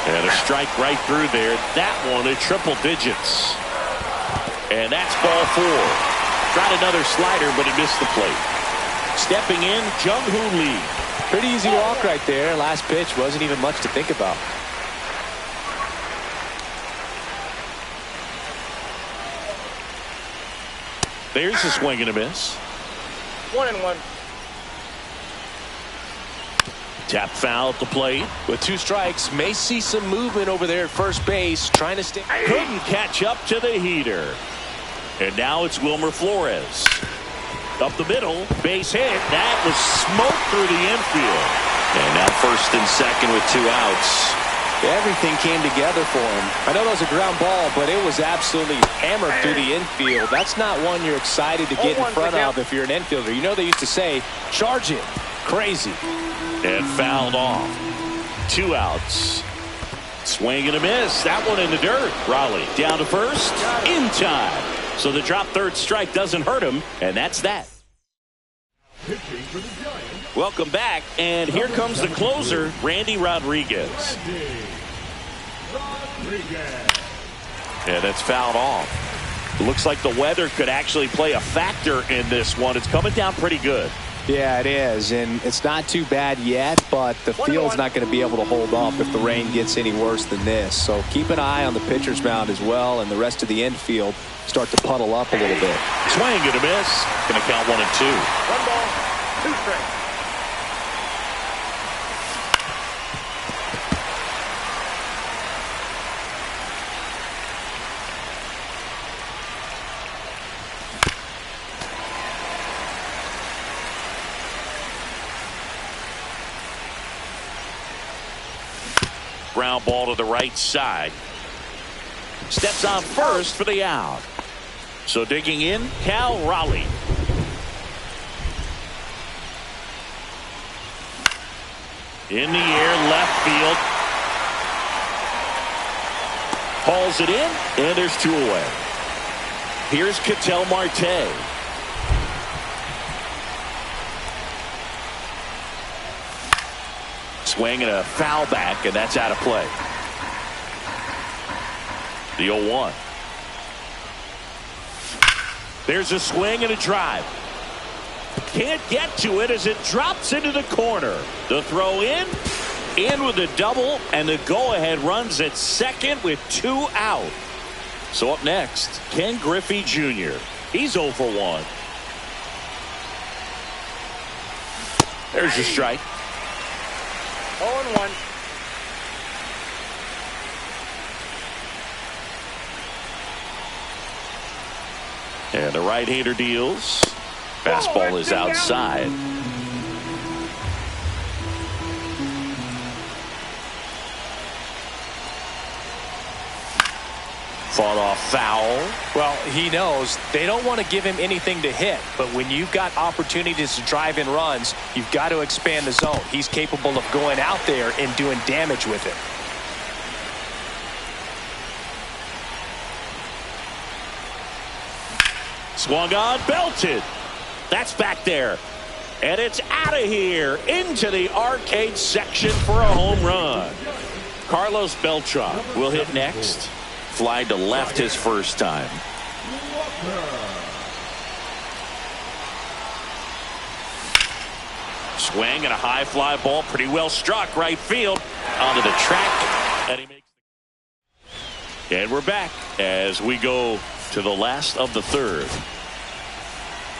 And a strike right through there. That one at triple digits. And that's ball 4. Tried another slider, but it missed the plate. Stepping in, Jung-Hoo Lee. Pretty easy walk right there. Last pitch wasn't even much to think about. There's a swing and a miss. 1-1. Tap foul at the plate. With 2 strikes, may see some movement over there at first base, trying to stay. Couldn't catch up to the heater. And now it's Wilmer Flores. Up the middle, base hit. That was smoke through the infield. And now 1st and 2nd with 2 outs. Everything came together for him. I know that was a ground ball, but it was absolutely hammered through the infield. That's not one you're excited to get in front of if you're an infielder. You know they used to say, charge it. Crazy. And fouled off. 2 outs. Swing and a miss. That one in the dirt. Raleigh down to first. In time. So the drop 3rd strike doesn't hurt him. And that's that. Welcome back. And here comes the closer, Randy Rodriguez. Yeah, that's fouled off. It looks like the weather could actually play a factor in this one. It's coming down pretty good. Yeah, it is, and it's not too bad yet, but the field's not going to be able to hold up if the rain gets any worse than this. So keep an eye on the pitcher's mound as well, and the rest of the infield start to puddle up a little bit. Swing and a miss. Going to count 1-2. 1 ball, 2 strikes. Ground ball to the right side. Steps on first for the out. So digging in, Cal Raleigh. In the air, left field. Hauls it in, and there's 2 away. Here's Ketel Marte. Swing and a foul back, and that's out of play. The 0-1. There's a swing and a drive. Can't get to it as it drops into the corner. The throw in with a double, and the go-ahead runs at second with 2 out. So up next, Ken Griffey Jr. He's 0 for 1. There's a strike. 0-1. And the right-hander deals. Fastball is outside. Fought off foul. Well, he knows they don't want to give him anything to hit, but when you've got opportunities to drive in runs, you've got to expand the zone. He's capable of going out there and doing damage with it. Swung on, belted. That's back there. And it's out of here into the arcade section for a home run. Carlos Beltran will hit next. Fly to left his first time. Swing and a high fly ball, pretty well struck right field onto the track, and he makes. And we're back as we go to the last of the third.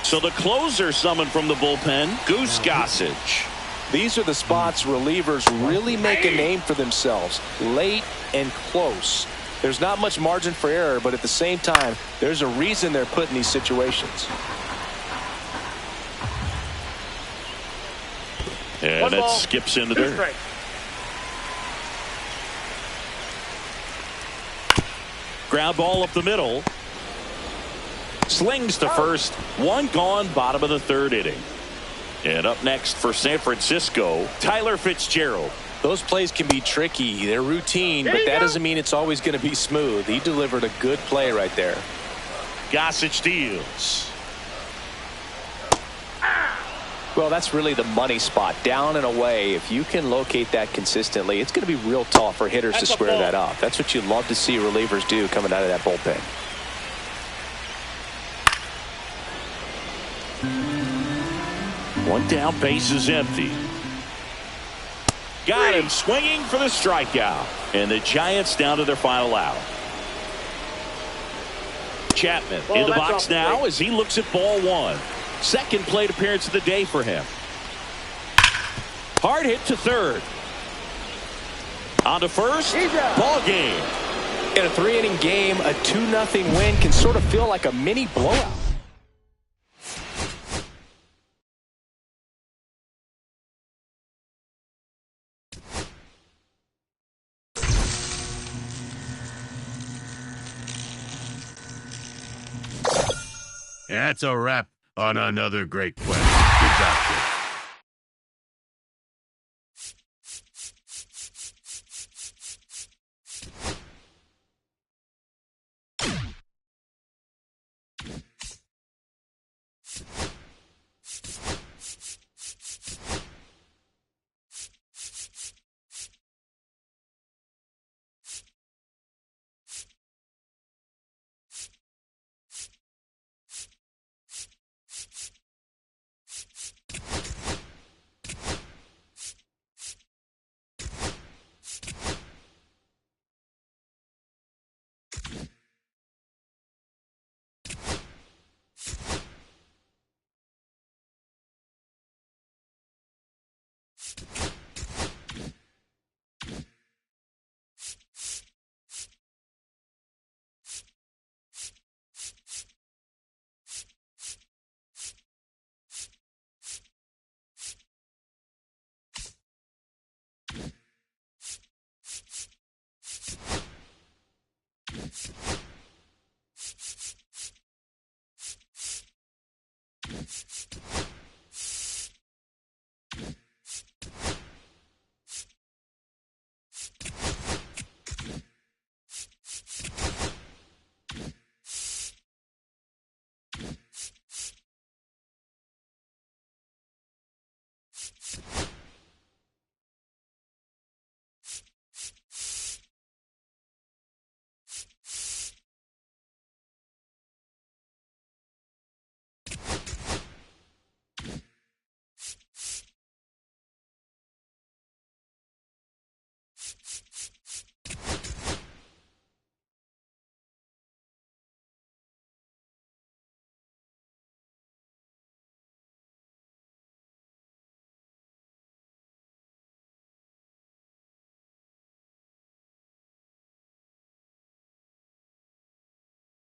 So the closer summoned from the bullpen, Goose Gossage. These are the spots relievers really make a name for themselves, late and close. There's not much margin for error, but at the same time, there's a reason they're put in these situations. And that skips into there. Ground ball up the middle. Slings to first. 1 gone, bottom of the 3rd inning. And up next for San Francisco, Tyler Fitzgerald. Those plays can be tricky. They're routine, but that doesn't mean it's always going to be smooth. He delivered a good play right there. Gossage deals. Well, that's really the money spot. Down and away. If you can locate that consistently, it's going to be real tough for hitters to square that up. That's what you love to see relievers do coming out of that bullpen. One down, base is empty. Got him swinging for the strikeout. And the Giants down to their final out. Chapman in the box now as he looks at ball 1. Second plate appearance of the day for him. Hard hit to third. On to first. Ball game. In a 3-inning game, a 2-0 win can sort of feel like a mini blowout. That's a wrap on another great quest. Good job, kid.